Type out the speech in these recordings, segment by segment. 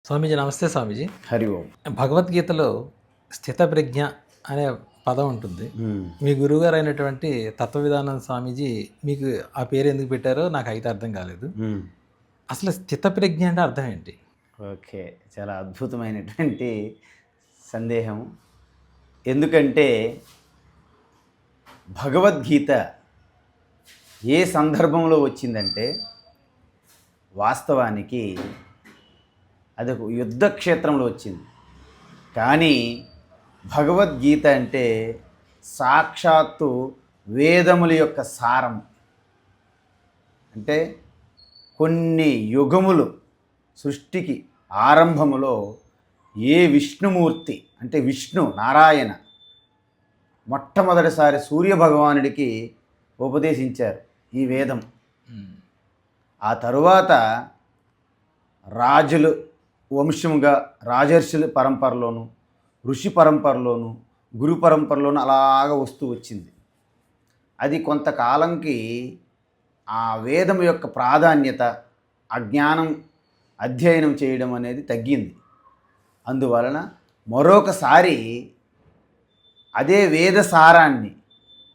స్వామీజీ నమస్తే స్వామీజీ. హరి ఓం. భగవద్గీతలో స్థితప్రజ్ఞ అనే పదం ఉంటుంది. మీ గురువుగారు అయినటువంటి తత్వవిధానం స్వామీజీ మీకు ఆ పేరు ఎందుకు పెట్టారో నాకైతే అర్థం కాలేదు. అసలు స్థితప్రజ్ఞ అంటే అర్థం ఏంటి? ఓకే, చాలా అద్భుతమైనటువంటి సందేహం. ఎందుకంటే భగవద్గీత ఏ సందర్భంలో వచ్చిందంటే వాస్తవానికి అది ఒక యుద్ధ క్షేత్రంలో వచ్చింది. కానీ భగవద్గీత అంటే సాక్షాత్తు వేదముల యొక్క సారం. అంటే కొన్ని యుగములు సృష్టికి ఆరంభములో ఏ విష్ణుమూర్తి అంటే విష్ణు నారాయణ మొట్టమొదటిసారి సూర్యభగవానుడికి ఉపదేశించారు ఈ వేదం. ఆ తరువాత రాజులు వంశముగా రాజర్షుల పరంపరలోను, ఋషి పరంపరలోను, గురు పరంపరలోను అలాగ వస్తూ వచ్చింది. అది కొంతకాలంకి ఆ వేదం యొక్క ప్రాధాన్యత, అజ్ఞానం అధ్యయనం చేయడం అనేది తగ్గింది. అందువలన మరొకసారి అదే వేద సారాన్ని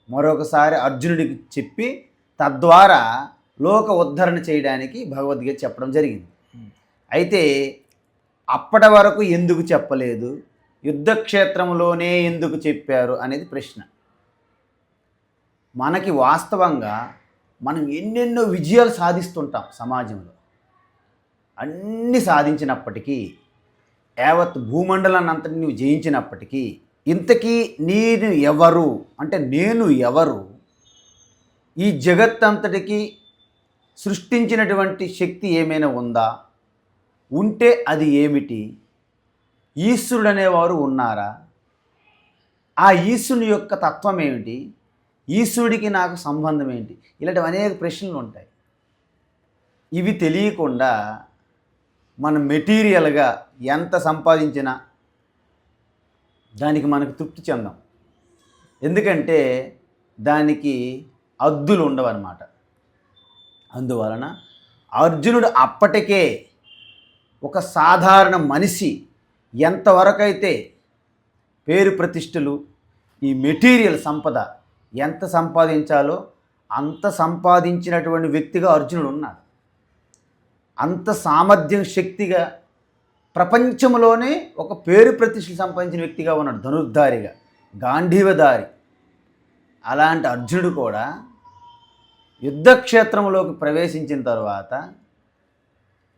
మరొకసారి అర్జునుడికి చెప్పి తద్వారా లోక ఉద్ధరణ చేయడానికి భగవద్గీత చెప్పడం జరిగింది. అయితే అప్పటి వరకు ఎందుకు చెప్పలేదు, యుద్ధక్షేత్రంలోనే ఎందుకు చెప్పారు అనేది ప్రశ్న. మనకి వాస్తవంగా మనం ఎన్నెన్నో విజయాలు సాధిస్తుంటాం సమాజంలో. అన్నీ సాధించినప్పటికీ, యావత్ భూమండలాన్ని అంతటి నువ్వు జయించినప్పటికీ, ఇంతకీ నేను ఎవరు అంటే నేను ఎవరు, ఈ జగత్తంతటికి సృష్టించినటువంటి శక్తి ఏమైనా ఉందా, ఉంటే అది ఏమిటి, ఈశ్వరుడు అనేవారు ఉన్నారా, ఆ ఈశ్వరుని యొక్క తత్వం ఏమిటి, ఈశ్వరుడికి నాకు సంబంధం ఏంటి, ఇలాంటి అనేక ప్రశ్నలు ఉంటాయి. ఇవి తెలియకుండా మనం మెటీరియల్గా ఎంత సంపాదించినా దానికి మనకు తృప్తి చెందాం. ఎందుకంటే దానికి హద్దులు ఉండవన్నమాట. అందువలన అర్జునుడు అప్పటికే ఒక సాధారణ మనిషి ఎంతవరకైతే పేరు ప్రతిష్టలు, ఈ మెటీరియల్ సంపద ఎంత సంపాదించాలో అంత సంపాదించినటువంటి వ్యక్తిగా అర్జునుడు ఉన్నాడు. అంత సామర్థ్యం శక్తిగా ప్రపంచంలోనే ఒక పేరు ప్రతిష్టలు సంపాదించిన వ్యక్తిగా ఉన్నాడు, ధనుర్ధారిగా, గాంధీవధారి. అలాంటి అర్జునుడు కూడా యుద్ధక్షేత్రంలోకి ప్రవేశించిన తర్వాత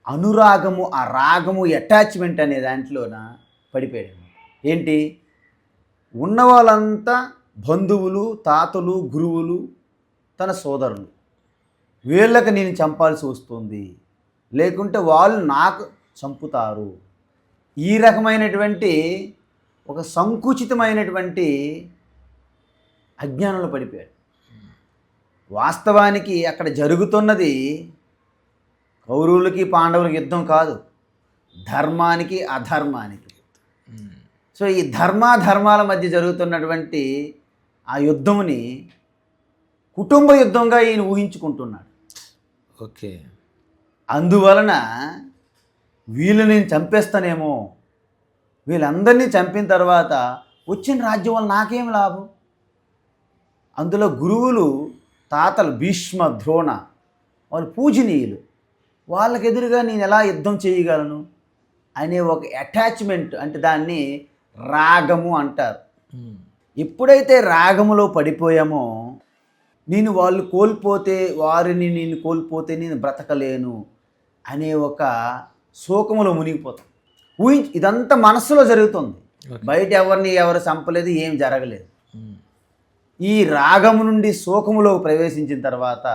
అనురాగము, ఆ రాగము, అటాచ్మెంట్ అనే దాంట్లోన పడిపోయాడు. ఏంటి, ఉన్న వాళ్ళంతా బంధువులు, తాతలు, గురువులు, తన సోదరులు, వీళ్ళకి నేను చంపాల్సి వస్తుంది, లేకుంటే వాళ్ళు నాకు చంపుతారు. ఈ రకమైనటువంటి ఒక సంకుచితమైనటువంటి అజ్ఞానంలో పడిపోయాడు. వాస్తవానికి అక్కడ జరుగుతున్నది కౌరవులకి పాండవులకి యుద్ధం కాదు, ధర్మానికి అధర్మానికి. సో ఈ ధర్మాధర్మాల మధ్య జరుగుతున్నటువంటి ఆ యుద్ధముని కుటుంబ యుద్ధంగా ఈయన ఊహించుకుంటున్నాడు. ఓకే. అందువలన వీళ్ళని నేను చంపేస్తానేమో, వీళ్ళందరినీ చంపిన తర్వాత వచ్చిన రాజ్యం వల్ల నాకేం లాభం, అందులో గురువులు, తాతలు భీష్మ, ద్రోణ వాళ్ళు పూజనీయులు, వాళ్ళకి ఎదురుగా నేను ఎలా యుద్ధం చేయగలను అనే ఒక అటాచ్మెంట్, అంటే దాన్ని రాగము అంటారు. ఎప్పుడైతే రాగములో పడిపోయామో, నేను వాళ్ళు కోల్పోతే, వారిని నేను కోల్పోతే నేను బ్రతకలేను అనే ఒక శోకములో మునిగిపోతాం. ఇదంతా మనస్సులో జరుగుతుంది, బయట ఎవరు చంపలేదు, ఏం జరగలేదు. ఈ రాగము నుండి శోకములో ప్రవేశించిన తర్వాత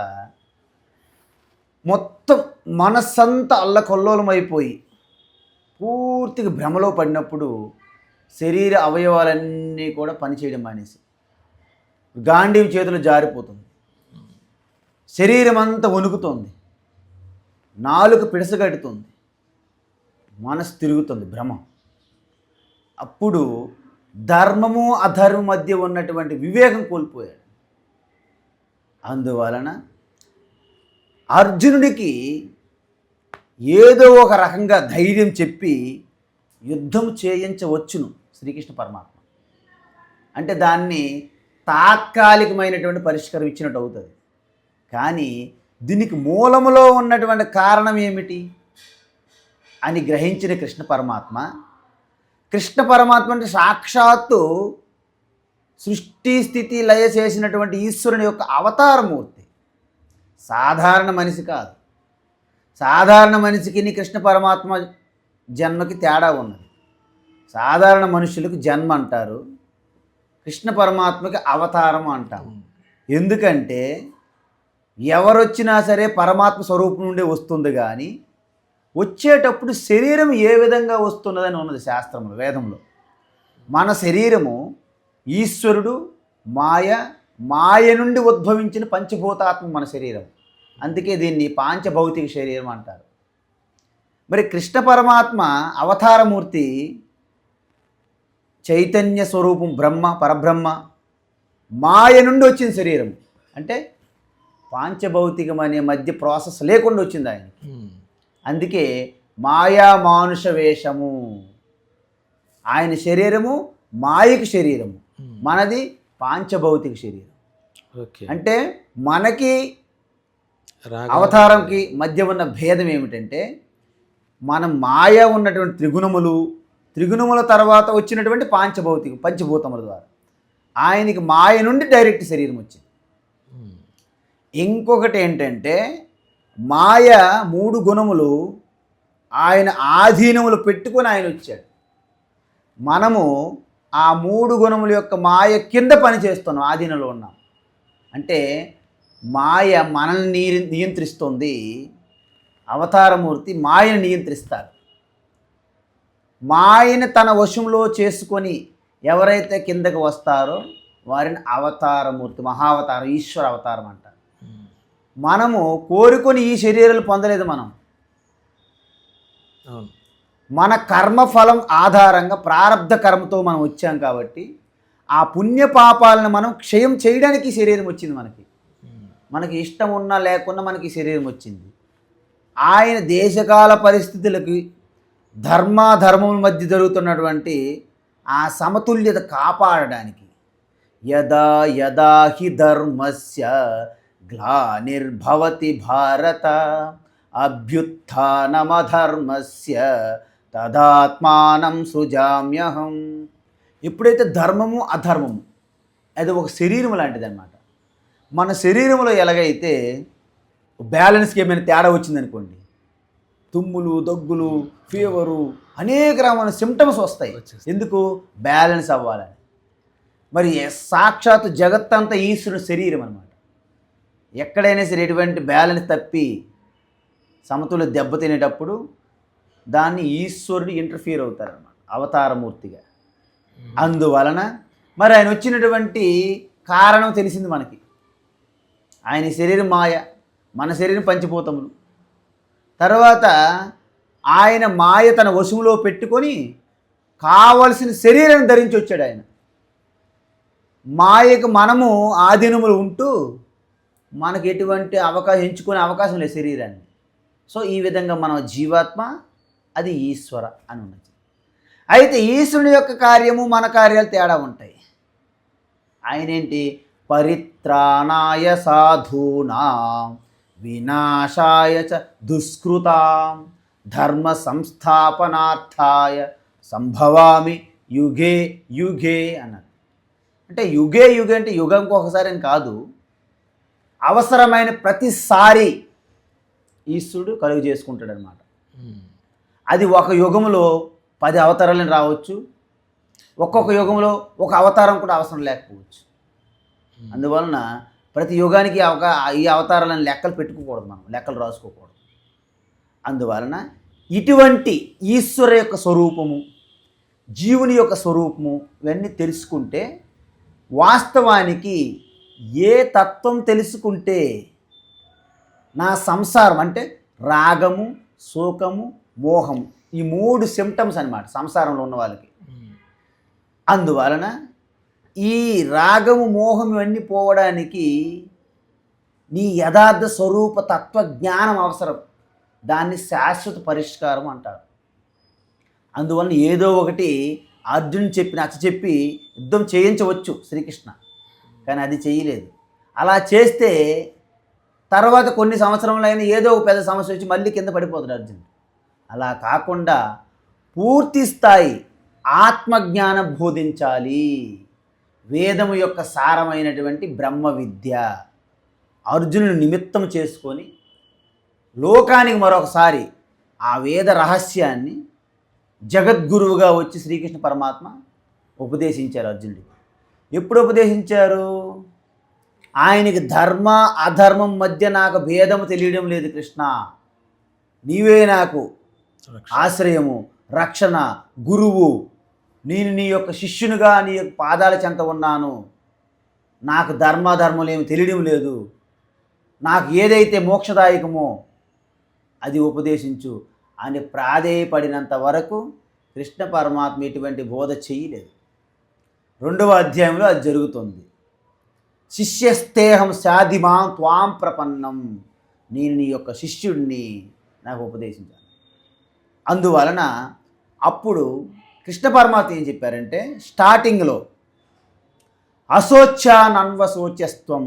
మొత్తం మనస్సంతా అల్లకొల్లోలమైపోయి పూర్తిగా భ్రమలో పడినప్పుడు శరీర అవయవాలన్నీ కూడా పనిచేయడం మానేసి గాంధీవి చేతులు జారిపోతుంది, శరీరం అంతా వణుకుతుంది, నాలుక పిడసగట్టుతుంది, మనసు తిరుగుతుంది, భ్రమ. అప్పుడు ధర్మము అధర్మం మధ్య ఉన్నటువంటి వివేకం కోల్పోయాడు. అందువలన అర్జునుడికి ఏదో ఒక రకంగా ధైర్యం చెప్పి యుద్ధం చేయించవచ్చును శ్రీకృష్ణ పరమాత్మ. అంటే దాన్ని తాత్కాలికమైనటువంటి పరిష్కారం ఇచ్చినట్టు అవుతుంది. కానీ దీనికి మూలములో ఉన్నటువంటి కారణం ఏమిటి అని గ్రహించిన కృష్ణ పరమాత్మ అంటే సాక్షాత్తు సృష్టి స్థితి లయ చేసినటువంటి ఈశ్వరుని యొక్క అవతారమూర్తి. సాధారణ మనిషి కాదు. సాధారణ మనిషికి కృష్ణ పరమాత్మ జన్మకి తేడా ఉన్నది. సాధారణ మనుషులకు జన్మ అంటారు, కృష్ణ పరమాత్మకి అవతారం అంటాము. ఎందుకంటే ఎవరొచ్చినా సరే పరమాత్మ స్వరూపం నుండి వస్తుంది, కానీ వచ్చేటప్పుడు శరీరం ఏ విధంగా వస్తున్నదని ఉన్నది శాస్త్రంలో, వేదంలో. మన శరీరము ఈశ్వరుడు మాయ నుండి ఉద్భవించిన పంచభూతాత్మ మన శరీరం. అందుకే దీన్ని పాంచభౌతిక శరీరం అంటారు. మరి కృష్ణ పరమాత్మ అవతారమూర్తి చైతన్య స్వరూపం పరబ్రహ్మ మాయ నుండి వచ్చిన శరీరం. అంటే పాంచభౌతికం అనే మధ్య ప్రాసెస్ లేకుండా వచ్చింది ఆయనకి. అందుకే మాయా మానుష వేషము. ఆయన శరీరము మాయకు శరీరము, మనది పాంచభౌతిక శరీరం. అంటే మనకి అవతారంకి మధ్య ఉన్న భేదం ఏమిటంటే, మనం మాయ ఉన్నటువంటి త్రిగుణముల తర్వాత వచ్చినటువంటి పంచభూతముల ద్వారా ఆయనకి మాయ నుండి డైరెక్ట్ శరీరం వచ్చింది. ఇంకొకటి ఏంటంటే, మాయ 3 గుణములు ఆయన ఆధీనములు పెట్టుకొని ఆయన వచ్చాడు. మనము ఆ 3 గుణముల యొక్క మాయ కింద పనిచేస్తున్నాం, ఆధీనంలో ఉన్నాం. అంటే మాయ మనల్ని నియంత్రిస్తుంది, అవతారమూర్తి మాయను నియంత్రిస్తారు. మాయని తన వశంలో చేసుకొని ఎవరైతే కిందకు వస్తారో వారిని అవతారమూర్తి, మహావతారం, ఈశ్వర అవతారం అంటారు. మనము కోరుకొని ఈ శరీరాలు పొందలేదు. మన కర్మఫలం ఆధారంగా ప్రారబ్ధ కర్మతో మనం వచ్చాం కాబట్టి ఆ పుణ్య పాపాలను మనం క్షయం చేయడానికి ఈ శరీరం వచ్చింది. మనకి ఇష్టం ఉన్నా లేకున్నా మనకి ఈ శరీరం వచ్చింది. ఆయన దేశకాల పరిస్థితులకి ధర్మముల మధ్య జరుగుతున్నటువంటి ఆ సమతుల్యత కాపాడడానికి యదా యదా హి ధర్మస్య గ్లానిర్భవతి భారత అభ్యుత్థానమధర్మస్య తదాత్మానం సృజామ్యహం. ఎప్పుడైతే ధర్మము అధర్మము అది ఒక శరీరం లాంటిది అన్నమాట. మన శరీరంలో ఎలాగైతే బ్యాలెన్స్కి ఏమైనా తేడా వచ్చిందనుకోండి, తుమ్ములు, దగ్గులు, ఫీవరు, అనేక రకమైన సిమ్టమ్స్ వస్తాయి. ఎందుకు? బ్యాలెన్స్ అవ్వాలని. మరి సాక్షాత్ జగత్తంతా ఈశ్వరుని శరీరం అన్నమాట. ఎక్కడైనా సరే ఎటువంటి బ్యాలెన్స్ తప్పి సమతుల్య దెబ్బతినేటప్పుడు దాన్ని ఈశ్వరుడు ఇంటర్ఫియర్ అవుతారన్నమాట, అవతారమూర్తిగా. అందువలన మరి ఆయన వచ్చినటువంటి కారణం తెలిసింది మనకి. ఆయన శరీరం మాయ, మన శరీరం పంచభూతములు. తర్వాత ఆయన మాయ తన వశములో పెట్టుకొని కావలసిన శరీరాన్ని ధరించి వచ్చాడు ఆయన. మాయకు మనము ఆధీనములు ఉంటూ మనకి ఎటువంటి ఎంచుకునే అవకాశం లేదు శరీరాన్ని. సో ఈ విధంగా మనం జీవాత్మ, అది ఈశ్వర అని ఉన్నది. అయితే ఈశ్వరుని యొక్క కార్యము మన కార్యాలు తేడా ఉంటాయి. ఆయన ఏంటి? పరిత్రాణాయ సాధూనాం వినాశాయ చ దుష్కృతాం ధర్మ సంస్థాపనార్థాయ సంభవామి యుగే యుగే అన్నది. అంటే యుగే యుగే అంటే యుగంకి ఒకసారి అని కాదు, అవసరమైన ప్రతిసారి ఈశ్వరుడు కలుగు చేసుకుంటాడు అనమాట. అది ఒక యుగంలో 10 అవతారాలను రావచ్చు, ఒక్కొక్క యుగంలో ఒక అవతారం కూడా అవసరం లేకపోవచ్చు. అందువలన ప్రతి యుగానికి ఈ అవతారాలను లెక్కలు పెట్టుకోకూడదు, మనం లెక్కలు రాసుకోకూడదు. అందువలన ఇటువంటి ఈశ్వర యొక్క స్వరూపము, జీవుని యొక్క స్వరూపము ఇవన్నీ తెలుసుకుంటే, వాస్తవానికి ఏ తత్వం తెలుసుకుంటే నా సంసారం అంటే రాగము, శోకము, మోహము, ఈ 3 సిమ్టమ్స్ అన్నమాట సంసారంలో ఉన్న వాళ్ళకి. అందువలన ఈ రాగము, మోహం ఇవన్నీ పోవడానికి నీ యథార్థ స్వరూప తత్వ జ్ఞానం అవసరం. దాన్ని శాశ్వత పరిష్కారం అంటారు. అందువలన ఏదో ఒకటి అర్జునుడు చెప్పి యుద్ధం చేయించవచ్చు శ్రీకృష్ణ, కానీ అది చేయలేదు. అలా చేస్తే తర్వాత కొన్ని సంవత్సరములైనా ఏదో ఒక పెద్ద సమస్య వచ్చి మళ్ళీ కింద పడిపోతాడు అర్జునుడు. అలా కాకుండా పూర్తి స్థాయి ఆత్మజ్ఞానం బోధించాలి. వేదము యొక్క సారమైనటువంటి బ్రహ్మ విద్య అర్జునుని నిమిత్తం చేసుకొని లోకానికి మరొకసారి ఆ వేద రహస్యాన్ని జగద్గురువుగా వచ్చి శ్రీకృష్ణ పరమాత్మ ఉపదేశించారు అర్జునుడికి. ఎప్పుడు ఉపదేశించారు? ఆయనకి ధర్మ అధర్మం మధ్య నాకు భేదము తెలియడం లేదు కృష్ణ, నీవే నాకు ఆశ్రయము, రక్షణ, గురువు, నేను నీ యొక్క శిష్యునిగా నీ యొక్క పాదాల చెంత ఉన్నాను, నాకు ధర్మాధర్మలు ఏమి తెలియడం లేదు, నాకు ఏదైతే మోక్షదాయకమో అది ఉపదేశించు అని ప్రాధేయపడినంత వరకు కృష్ణ పరమాత్మ ఎటువంటి బోధ చేయలేదు. 2వ అధ్యాయంలో అది జరుగుతుంది. శిష్యస్తేహం సాధిమాం త్వాం ప్రపన్నం, నేను నీ యొక్క శిష్యుడిని, నాకు ఉపదేశించాను. అందువలన అప్పుడు కృష్ణ పరమాత్మ ఏం చెప్పారంటే స్టార్టింగ్లో అశోచ్యానన్వశోచ్యస్త్వం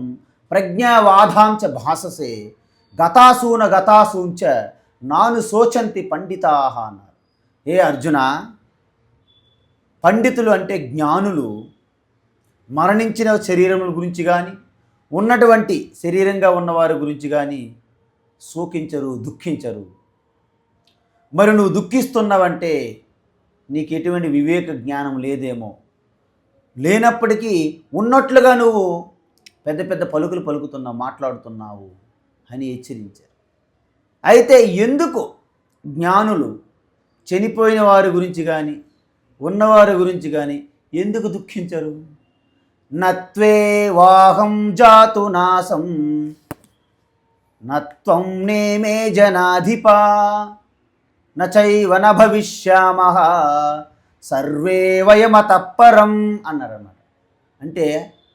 ప్రజ్ఞావాదాంచ భాససే గతాసూంచ నాను శోచంతి పండితాహ అన్నారు. ఏ అర్జున, పండితులు అంటే జ్ఞానులు మరణించిన శరీరముల గురించి కానీ ఉన్నటువంటి శరీరంగా ఉన్నవారి గురించి కానీ శోకించరు, దుఃఖించరు. మరి నువ్వు దుఃఖిస్తున్నావంటే నీకు ఎటువంటి వివేక జ్ఞానం లేదేమో, లేనప్పటికీ ఉన్నట్లుగా నువ్వు పెద్ద పెద్ద పలుకులు పలుకుతున్నావు, మాట్లాడుతున్నావు అని హెచ్చరించారు. అయితే ఎందుకు జ్ఞానులు చనిపోయిన వారి గురించి కానీ ఉన్నవారి గురించి కానీ ఎందుకు దుఃఖించరు? నత్వే వాహం జాతు నాసం నత్వం నేమే జనాధిపా నచైవ న భవిష్యామః సర్వే వయమతః పరం అన్నారన్నమాట. అంటే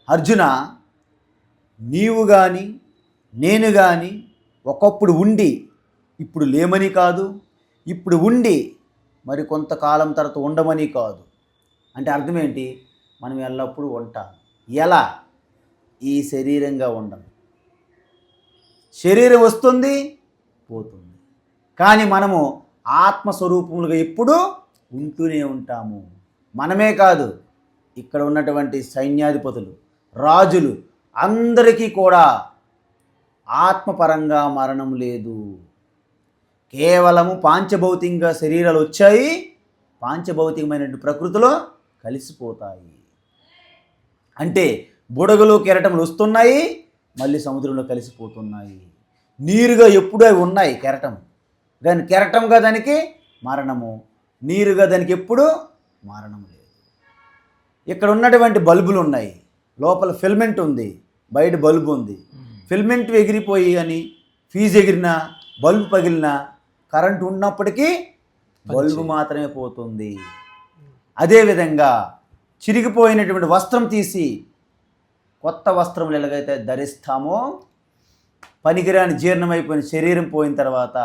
అర్జున, నీవు కానీ నేను కానీ ఒకప్పుడు ఉండి ఇప్పుడు లేమని కాదు, ఇప్పుడు ఉండి మరి కొంతకాలం తర్వాత ఉండమని కాదు. అంటే అర్థం ఏంటి? మనం ఎల్లప్పుడూ ఉంటాం. ఎలా? ఈ శరీరంగా ఉండం. శరీరం వస్తుంది పోతుంది, కానీ మనము ఆత్మస్వరూపములుగా ఎప్పుడూ ఉంటూనే ఉంటాము. మనమే కాదు, ఇక్కడ ఉన్నటువంటి సైన్యాధిపతులు, రాజులు అందరికీ కూడా ఆత్మపరంగా మరణం లేదు. కేవలము పాంచభౌతికంగా శరీరాలు వచ్చాయి, పాంచభౌతికమైనటువంటి ప్రకృతిలో కలిసిపోతాయి. అంటే బుడగలు కెరటములు వస్తున్నాయి, మళ్ళీ సముద్రంలో కలిసిపోతున్నాయి. నీరుగా ఎప్పుడూ అవి ఉన్నాయి కెరటం, కానీ కెరటంగా దానికి మరణము, నీరుగా దానికి ఎప్పుడూ మరణం లేదు. ఇక్కడ ఉన్నటువంటి బల్బులు ఉన్నాయి, లోపల ఫిల్మెంట్ ఉంది, బయట బల్బు ఉంది. ఫిల్మెంట్ ఎగిరిపోయి అని ఫీజు ఎగిరినా, బల్బు పగిలినా, కరెంటు ఉన్నప్పటికీ బల్బు మాత్రమే పోతుంది. అదేవిధంగా చిరిగిపోయినటువంటి వస్త్రం తీసి కొత్త వస్త్రములు ఎలాగైతే ధరిస్తామో, పనికిరాని జీర్ణమైపోయిన శరీరం పోయిన తర్వాత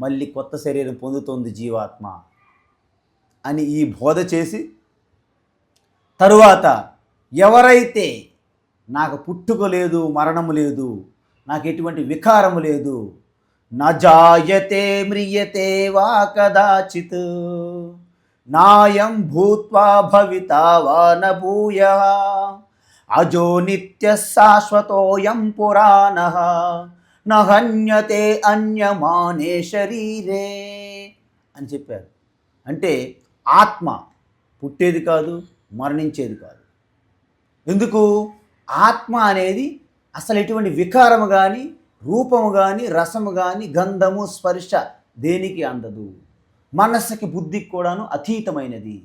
మళ్ళీ కొత్త శరీరం పొందుతుంది జీవాత్మ అని ఈ బోధ చేసి, తరువాత ఎవరైతే నాకు పుట్టుక లేదు, మరణము లేదు, నాకు ఎటువంటి వికారము లేదు, నజాయతే మ్రియతే వా కదాచిత్ నాయం భూత్వా భవితా వా న భూయః అజో నిత్య శాశ్వతోయం పురాణః న హన్యతే అన్యమానే శరీరే అని చెప్పారు. అంటే ఆత్మ పుట్టేది కాదు, మరణించేది కాదు. ఎందుకు? ఆత్మ అనేది అసలు ఎటువంటి వికారము కానీ, రూపము కానీ, రసము కానీ, గంధము, స్పర్శ దేనికి అందదు. మనస్సుకి బుద్ధికి కూడాను అతీతమైనది.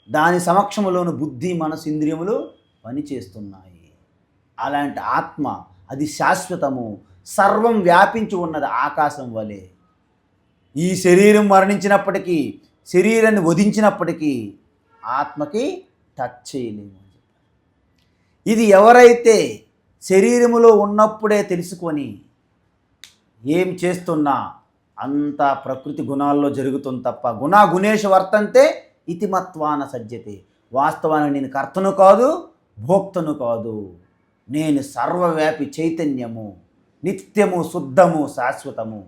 దాని సమక్షంలోని బుద్ధి, మనసు, ఇంద్రియములు పనిచేస్తున్నాయి. అలాంటి ఆత్మ అది శాశ్వతము, సర్వం వ్యాపించి ఉన్నది ఆకాశం వలె. ఈ శరీరం మరణించినప్పటికీ, శరీరాన్ని వధించినప్పటికీ ఆత్మకి టచ్ చేయలేము. ఇది ఎవరైతే శరీరములో ఉన్నప్పుడే తెలుసుకొని ఏం చేస్తున్నా అంతా ప్రకృతి గుణాల్లో జరుగుతుంది తప్ప గుణేషు వర్తంతే ఇతిమత్వాన సజ్జతే. వాస్తవానికి నేను కర్తను కాదు, భోక్తను కాదు, నేను సర్వవ్యాపి చైతన్యము, నిత్యము, శుద్ధము, శాశ్వతము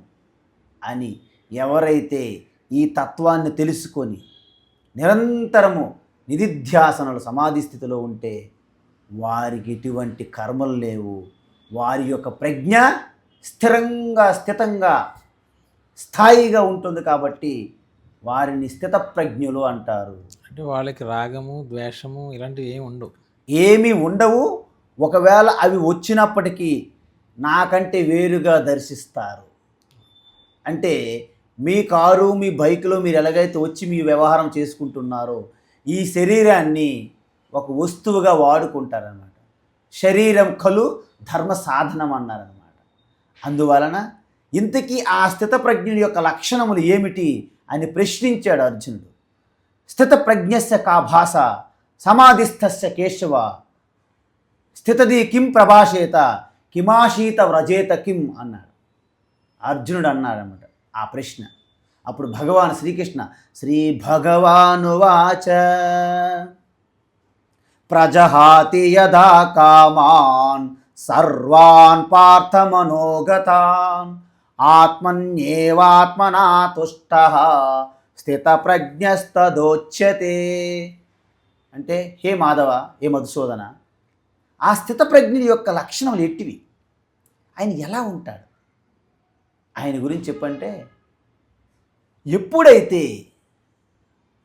అని ఎవరైతే ఈ తత్వాన్ని తెలుసుకొని నిరంతరము నిధిధ్యాసనలు సమాధి స్థితిలో ఉంటే వారికి ఎటువంటి కర్మలు లేవు. వారి యొక్క ప్రజ్ఞ స్థితంగా స్థాయిగా ఉంటుంది కాబట్టి వారిని స్థితప్రజ్ఞులు అంటారు. అంటే వాళ్ళకి రాగము, ద్వేషము ఇలాంటివి ఏమి ఉండవు. ఏమీ ఉండవు. ఒకవేళ అవి వచ్చినప్పటికీ నాకంటే వేరుగా దర్శిస్తారు. అంటే మీ కారు, మీ బైకులో మీరు ఎలాగైతే వచ్చి మీ వ్యవహారం చేసుకుంటున్నారో ఈ శరీరాన్ని ఒక వస్తువుగా వాడుకుంటారన్నమాట. శరీరం ఖలు ధర్మ సాధనం అన్నారన్నమాట. అందువలన ఇంతకీ ఆ స్థితప్రజ్ఞుడి యొక్క లక్షణములు ఏమిటి అని ప్రశ్నించాడు అర్జునుడు. స్థితప్రజ్ఞస్య కా భాష సమాధిస్థస్య కేశవ స్థితది కిం ప్రభాషేత కిమాశీత వ్రజేత కిం అన్నాడు. అర్జునుడు అన్నాడన్నమాట ఆ ప్రశ్న. అప్పుడు భగవాన్ శ్రీకృష్ణ శ్రీ భగవానువాచ ప్రజహాతి యదా కామాన్ సర్వాన్ పార్థమనోగతాన్ ఆత్మన్యేవాత్మనా తుష్టః స్థితప్రజ్ఞస్తదోచ్యతే. అంటే హే మాధవ, హే మధుసూదన, ఆ స్థితప్రజ్ఞుని యొక్క లక్షణములు ఎట్టివి, ఆయన ఎలా ఉంటాడు, ఆయన గురించి చెప్పంటే, ఎప్పుడైతే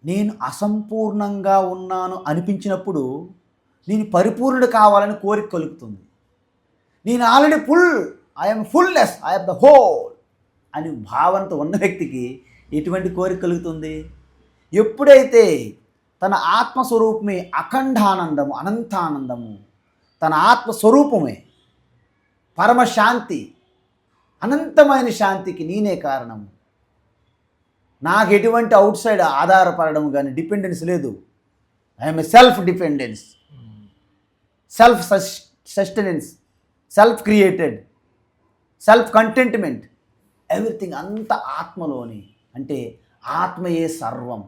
నేను అసంపూర్ణంగా ఉన్నాను అనిపించినప్పుడు నేను పరిపూర్ణుడు కావాలని కోరిక కలుగుతుంది. నేను already I'm fullness, I'm the whole అని భావనతో ఉన్న వ్యక్తికి ఎటువంటి కోరిక కలుగుతుంది? ఎప్పుడైతే తన ఆత్మస్వరూపమే అఖండానందము, అనంతానందము, తన ఆత్మస్వరూపమే పరమశాంతి, అనంతమైన శాంతికి నేనే కారణము, నాకు ఎటువంటి అవుట్ సైడ్ ఆధారపడడం కానీ డిపెండెన్స్ లేదు, I'm a self dependence, self sustenance, self created, self contentment, everything అంత ఆత్మలోని. అంటే ఆత్మయే సర్వం,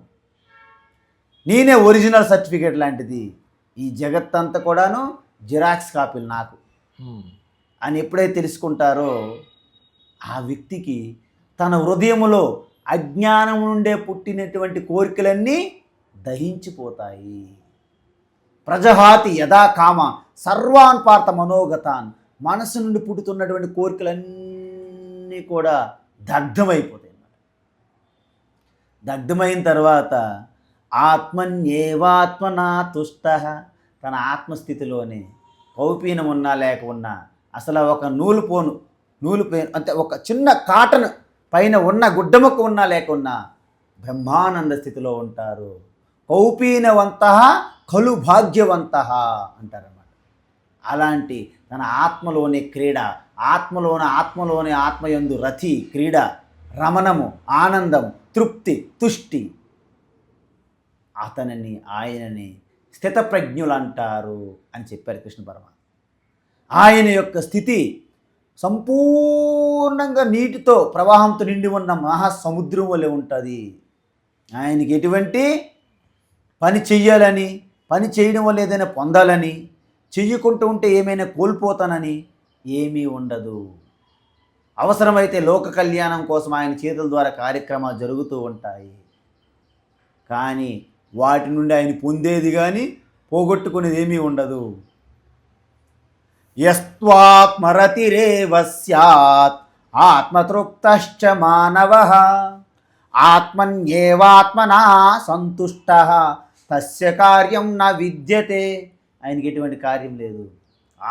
నేనే ఒరిజినల్ సర్టిఫికేట్ లాంటిది, ఈ జగత్తంతా కూడాను జిరాక్స్ కాపీలు నాకు అని ఎప్పుడైతే తెలుసుకుంటారో ఆ వ్యక్తికి తన హృదయములో అజ్ఞానం నుండే పుట్టినటువంటి కోరికలన్నీ దహించిపోతాయి. ప్రజహాతి యదా కామ సర్వాన్ పార్థ మనోగతాన్, మనసు నుండి పుట్టుతున్నటువంటి కోరికలన్నీ కూడా దగ్ధమైపోతాయి. దగ్ధమైన తర్వాత ఆత్మన్యేవాత్మనా తుష్టః, తన ఆత్మస్థితిలోనే కౌపీనం ఉన్నా లేక ఉన్నా, అసలు ఒక నూలు అంటే ఒక చిన్న కాటన్ పైన ఉన్న గుడ్డముక్క ఉన్నా లేకున్నా బ్రహ్మానంద స్థితిలో ఉంటారు. కౌపీనవంతః ఖలు భాగ్యవంతః అంటారన్నమాట. అలాంటి తన ఆత్మలోని క్రీడ, ఆత్మలోని ఆత్మయందు రతి, క్రీడ, రమణము, ఆనందం, తృప్తి, తుష్టి, ఆయనని స్థితప్రజ్ఞులు అంటారు అని చెప్పారు కృష్ణ పరమాత్మ. ఆయన యొక్క స్థితి సంపూర్ణంగా నీటితో ప్రవాహంతో నిండి ఉన్న మహాసముద్రం వలె ఉంటుంది. ఆయనకి ఎటువంటి పని చెయ్యాలని, పని చేయడం వల్ల ఏదైనా పొందాలని, చెయ్యకుంటూ ఉంటే ఏమైనా కోల్పోతానని ఏమీ ఉండదు. అవసరమైతే లోక కళ్యాణం కోసం ఆయన చేతుల ద్వారా కార్యక్రమాలు జరుగుతూ ఉంటాయి. కానీ వాటి నుండి ఆయన పొందేది కానీ పోగొట్టుకునేది ఏమీ ఉండదు. యస్త్వాత్మరతిరేవ స్యాత్ ఆత్మతృప్తశ్చ మానవః ఆత్మన్యేవాత్మనా సంతుష్టః తస్య కార్యం న విద్యతే. ఆయనకి ఎటువంటి కార్యం లేదు,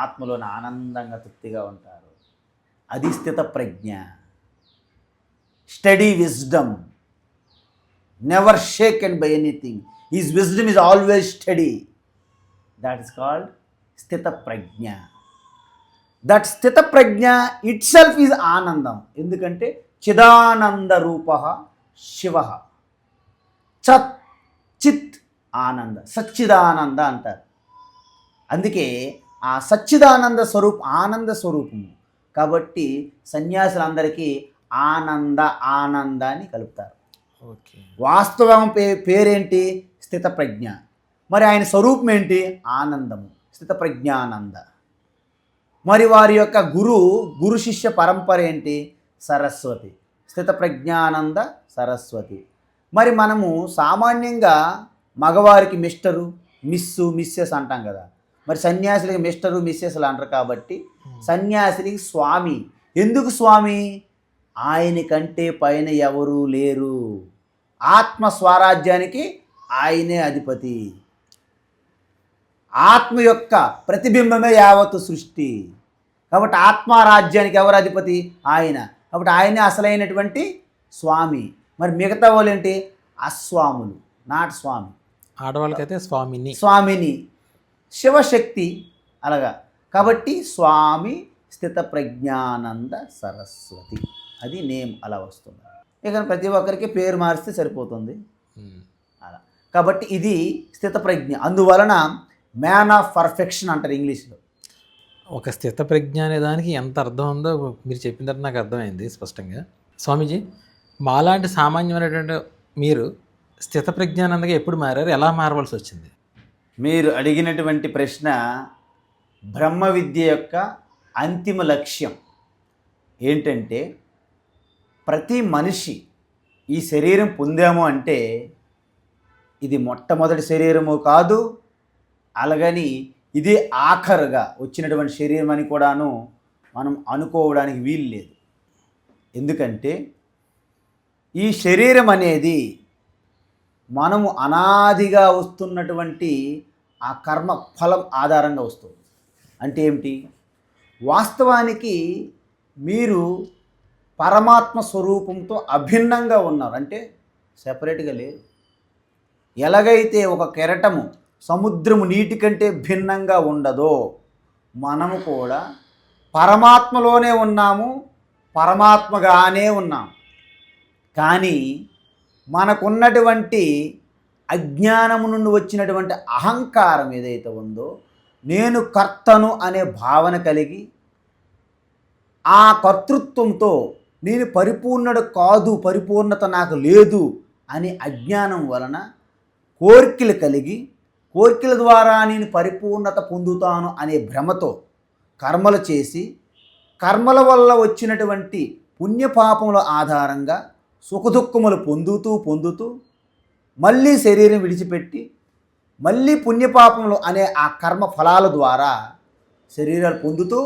ఆత్మలోని ఆనందంగా తృప్తిగా ఉంటారు. అది స్థిత ప్రజ్ఞ, steady wisdom, never shaken by anything. His wisdom is always steady. That is called స్థిత ప్రజ్ఞ. దట్ స్థిత ప్రజ్ఞ ఇట్ సెల్ఫ్ ఈజ్ ఆనందం. ఎందుకంటే చిదానంద రూప శివ, చత్ చిత్ ఆనంద, సచ్చిదానంద అంటారు. అందుకే ఆ సచ్చిదానంద స్వరూపం ఆనంద స్వరూపము. కాబట్టి సన్యాసులందరికీ ఆనంద ఆనందాన్ని కలుపుతారు. ఓకే. వాస్తవం పేరేంటి? స్థితప్రజ్ఞ. మరి ఆయన స్వరూపం ఏంటి? ఆనందము, స్థితప్రజ్ఞానంద. మరి వారి యొక్క గురు శిష్య పరంపర ఏంటి? సరస్వతి, స్థితప్రజ్ఞానంద సరస్వతి. మరి మనము సామాన్యంగా మగవారికి మిస్టరు, మిస్సు, మిస్సెస్ అంటాం కదా. మరి సన్యాసులకి మిస్టరు, మిస్సెస్లు అంటారు. కాబట్టి సన్యాసులకి స్వామి. ఎందుకు స్వామి? ఆయన కంటే పైన ఎవరూ లేరు. ఆత్మ స్వరాజ్యానికి ఆయనే అధిపతి. ఆత్మ యొక్క ప్రతిబింబమే యావత్తు సృష్టి. కాబట్టి ఆత్మరాజ్యానికి ఎవరు అధిపతి? ఆయన. కాబట్టి ఆయనే అసలైనటువంటి స్వామి. మరి మిగతా వాళ్ళు ఏంటి? అస్వాములు, నాట్ స్వామి. ఆడవాళ్ళకైతే స్వామిని. స్వామిని, శివశక్తి అలాగా. కాబట్టి స్వామి స్థితప్రజ్ఞానంద సరస్వతి, అది నేమ్ అలా వస్తుంది. ఇక ప్రతి ఒక్కరికి పేరు మారిస్తే సరిపోతుంది అలా. కాబట్టి ఇది స్థితప్రజ్ఞ. అందువలన మ్యాన్ ఆఫ్ పర్ఫెక్షన్ అంటారు ఇంగ్లీష్లో. ఒక స్థితప్రజ్ఞ అనే దానికి ఎంత అర్థం ఉందో మీరు చెప్పిన తర్వాత నాకు అర్థమైంది స్పష్టంగా. స్వామీజీ, మాలాంటి సామాన్యమైనటువంటి మీరు స్థితప్రజ్ఞానందగా ఎప్పుడు మారారు? ఎలా మారవలసి వచ్చింది? మీరు అడిగినటువంటి ప్రశ్న బ్రహ్మ విద్య యొక్క అంతిమ లక్ష్యం ఏంటంటే, ప్రతి మనిషి ఈ శరీరం పొందాము అంటే ఇది మొట్టమొదటి శరీరము కాదు, అలాగని ఇదే ఆఖరుగా వచ్చినటువంటి శరీరం అని కూడాను మనం అనుకోవడానికి వీలు లేదు. ఎందుకంటే ఈ శరీరం అనేది మనము అనాదిగా వస్తున్నటువంటి ఆ కర్మ ఫలం ఆధారంగా వస్తుంది. అంటే ఏమిటి? వాస్తవానికి మీరు పరమాత్మ స్వరూపంతో అభిన్నంగా ఉన్నారు, అంటే సెపరేట్గా లేరు. ఎలాగైతే ఒక కెరటము సముద్రము నీటి కంటే భిన్నంగా ఉండదో, మనము కూడా పరమాత్మలోనే ఉన్నాము, పరమాత్మగానే ఉన్నాము. కానీ మనకున్నటువంటి అజ్ఞానము నుండి వచ్చినటువంటి అహంకారం ఏదైతే ఉందో, నేను కర్తను అనే భావన కలిగి ఆ కర్తృత్వంతో నేను పరిపూర్ణుడు కాదు, పరిపూర్ణత నాకు లేదు అనే అజ్ఞానం వలన కోర్కెలు కలిగి, కోర్కెల ద్వారా నేను పరిపూర్ణత పొందుతాను అనే భ్రమతో కర్మలు చేసి, కర్మల వల్ల వచ్చినటువంటి పుణ్యపాపముల ఆధారంగా సుఖదుఖములు పొందుతూ మళ్ళీ శరీరం విడిచిపెట్టి మళ్ళీ పుణ్యపాపములు అనే ఆ కర్మ ఫలాల ద్వారా శరీరాలు పొందుతూ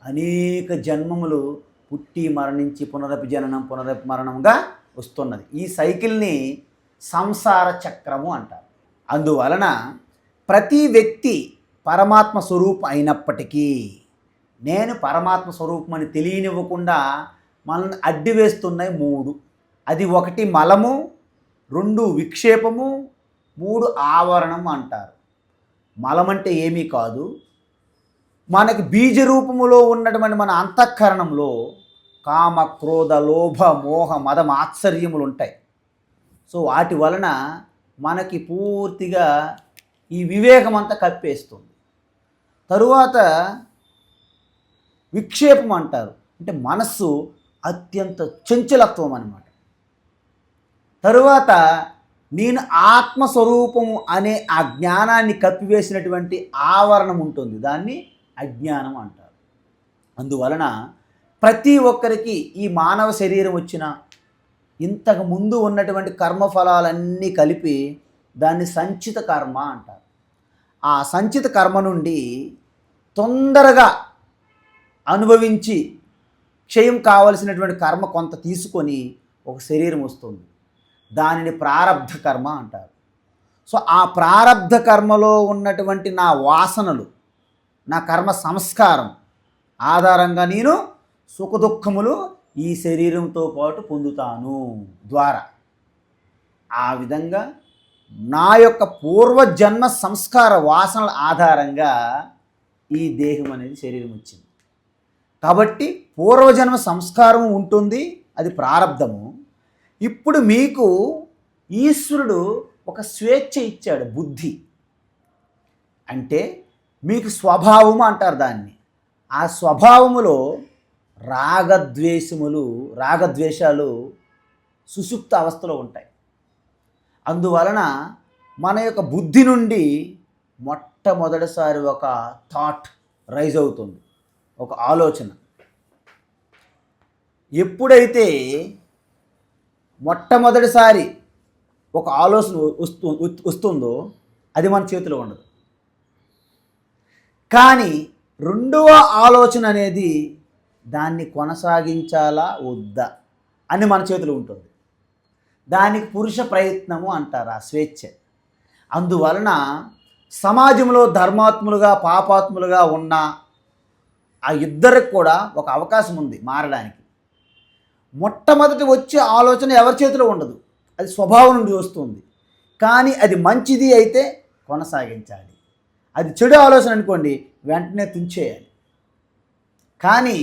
అనేక జన్మములు పుట్టి మరణించి పునరపి జననం పునరపి మరణంగా వస్తున్నది. ఈ సైకిల్ని సంసార చక్రము అంటారు. అందువలన ప్రతి వ్యక్తి పరమాత్మ స్వరూపం అయినప్పటికీ నేను పరమాత్మ స్వరూపం అని తెలియనివ్వకుండా మనల్ని అడ్డు వేస్తున్నాయి మూడు. అది ఒకటి మలము, రెండు విక్షేపము, మూడు ఆవరణం అంటారు. మలం అంటే ఏమీ కాదు, మనకి బీజ రూపములో ఉన్నటువంటి మన అంతఃకరణంలో కామ క్రోధ లోభ మోహ మద మాత్సర్యములు ఉంటాయి. సో వాటి వలన మనకి పూర్తిగా ఈ వివేకం అంతా కప్పేస్తుంది. తరువాత విక్షేపం అంటారు, అంటే మనస్సు అత్యంత చంచలత్వం అన్నమాట. తరువాత నేను ఆత్మస్వరూపము అనే ఆ జ్ఞానాన్ని కప్పివేసినటువంటి ఆవరణం ఉంటుంది, దాన్ని అజ్ఞానం అంటారు. అందువలన ప్రతి ఒక్కరికి ఈ మానవ శరీరం వచ్చిన ఇంతకు ముందు ఉన్నటువంటి కర్మఫలాలన్నీ కలిపి దాన్ని సంచిత కర్మ అంటారు. ఆ సంచిత కర్మ నుండి తొందరగా అనుభవించి క్షయం కావలసినటువంటి కర్మ కొంత తీసుకొని ఒక శరీరం వస్తుంది, దానిని ప్రారబ్ధ కర్మ అంటారు. సో ఆ ప్రారబ్ధ కర్మలో ఉన్నటువంటి నా వాసనలు, నా కర్మ సంస్కారం ఆధారంగా నేను సుఖదుఖములు ఈ శరీరంతో పాటు పొందుతాను ద్వారా. ఆ విధంగా నా యొక్క పూర్వజన్మ సంస్కార వాసనల ఆధారంగా ఈ దేహం అనేది శరీరం వచ్చింది. కాబట్టి పూర్వజన్మ సంస్కారం ఉంటుంది, అది ప్రారబ్ధము. ఇప్పుడు మీకు ఈశ్వరుడు ఒక స్వేచ్ఛ ఇచ్చాడు, బుద్ధి అంటే మీకు స్వభావము అంటారు దాన్ని. ఆ స్వభావములో రాగద్వేషాలు సుషుప్త అవస్థలో ఉంటాయి. అందువలన మన యొక్క బుద్ధి నుండి మొట్టమొదటిసారి ఒక థాట్ రైజ్ అవుతుంది, ఒక ఆలోచన. ఎప్పుడైతే మొట్టమొదటిసారి ఒక ఆలోచన వస్తుందో అది మన చేతిలో ఉండదు. కానీ రెండవ ఆలోచన అనేది దాన్ని కొనసాగించాలా వద్దా అని మన చేతిలో ఉంటుంది. దానికి పురుష ప్రయత్నము అంటారు, ఆ స్వేచ్ఛ. అందువలన సమాజంలో ధర్మాత్ములుగా పాపాత్ములుగా ఉన్న ఆ ఇద్దరికి కూడా ఒక అవకాశం ఉంది మారడానికి. మొట్టమొదటి వచ్చే ఆలోచన ఎవరి చేతిలో ఉండదు, అది స్వభావం నుండి వస్తుంది. కానీ అది మంచిది అయితే కొనసాగించాలి, అది చెడు ఆలోచన అనుకోండి వెంటనే తుంచేయాలి. కానీ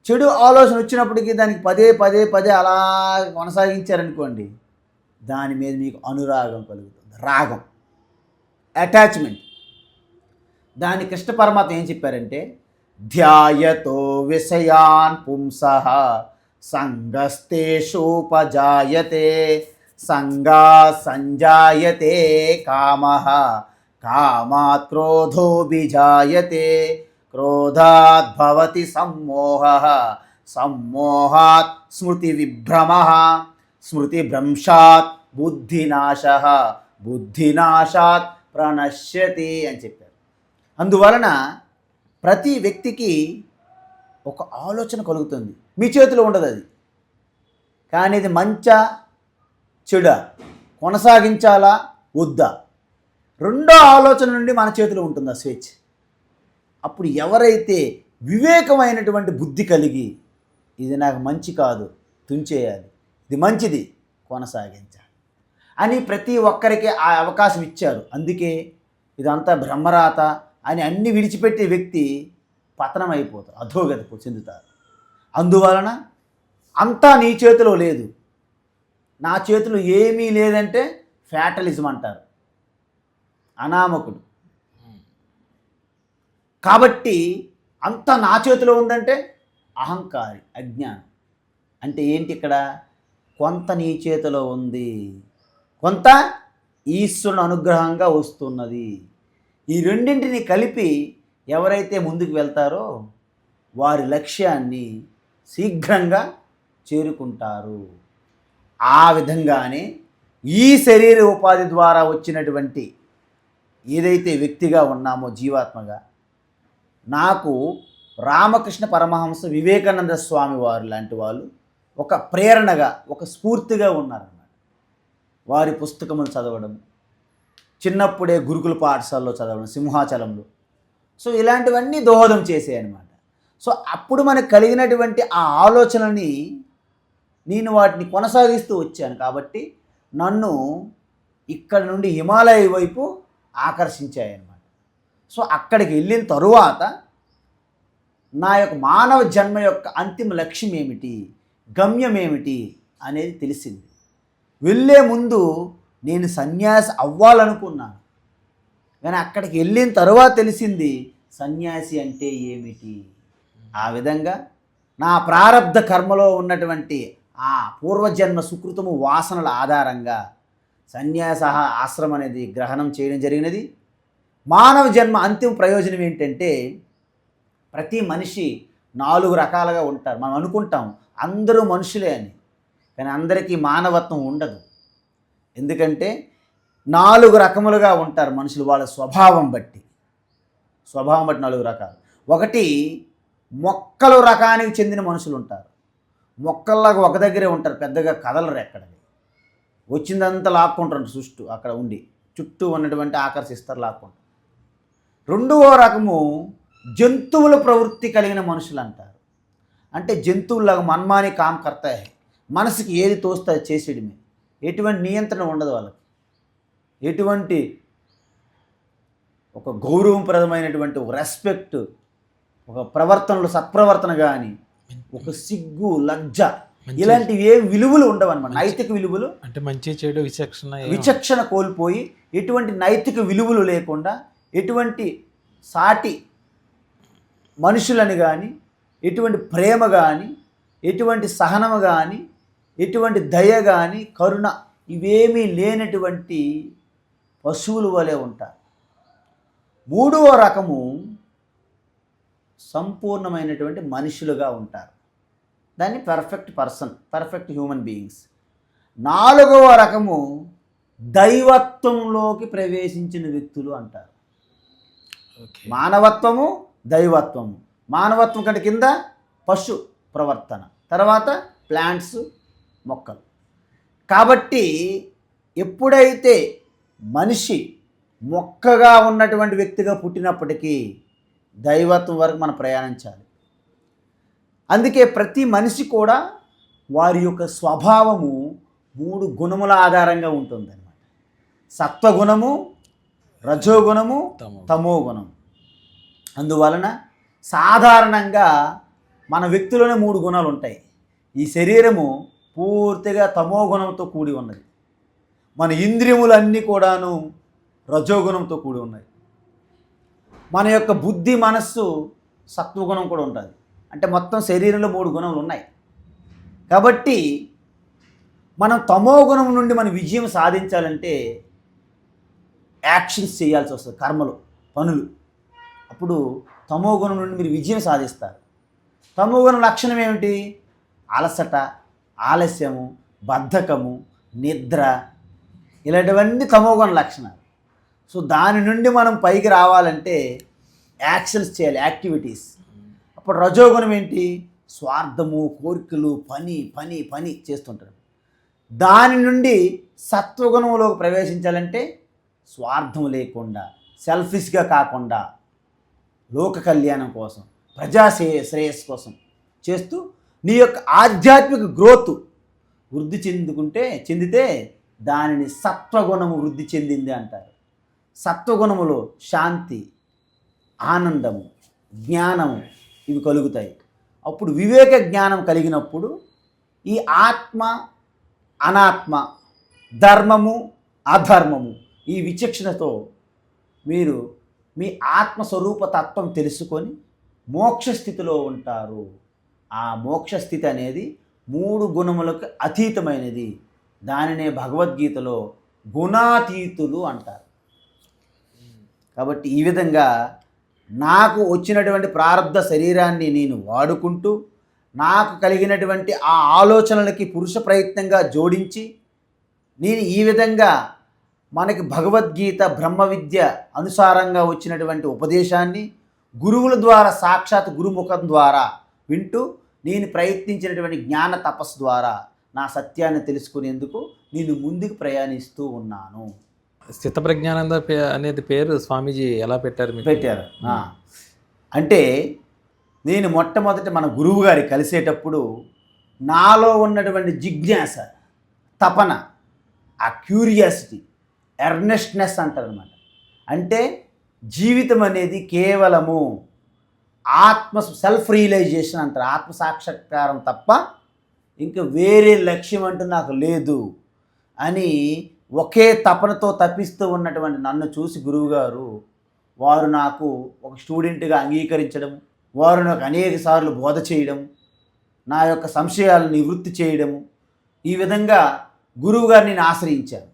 చెడు ఆలోచన వచ్చినప్పటికీ దానికి పదే పదే పదే అలా కొనసాగించారనుకోండి, దాని మీద మీకు అనురాగం కలుగుతుంది, రాగం, అటాచ్మెంట్. దాని కృష్ణ పరమాత్మ ఏం చెప్పారంటే, ధ్యాయతో విషయాన్ పుంసః సంగస్తేషూపజాయతే సంగా సంజాయతే కామః కామాత్ క్రోధోభిజాయతే క్రోధాత్ భవతి సమ్మోహః సమ్మోహాత్ స్మృతివిభ్రమః స్మృతిభ్రంశాత్ బుద్ధినాశః బుద్ధినాశాత్ ప్రణశ్యతి అని చెప్పారు. అందువలన ప్రతి వ్యక్తికి ఒక ఆలోచన కలుగుతుంది, మీ చేతిలో ఉండదు అది. కానీ ఇది మంచా చెడా, కొనసాగించాలా వద్దా, రెండో ఆలోచన నుండి మన చేతిలో ఉంటుంది ఆ స్వేచ్ఛ. అప్పుడు ఎవరైతే వివేకమైనటువంటి బుద్ధి కలిగి ఇది నాకు మంచి కాదు తుంచేయాలి, ఇది మంచిది కొనసాగించాలి అని ప్రతి ఒక్కరికి ఆ అవకాశం ఇచ్చారు. అందుకే ఇదంతా బ్రహ్మరాత అని అన్ని విడిచిపెట్టే వ్యక్తి పతనం అయిపోతారు, అధోగతి చెందుతారు. అందువలన అంతా నీ చేతిలో లేదు, నా చేతిలో ఏమీ లేదంటే ఫ్యాటలిజం అంటారు, అనామకుడు. కాబట్టి అంతా నా చేతిలో ఉందంటే అహంకారి, అజ్ఞానం. అంటే ఏంటి ఇక్కడ, కొంత నీ చేతిలో ఉంది, కొంత ఈశ్వరుని అనుగ్రహంగా వస్తున్నది. ఈ రెండింటిని కలిపి ఎవరైతే ముందుకు వెళ్తారో వారి లక్ష్యాన్ని శీఘ్రంగా చేరుకుంటారు. ఆ విధంగానే ఈ శరీర ఉపాధి ద్వారా వచ్చినటువంటి ఏదైతే వ్యక్తిగా ఉన్నామో జీవాత్మగా, నాకు రామకృష్ణ పరమహంస వివేకానంద స్వామి వారు లాంటి వాళ్ళు ఒక ప్రేరణగా, ఒక స్ఫూర్తిగా ఉన్నారన్నమాట. వారి పుస్తకములు చదవడం, చిన్నప్పుడే గురుకుల పాఠశాలలో చదవడం, సింహాచలంలో. సో ఇలాంటివన్నీ దోహదం చేసాయన్నమాట. సో అప్పుడు మనకు కలిగినటువంటి ఆ ఆలోచనని నేను వాటిని కొనసాగిస్తూ వచ్చాను. కాబట్టి నన్ను ఇక్కడ నుండి హిమాలయ వైపు ఆకర్షించాయన్నమాట. సో అక్కడికి వెళ్ళిన తరువాత నా యొక్క మానవ జన్మ యొక్క అంతిమ లక్ష్యం ఏమిటి, గమ్యం ఏమిటి అనేది తెలిసింది. వెళ్ళే ముందు నేను సన్యాసి అవ్వాలనుకున్నాను, కానీ అక్కడికి వెళ్ళిన తరువాత తెలిసింది సన్యాసి అంటే ఏమిటి. ఆ విధంగా నా ప్రారబ్ధ కర్మలో ఉన్నటువంటి ఆ పూర్వజన్మ సుకృతము వాసనల ఆధారంగా సన్యాస ఆశ్రమం అనేది గ్రహణం చేయడం జరిగినది. మానవ జన్మ అంతిమ ప్రయోజనం ఏంటంటే, ప్రతి మనిషి 4 రకాలుగా ఉంటారు. మనం అనుకుంటాం అందరూ మనుషులే అని, కానీ అందరికీ మానవత్వం ఉండదు. ఎందుకంటే 4 రకములుగా ఉంటారు మనుషులు, వాళ్ళ స్వభావం బట్టి 4 రకాలు. ఒకటి, మొక్కలు రకానికి చెందిన మనుషులు ఉంటారు. మొక్కల్లాగా ఒక దగ్గరే ఉంటారు, పెద్దగా కదలరు, ఎక్కడ వచ్చిందంతా లాక్కుంటారు అక్కడ ఉండి చుట్టూ ఉన్నటువంటి ఆకర్షిస్తారు, లాక్కుంటారు. రెండవ రకము జంతువుల ప్రవృత్తి కలిగిన మనుషులు అంటారు. అంటే జంతువులాగా మన్మాని కామ్ కర్తాయి, మనసుకి ఏది తోస్తే అది చేసేయడమే, ఎటువంటి నియంత్రణ ఉండదు వాళ్ళకి, ఎటువంటి ఒక గౌరవప్రదమైనటువంటి ఒక రెస్పెక్ట్, ఒక ప్రవర్తనలు సత్ప్రవర్తన కానీ, ఒక సిగ్గు లజ్జ ఇలాంటివి ఏ విలువలు ఉండవు అన్నమాట. నైతిక విలువలు అంటే మంచి చెడు విచక్షణ కోల్పోయి ఎటువంటి నైతిక విలువలు లేకుండా, ఎటువంటి సాటి మనుషులని కానీ ఎటువంటి ప్రేమ కానీ, ఎటువంటి సహనము కానీ, ఎటువంటి దయ కానీ, కరుణ ఇవేమీ లేనటువంటి పశువుల వలె ఉంటారు. మూడవ రకము సంపూర్ణమైనటువంటి మనుషులుగా ఉంటారు. దాన్ని పర్ఫెక్ట్ హ్యూమన్ బీయింగ్స్. నాలుగవ రకము దైవత్వంలోకి ప్రవేశించిన వ్యక్తులు అంటారు. మానవత్వము, దైవత్వము. మానవత్వం కంటే కింద పశు ప్రవర్తన, తర్వాత ప్లాంట్స్, మొక్కలు. కాబట్టి ఎప్పుడైతే మనిషి మొక్కగా ఉన్నటువంటి వ్యక్తిగా పుట్టినప్పటికీ దైవత్వం వరకు మనం ప్రయాణించాలి. అందుకే ప్రతి మనిషి కూడా వారి యొక్క స్వభావము 3 గుణముల ఆధారంగా ఉంటుందన్నమాట. సత్వగుణము, రజోగుణము, తమోగుణం. అందువలన సాధారణంగా మన వ్యక్తిలోనే 3 గుణాలు ఉంటాయి. ఈ శరీరము పూర్తిగా తమోగుణంతో కూడి ఉన్నది. మన ఇంద్రియములన్నీ కూడాను రజోగుణంతో కూడి ఉన్నాయి. మన యొక్క బుద్ధి, మనస్సు సత్వగుణం కూడా ఉంటుంది. అంటే మొత్తం శరీరంలో 3 గుణములు ఉన్నాయి. కాబట్టి మనం తమో గుణం నుండి మనం విజయం సాధించాలంటే యాక్షన్స్ చేయాల్సి వస్తుంది, కర్మలు, పనులు. అప్పుడు తమో గుణం నుండి మీరు విజయం సాధిస్తారు. తమో గుణం లక్షణం ఏమిటి? అలసట, ఆలస్యము, బద్ధకము, నిద్ర, ఇలాంటివన్నీ తమో గుణ లక్షణాలు. సో దాని నుండి మనం పైకి రావాలంటే యాక్షన్స్ చేయాలి, యాక్టివిటీస్. అప్పుడు రజోగుణం ఏంటి? స్వార్థము, కోరికలు, పని పని పని చేస్తుంటారు. దాని నుండి సత్వగుణంలోకి ప్రవేశించాలంటే స్వార్థం లేకుండా, సెల్ఫిష్గా కాకుండా, లోక కళ్యాణం కోసం, ప్రజా శ్రేయస్సు కోసం చేస్తూ నీ యొక్క ఆధ్యాత్మిక గ్రోత్ వృద్ధి చెందితే దానిని సత్వగుణము వృద్ధి చెందింది అంటారు. సత్వగుణములో శాంతి, ఆనందము, జ్ఞానము ఇవి కలుగుతాయి. అప్పుడు వివేక జ్ఞానం కలిగినప్పుడు ఈ ఆత్మ, అనాత్మ, ధర్మము, అధర్మము ఈ విచక్షణతో మీరు మీ ఆత్మస్వరూప తత్వం తెలుసుకొని మోక్షస్థితిలో ఉంటారు. ఆ మోక్షస్థితి అనేది 3 గుణములకు అతీతమైనది. దానినే భగవద్గీతలో గుణాతీతులు అంటారు. కాబట్టి ఈ విధంగా నాకు వచ్చినటువంటి ప్రారబ్ధ శరీరాన్ని నేను వాడుకుంటూ నాకు కలిగినటువంటి ఆ ఆలోచనలకి పురుష ప్రయత్నంగా జోడించి నేను ఈ విధంగా మనకి భగవద్గీత, బ్రహ్మ విద్య అనుసారంగా వచ్చినటువంటి ఉపదేశాన్ని గురువుల ద్వారా, సాక్షాత్ గురుముఖం ద్వారా వింటూ నేను ప్రయత్నించినటువంటి జ్ఞాన తపస్సు ద్వారా నా సత్యాన్ని తెలుసుకునేందుకు నేను ముందుకు ప్రయాణిస్తూ ఉన్నాను. స్థితప్రజ్ఞానంద అనేది పేరు స్వామీజీ ఎలా పెట్టారు? పెట్టారు. అంటే నేను మొట్టమొదట మన గురువు గారి కలిసేటప్పుడు నాలో ఉన్నటువంటి జిజ్ఞాస, తపన, ఆ క్యూరియాసిటీ, ఎర్నెస్ట్నెస్ అంటారు అన్నమాట. అంటే జీవితం అనేది కేవలము సెల్ఫ్ రియలైజేషన్ అంటారు, ఆత్మసాక్షాత్కారం తప్ప ఇంకా వేరే లక్ష్యం అంటూ నాకు లేదు అని ఒకే తపనతో తప్పిస్తూ ఉన్నటువంటి నన్ను చూసి గురువుగారు వారు నాకు ఒక స్టూడెంట్గా అంగీకరించడం, వారు నాకు అనేక సార్లు బోధ చేయడం, నా యొక్క సంశయాలను నివృత్తి చేయడము, ఈ విధంగా గురువుగారు నేను ఆశ్రయించాను.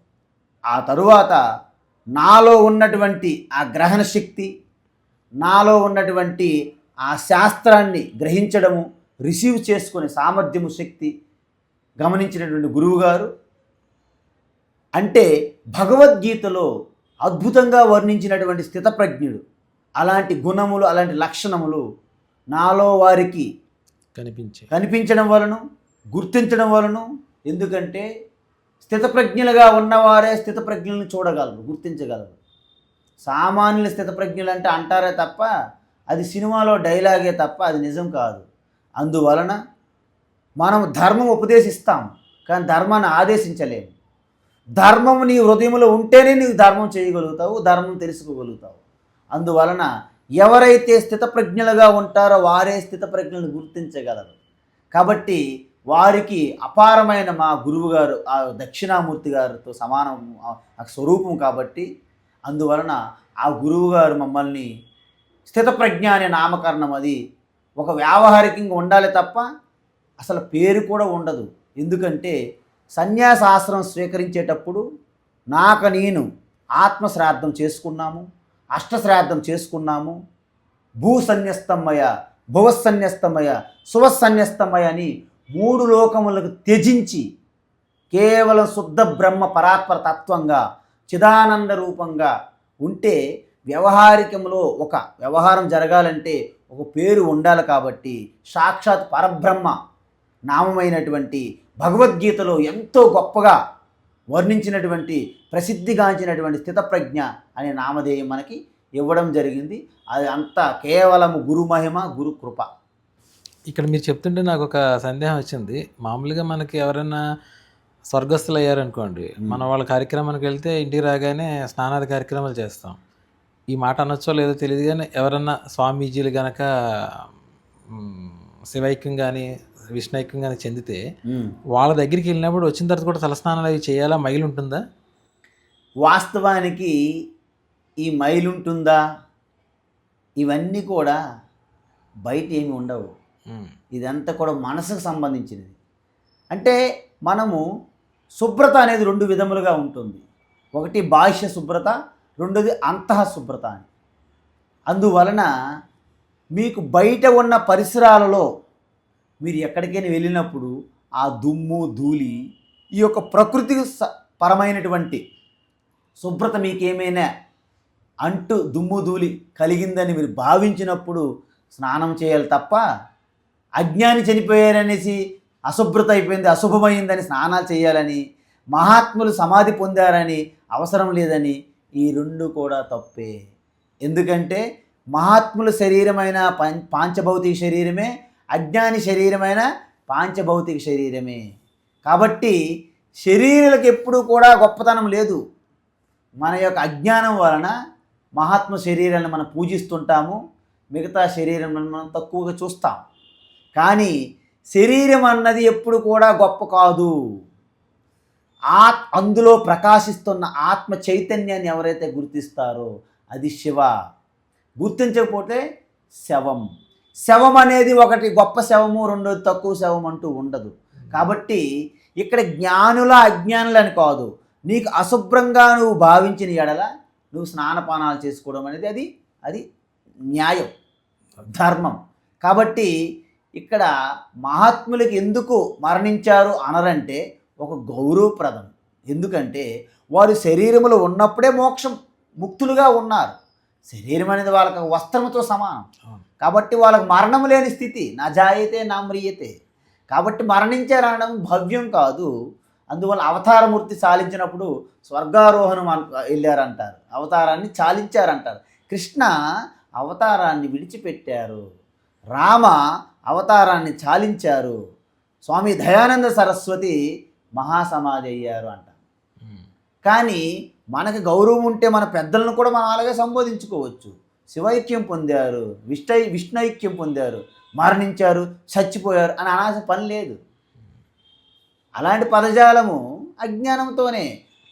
ఆ తరువాత నాలో ఉన్నటువంటి ఆ గ్రహణ శక్తి, నాలో ఉన్నటువంటి ఆ శాస్త్రాన్ని గ్రహించడము, రిసీవ్ చేసుకునే సామర్థ్యము, శక్తి గమనించినటువంటి గురువుగారు అంటే భగవద్గీతలో అద్భుతంగా వర్ణించినటువంటి స్థితప్రజ్ఞుడు. అలాంటి గుణములు, అలాంటి లక్షణములు నాలో వారికి కనిపించడం వలన, గుర్తించడం వలన. ఎందుకంటే స్థితప్రజ్ఞలుగా ఉన్నవారే స్థితప్రజ్ఞలను చూడగలరు, గుర్తించగలరు. సామాన్యుల స్థితప్రజ్ఞలు అంటే అంటారే తప్ప అది సినిమాలో డైలాగే తప్ప అది నిజం కాదు. అందువలన మనం ధర్మం ఉపదేశిస్తాం కానీ ధర్మాన్ని ఆదేశించలేము. ధర్మం నీ హృదయంలో ఉంటేనే నీవు ధర్మం చేయగలుగుతావు, ధర్మం తెలుసుకోగలుగుతావు. అందువలన ఎవరైతే స్థితప్రజ్ఞలుగా ఉంటారో వారే స్థితప్రజ్ఞలను గుర్తించగలరు. కాబట్టి వారికి అపారమైన మా గురువుగారు ఆ దక్షిణామూర్తి గారితో సమానం ఆ స్వరూపం. కాబట్టి అందువలన ఆ గురువుగారు మమ్మల్ని స్థితప్రజ్ఞ అనే నామకరణం అది ఒక వ్యావహారికంగా ఉండాలి తప్ప అసలు పేరు కూడా ఉండదు. ఎందుకంటే సన్యాసాశ్రమం స్వీకరించేటప్పుడు నాకు నేను ఆత్మశ్రాద్ధం చేసుకున్నాము, అష్టశ్రాద్ధం చేసుకున్నాము, భూసన్యస్తమయ, భువసన్యస్తమయ, సువసన్యస్తమయ అని 3 లోకములకు త్యజించి కేవలం శుద్ధ బ్రహ్మ పరాత్పర తత్వంగా చిదానంద రూపంగా ఉంటే వ్యవహారికంలో ఒక వ్యవహారం జరగాలంటే ఒక పేరు ఉండాలి. కాబట్టి సాక్షాత్ పరబ్రహ్మ నామమైనటువంటి భగవద్గీతలో ఎంతో గొప్పగా వర్ణించినటువంటి ప్రసిద్ధిగాంచినటువంటి స్థితప్రజ్ఞ అనే నామధేయం మనకి ఇవ్వడం జరిగింది. అది అంతా కేవలము గురు మహిమ, గురు కృప. ఇక్కడ మీరు చెప్తుంటే నాకు ఒక సందేహం వచ్చింది. మామూలుగా మనకి ఎవరైనా స్వర్గస్థులు అయ్యారనుకోండి, మన వాళ్ళ కార్యక్రమానికి వెళ్తే ఇంటికి రాగానే స్నానాది కార్యక్రమాలు చేస్తాం. ఈ మాట అనొచ్చో లేదో తెలియదు కానీ ఎవరన్నా స్వామీజీలు గనక శివైక్యం కానీ విష్ణైక్యం కానీ చెందితే వాళ్ళ దగ్గరికి వెళ్ళినప్పుడు వచ్చిన తర్వాత కూడా తలస్నానాలు అవి చేయాలా? మైలు ఉంటుందా? వాస్తవానికి ఈ మైలు ఉంటుందా, ఇవన్నీ కూడా బయట ఏమి ఉండవు. ఇదంతా కూడా మనసుకు సంబంధించినది. అంటే మనము శుభ్రత అనేది 2 విధములుగా ఉంటుంది. ఒకటి బాహ్య శుభ్రత, రెండోది అంతః శుభ్రత అని. అందువలన మీకు బయట ఉన్న పరిసరాలలో మీరు ఎక్కడికైనా వెళ్ళినప్పుడు ఆ దుమ్ము ధూళి ఈ యొక్క ప్రకృతికి పరమైనటువంటి శుభ్రత మీకేమైనా అంటూ దుమ్ము ధూళి కలిగిందని మీరు భావించినప్పుడు స్నానం చేయాలి తప్ప అజ్ఞాని చనిపోయారనేసి అశుభ్రత అయిపోయింది, అశుభమైందని స్నానాలు చేయాలని, మహాత్ములు సమాధి పొందారని అవసరం లేదని, ఈ 2 కూడా తప్పే. ఎందుకంటే మహాత్ముల శరీరమైన పాంచభౌతిక శరీరమే, అజ్ఞాని శరీరమైన పాంచభౌతిక శరీరమే. కాబట్టి శరీరాలకు ఎప్పుడూ కూడా గొప్పతనం లేదు. మన యొక్క అజ్ఞానం వలన మహాత్మ శరీరాన్ని మనం పూజిస్తుంటాము, మిగతా శరీరాన్ని మనం తక్కువగా చూస్తాం. కానీ శరీరం అన్నది ఎప్పుడు కూడా గొప్ప కాదు. అందులో ప్రకాశిస్తున్న ఆత్మ చైతన్యాన్ని ఎవరైతే గుర్తిస్తారో అది శివ. గుర్తించకపోతే శవం. శవం అనేది ఒకటి గొప్ప శవము, రెండోది తక్కువ శవం అంటూ ఉండదు. కాబట్టి ఇక్కడ జ్ఞానుల అజ్ఞానులు అని కాదు, నీకు అశుభ్రంగా నువ్వు భావించిన ఎడల నువ్వు స్నానపానాలు చేసుకోవడం అనేది అది న్యాయం, ధర్మం. కాబట్టి ఇక్కడ మహాత్ములకి ఎందుకు మరణించారు అనరంటే ఒక గౌరవప్రదం. ఎందుకంటే వారు శరీరములో ఉన్నప్పుడే మోక్షం ముక్తులుగా ఉన్నారు. శరీరం అనేది వాళ్ళకి వస్త్రముతో సమానం. కాబట్టి వాళ్ళకు మరణం లేని స్థితి, నా జాయతే నా మ్రియతే. కాబట్టి మరణించారనడం భవ్యం కాదు. అందువల్ల అవతారమూర్తి చాలించినప్పుడు స్వర్గారోహణం వెళ్ళారంటారు, అవతారాన్ని చాలించారంటారు. కృష్ణ అవతారాన్ని విడిచిపెట్టారు, రామ అవతారాన్ని చాలించారు, స్వామి దయానంద సరస్వతి మహాసమాధి అయ్యారు అంట. కానీ మనకి గౌరవం ఉంటే మన పెద్దలను కూడా మనం అలాగే సంబోధించుకోవచ్చు. శివైక్యం పొందారు, విష్ణైక్యం పొందారు, మరణించారు, చచ్చిపోయారు అని అనాల్సిన పని లేదు. అలాంటి పదజాలము అజ్ఞానంతోనే.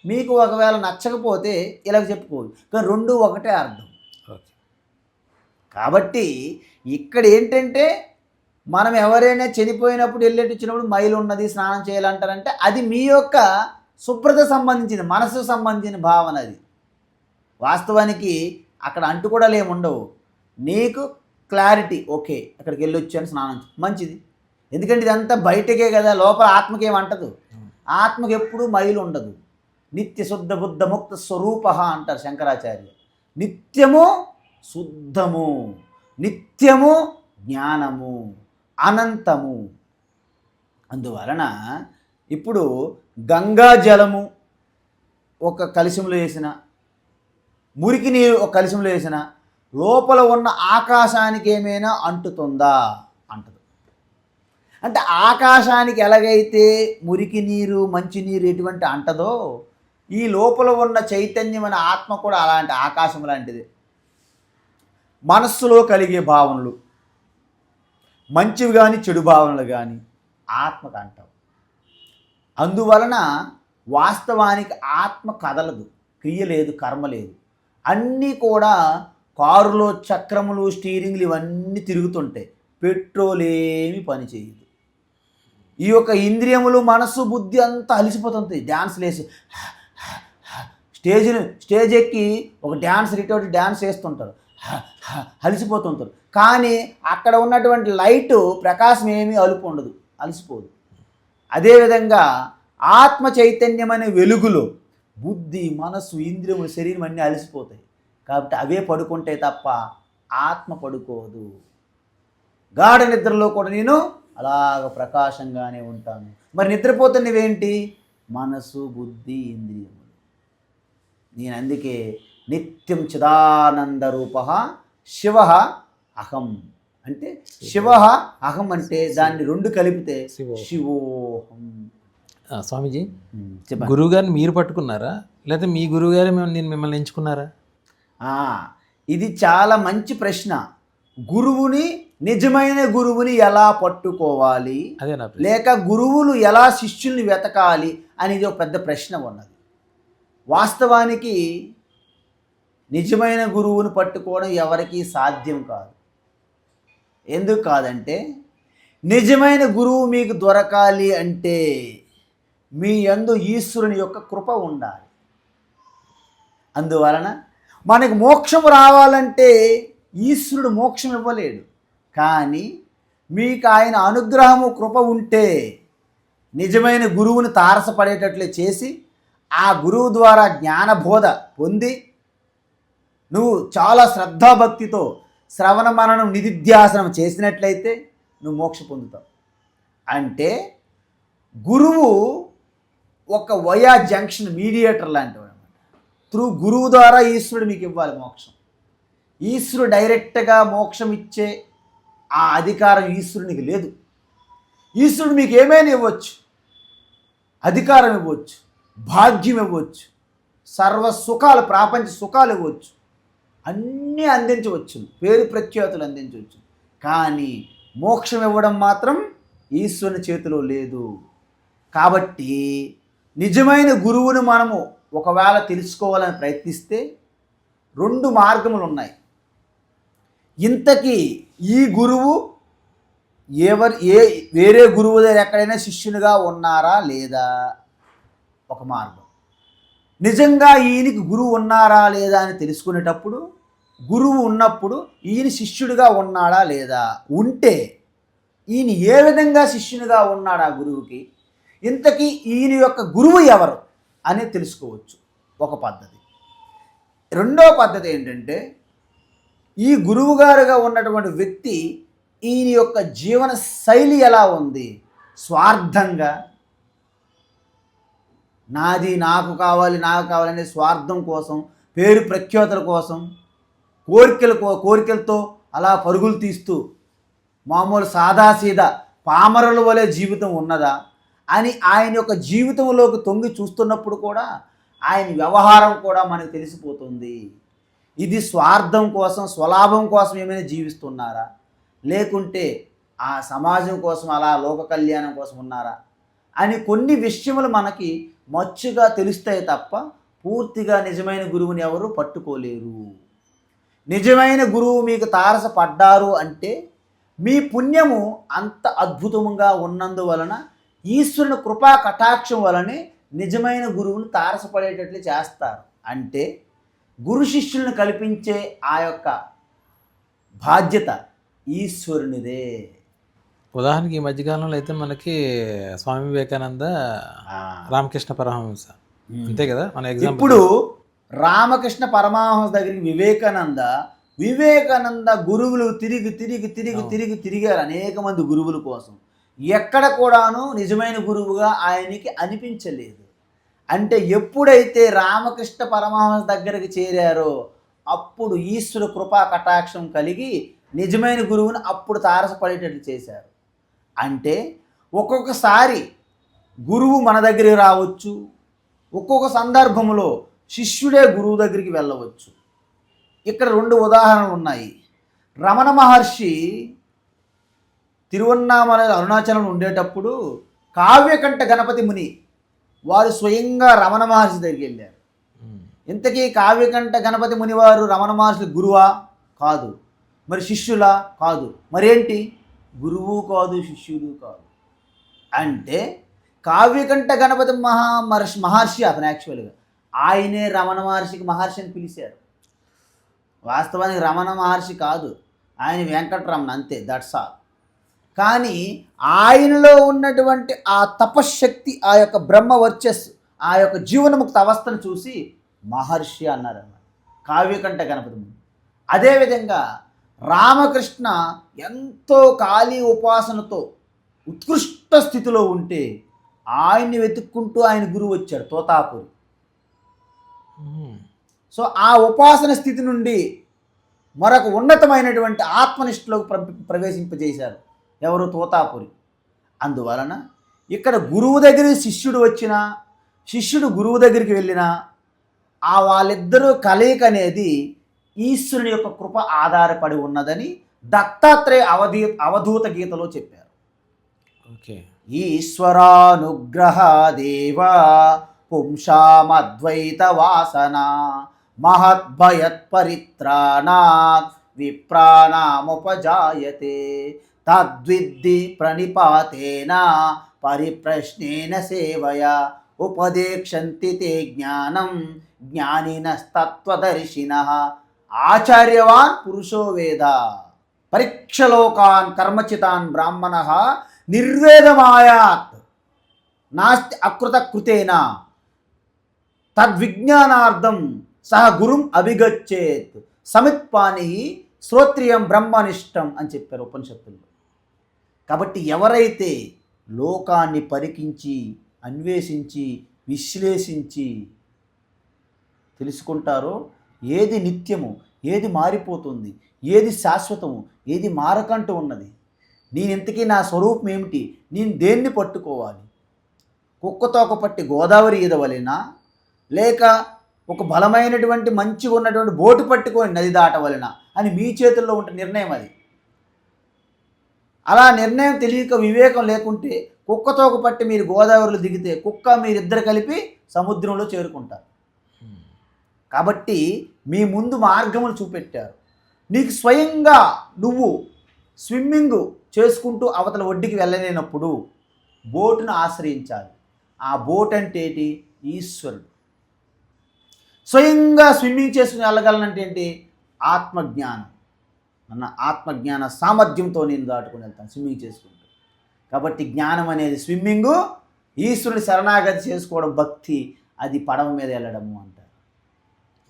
మీకు ఒకవేళ నచ్చకపోతే ఇలాగ చెప్పుకోవచ్చు, కానీ 2 ఒకటే అర్థం. కాబట్టి ఇక్కడ ఏంటంటే మనం ఎవరైనా చనిపోయినప్పుడు వెళ్ళేటిచ్చినప్పుడు మైలు ఉన్నది స్నానం చేయాలంటారంటే అది మీ యొక్క శుభ్రత సంబంధించిన, మనసుకు సంబంధించిన భావన. అది వాస్తవానికి అక్కడ అంటుకూడలు ఏమి ఉండవు. నీకు క్లారిటీ, ఓకే అక్కడికి వెళ్ళి వచ్చాను స్నానం మంచిది. ఎందుకంటే ఇదంతా బయటకే కదా, లోపల ఆత్మకేమంటదు. ఆత్మకి ఎప్పుడూ మైలు ఉండదు. నిత్య శుద్ధ బుద్ధ ముక్త స్వరూప అంటారు శంకరాచార్య. నిత్యము శుద్ధము, నిత్యము జ్ఞానము, అనంతము. అందువలన ఇప్పుడు గంగా జలము ఒక కలశంలో వేసిన, మురికి నీరు ఒక కలశంలో వేసిన లోపల ఉన్న ఆకాశానికి ఏమైనా అంటుతుందా? అంటదు. అంటే ఆకాశానికి ఎలాగైతే మురికి నీరు మంచినీరు ఎటువంటి అంటదో ఈ లోపల ఉన్న చైతన్యమైన ఆత్మ కూడా అలాంటి ఆకాశం లాంటిది. మనస్సులో కలిగే భావనలు మంచివి కానీ చెడు భావనలు కానీ ఆత్మకు అంటాం. అందువలన వాస్తవానికి ఆత్మ కదలదు, క్రియ లేదు, కర్మ లేదు. అన్నీ కూడా కారులో చక్రములు స్టీరింగ్లు ఇవన్నీ తిరుగుతుంటాయి. పెట్రోల్ ఏమి పని చేయదు. ఈ యొక్క ఇంద్రియములు, మనసు, బుద్ధి అంతా అలిసిపోతుంది. డ్యాన్స్లు వేసి స్టేజ్ ఎక్కి ఒక డ్యాన్స్ రిటోటి డ్యాన్స్ వేస్తుంటారు, అలిసిపోతుంటారు. కానీ అక్కడ ఉన్నటువంటి లైటు ప్రకాశం ఏమీ అలుపు ఉండదు, అలసిపోదు. అదేవిధంగా ఆత్మ చైతన్యం అనే వెలుగులో బుద్ధి, మనస్సు, ఇంద్రియములు, శరీరం అన్నీ అలసిపోతాయి. కాబట్టి అవే పడుకుంటే తప్ప ఆత్మ పడుకోదు. గాఢ నిద్రలో కూడా నేను అలాగ ప్రకాశంగానే ఉంటాను. మరి నిద్రపోతే నువ్వేంటి? మనసు, బుద్ధి, ఇంద్రియములు. నేను అందుకే నిత్యం చిదానంద రూప శివ అహం అంటే, శివ అహం అంటే దాన్ని రెండు కలిపితే శివోహం. స్వామీజీ, గురువు గారిని మీరు పట్టుకున్నారా, లేకపోతే మీ గురువు గారు నేను మిమ్మల్ని ఎంచుకున్నారా? ఇది చాలా మంచి ప్రశ్న. గురువుని, నిజమైన గురువుని ఎలా పట్టుకోవాలి, లేక గురువులు ఎలా శిష్యుల్ని వెతకాలి అనేది ఒక పెద్ద ప్రశ్న ఉన్నది. వాస్తవానికి నిజమైన గురువుని పట్టుకోవడం ఎవరికీ సాధ్యం కాదు. ఎందుకు కాదంటే, నిజమైన గురువు మీకు దొరకాలి అంటే మీ యందు ఈశ్వరుని యొక్క కృప ఉండాలి. అందువలన మనకు మోక్షం రావాలంటే ఈశ్వరుడు మోక్షం ఇవ్వలేడు. కానీ మీకు ఆయన అనుగ్రహము, కృప ఉంటే నిజమైన గురువుని తారసపడేటట్లే చేసి ఆ గురువు ద్వారా జ్ఞానబోధ పొంది నువ్వు చాలా శ్రద్ధాభక్తితో శ్రవణ మననం నిధిధ్యాసనం చేసినట్లయితే నువ్వు మోక్షం పొందుతావు. అంటే గురువు ఒక వయా జంక్షన్, మీడియేటర్ లాంటివాడు అనమాట. త్రూ గురువు ద్వారా ఈశ్వరుడు మీకు ఇవ్వాలి మోక్షం. ఈశ్వరుడు డైరెక్ట్గా మోక్షం ఇచ్చే ఆ అధికారం ఈశ్వరునికి లేదు. ఈశ్వరుడు మీకు ఏమైనా ఇవ్వచ్చు, అధికారం ఇవ్వచ్చు, భాగ్యం ఇవ్వచ్చు, సర్వ సుఖాలు, ప్రాపంచ సుఖాలు ఇవ్వచ్చు, అన్నీ అందించవచ్చు, పేరు ప్రఖ్యాతులు అందించవచ్చు. కానీ మోక్షం ఇవ్వడం మాత్రం ఈశ్వరుని చేతిలో లేదు. కాబట్టి నిజమైన గురువును మనము ఒకవేళ తెలుసుకోవాలని ప్రయత్నిస్తే రెండు మార్గములు ఉన్నాయి. ఇంతకీ ఈ గురువు వేరే గురువు దగ్గర ఎక్కడైనా శిష్యునిగా ఉన్నారా లేదా? ఒక మార్గం. నిజంగా ఈయనకి గురువు ఉన్నారా లేదా అని తెలుసుకునేటప్పుడు, గురువు ఉన్నప్పుడు ఈయన శిష్యుడిగా ఉన్నాడా లేదా, ఉంటే ఈయన ఏ విధంగా శిష్యునిగా ఉన్నాడా గురువుకి, ఇంతకీ ఈయన యొక్క గురువు ఎవరు అనేది తెలుసుకోవచ్చు. ఒక పద్ధతి. రెండో పద్ధతి ఏంటంటే, ఈ గురువుగారుగా ఉన్నటువంటి వ్యక్తి ఈయన యొక్క జీవన శైలి ఎలా ఉంది, స్వార్థంగా నాది, నాకు కావాలనే స్వార్థం కోసం, పేరు ప్రఖ్యాతుల కోసం, కోరికలతో అలా పరుగులు తీస్తూ మామూలు సాదాసీదా పామరుల వలె జీవితం ఉన్నదా అని ఆయన యొక్క జీవితంలోకి తొంగి చూస్తున్నప్పుడు కూడా ఆయన వ్యవహారం కూడా మనకు తెలిసిపోతుంది. ఇది స్వార్థం కోసం, స్వలాభం కోసం ఏమైనా జీవిస్తున్నారా, లేకుంటే ఆ సమాజం కోసం, అలా లోక కళ్యాణం కోసం ఉన్నారా అని కొన్ని విషయములు మనకి మచ్చుగా తెలుస్తాయి తప్ప పూర్తిగా నిజమైన గురువుని ఎవరు పట్టుకోలేరు. నిజమైన గురువు మీకు తారసపడ్డారు అంటే మీ పుణ్యము అంత అద్భుతంగా ఉన్నందువలన, ఈశ్వరుని కృపా కటాక్షం వలనే నిజమైన గురువుని తారసపడేటట్లు చేస్తారు. అంటే గురు శిష్యులను కల్పించే ఆ యొక్క బాధ్యత ఈశ్వరునిదే. ఉదాహరణకి ఈ మధ్యకాలంలో అయితే మనకి స్వామి వివేకానంద, రామకృష్ణ పరమహంస, అంతే కదా మన ఎగ్జాంపుల్. ఇప్పుడు రామకృష్ణ పరమహంస దగ్గరికి వివేకానంద గురువులు తిరిగారు అనేక మంది గురువుల కోసం. ఎక్కడ కూడాను నిజమైన గురువుగా ఆయనకి అనిపించలేదు. అంటే ఎప్పుడైతే రామకృష్ణ పరమహంస దగ్గరికి చేరారో అప్పుడు ఈశ్వర కృపా కటాక్షం కలిగి నిజమైన గురువుని అప్పుడు తారసపడేటట్లు చేశారు. అంటే ఒక్కొక్కసారి గురువు మన దగ్గరికి రావచ్చు, ఒక్కొక్క సందర్భంలో శిష్యుడే గురువు దగ్గరికి వెళ్ళవచ్చు. ఇక్కడ రెండు ఉదాహరణలు ఉన్నాయి. రమణ మహర్షి తిరువన్నామల అరుణాచలంలో ఉండేటప్పుడు కావ్యకంఠ గణపతి ముని వారు స్వయంగా రమణ మహర్షి దగ్గరికి వెళ్ళారు. ఇంతకీ కావ్యకంఠ గణపతి ముని వారు రమణ మహర్షి గురువా? కాదు. మరి శిష్యులా? కాదు. మరేంటి? గురువు కాదు, శిష్యుడు కాదు. అంటే కావ్యకంఠ గణపతి మహర్షి అతను యాక్చువల్గా ఆయనే రమణ మహర్షికి మహర్షి అని పిలిచారు. వాస్తవానికి రమణ మహర్షి కాదు, ఆయన వెంకటరమణ, అంతే, దట్స్ ఆల్. కానీ ఆయనలో ఉన్నటువంటి ఆ తపశ్శక్తి, ఆ యొక్క బ్రహ్మ వర్చస్సు, ఆ యొక్క జీవనముక్త అవస్థను చూసి మహర్షి అన్నారన్నమాట కావ్యకంఠ గణపతి ముందు. అదేవిధంగా రామకృష్ణ ఎంతో ఖాళీ ఉపాసనతో ఉత్కృష్ట స్థితిలో ఉంటే ఆయన్ని వెతుక్కుంటూ ఆయన గురువు వచ్చాడు తోతాపురి. సో ఆ ఉపాసన స్థితి నుండి మరొక ఉన్నతమైనటువంటి ఆత్మనిష్టలోకి ప్రవేశింపజేశారు ఎవరు? తోతాపురి. అందువలన ఇక్కడ గురువు దగ్గరికి శిష్యుడు వచ్చినా, శిష్యుడు గురువు దగ్గరికి వెళ్ళినా ఆ వాళ్ళిద్దరూ కలయిక అనేది ఈశ్వరుని యొక్క కృప ఆధారపడి ఉన్నదని దత్తాత్రేయ అవధూత గీతలో చెప్పారు. ఓకే. ఈశ్వరానుగ్రహ దేవ పుంసామద్వైత వాసన మహద్భయత్ పరిత్రాణాత్ విప్రాణాముపజాయతే తద్విద్ధి ప్రణిపాతేన పరిప్రశ్నేన సేవయ ఉపదేక్షంతి తే జ్ఞానం జ్ఞానినస్తత్వదర్శినః ఆచార్యవాన్ పురుషో వేద పరీక్షలోకాన్ కర్మచితాన్ బ్రాహ్మణః నిర్వేదమాయాత్ నాస్తి అకృత కృతేన తద్విజ్ఞానార్థం సహ గురుం అభిగచ్చేత్ సమిత్పాని శ్రోత్రియం బ్రహ్మనిష్టం అని చెప్పారు ఉపనిషత్తుల్లో. కాబట్టి ఎవరైతే లోకాన్ని పరికించి, అన్వేషించి, విశ్లేషించి తెలుసుకుంటారో ఏది నిత్యము, ఏది మారిపోతుంది, ఏది శాశ్వతము, ఏది మారకంటూ ఉన్నది, నేనెంతకీ నా స్వరూపం ఏమిటి, నేను దేన్ని పట్టుకోవాలి, కుక్కతోక పట్టి గోదావరి ఈదవలెనా, లేక ఒక బలమైనటువంటి మంచిగా ఉన్నటువంటి బోటు పట్టుకొని నది దాటవలెనా అని మీ చేతుల్లో ఉంటే నిర్ణయం అది. అలా నిర్ణయం తెలియక, వివేకం లేకుంటే కుక్కతోక పట్టి మీరు గోదావరిలో దిగితే కుక్క మీరిద్దరు కలిపి సముద్రంలో చేరుకుంటారు. కాబట్టి మీ ముందు మార్గములు చూపెట్టారు. నీకు స్వయంగా నువ్వు స్విమ్మింగ్ చేసుకుంటూ అవతల ఒడ్డుకి వెళ్ళలేనప్పుడు బోటును ఆశ్రయించాలి. ఆ బోట్ అంటే ఏంటి? ఈశ్వరుడు. స్వయంగా స్విమ్మింగ్ చేసుకుని వెళ్ళగలనంటే ఏంటి? ఆత్మజ్ఞానం. అన్న ఆత్మజ్ఞాన సామర్థ్యంతో నేను దాటుకుని వెళ్తాను స్విమ్మింగ్ చేసుకుంటూ. కాబట్టి జ్ఞానం అనేది స్విమ్మింగు, ఈశ్వరుని శరణాగతి చేసుకోవడం భక్తి, అది పడవ మీద వెళ్ళడము అంటారు.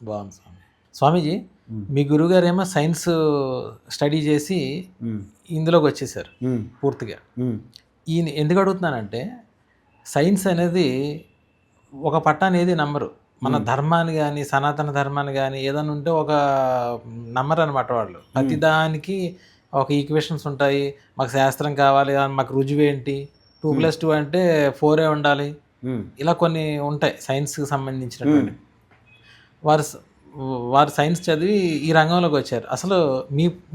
బాగుంది స్వామి. స్వామీజీ, మీ గురువుగారు ఏమో సైన్స్ స్టడీ చేసి ఇందులోకి వచ్చేసారు పూర్తిగా. ఈయన ఎందుకు అడుగుతున్నానంటే, సైన్స్ అనేది ఒక పట్టాన్ని ఏది నమ్మరు. మన ధర్మాన్ని కానీ, సనాతన ధర్మాన్ని కానీ ఏదైనా ఉంటే ఒక నమ్మరు అనమాట వాళ్ళు. ప్రతిదానికి ఒక ఈక్వేషన్స్ ఉంటాయి, మాకు శాస్త్రం కావాలి, మాకు రుజువు ఏంటి, 2+2 అంటే 4 ఉండాలి, ఇలా కొన్ని ఉంటాయి సైన్స్కి సంబంధించినటువంటి. వారు సైన్స్ చదివి ఈ రంగంలోకి వచ్చారు. అసలు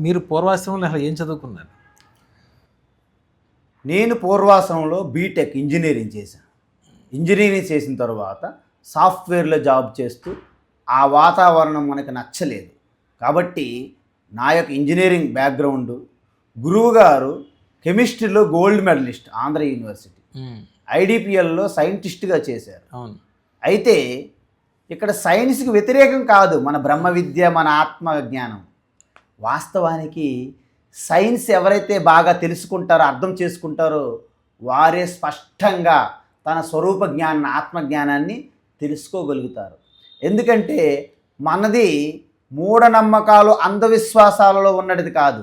మీరు పూర్వాశ్రమంలో అసలు ఏం చదువుకున్నారు? నేను పూర్వాశ్రమంలో బీటెక్ ఇంజనీరింగ్ చేశాను. ఇంజనీరింగ్ చేసిన తర్వాత సాఫ్ట్వేర్లో జాబ్ చేస్తూ ఆ వాతావరణం మనకు నచ్చలేదు. కాబట్టి నా యొక్క ఇంజనీరింగ్ బ్యాక్గ్రౌండ్, గురువుగారు కెమిస్ట్రీలో గోల్డ్ మెడలిస్ట్ ఆంధ్ర యూనివర్సిటీ, ఐడిపిఎల్లో సైంటిస్ట్గా చేశారు. అవును. అయితే ఇక్కడ సైన్స్కి వ్యతిరేకం కాదు మన బ్రహ్మ విద్య, మన ఆత్మ జ్ఞానం. వాస్తవానికి సైన్స్ ఎవరైతే బాగా తెలుసుకుంటారో, అర్థం చేసుకుంటారో వారే స్పష్టంగా తన స్వరూప జ్ఞానాన్ని, ఆత్మజ్ఞానాన్ని తెలుసుకోగలుగుతారు. ఎందుకంటే మనది మూఢనమ్మకాలు, అంధవిశ్వాసాలలో ఉన్నది కాదు.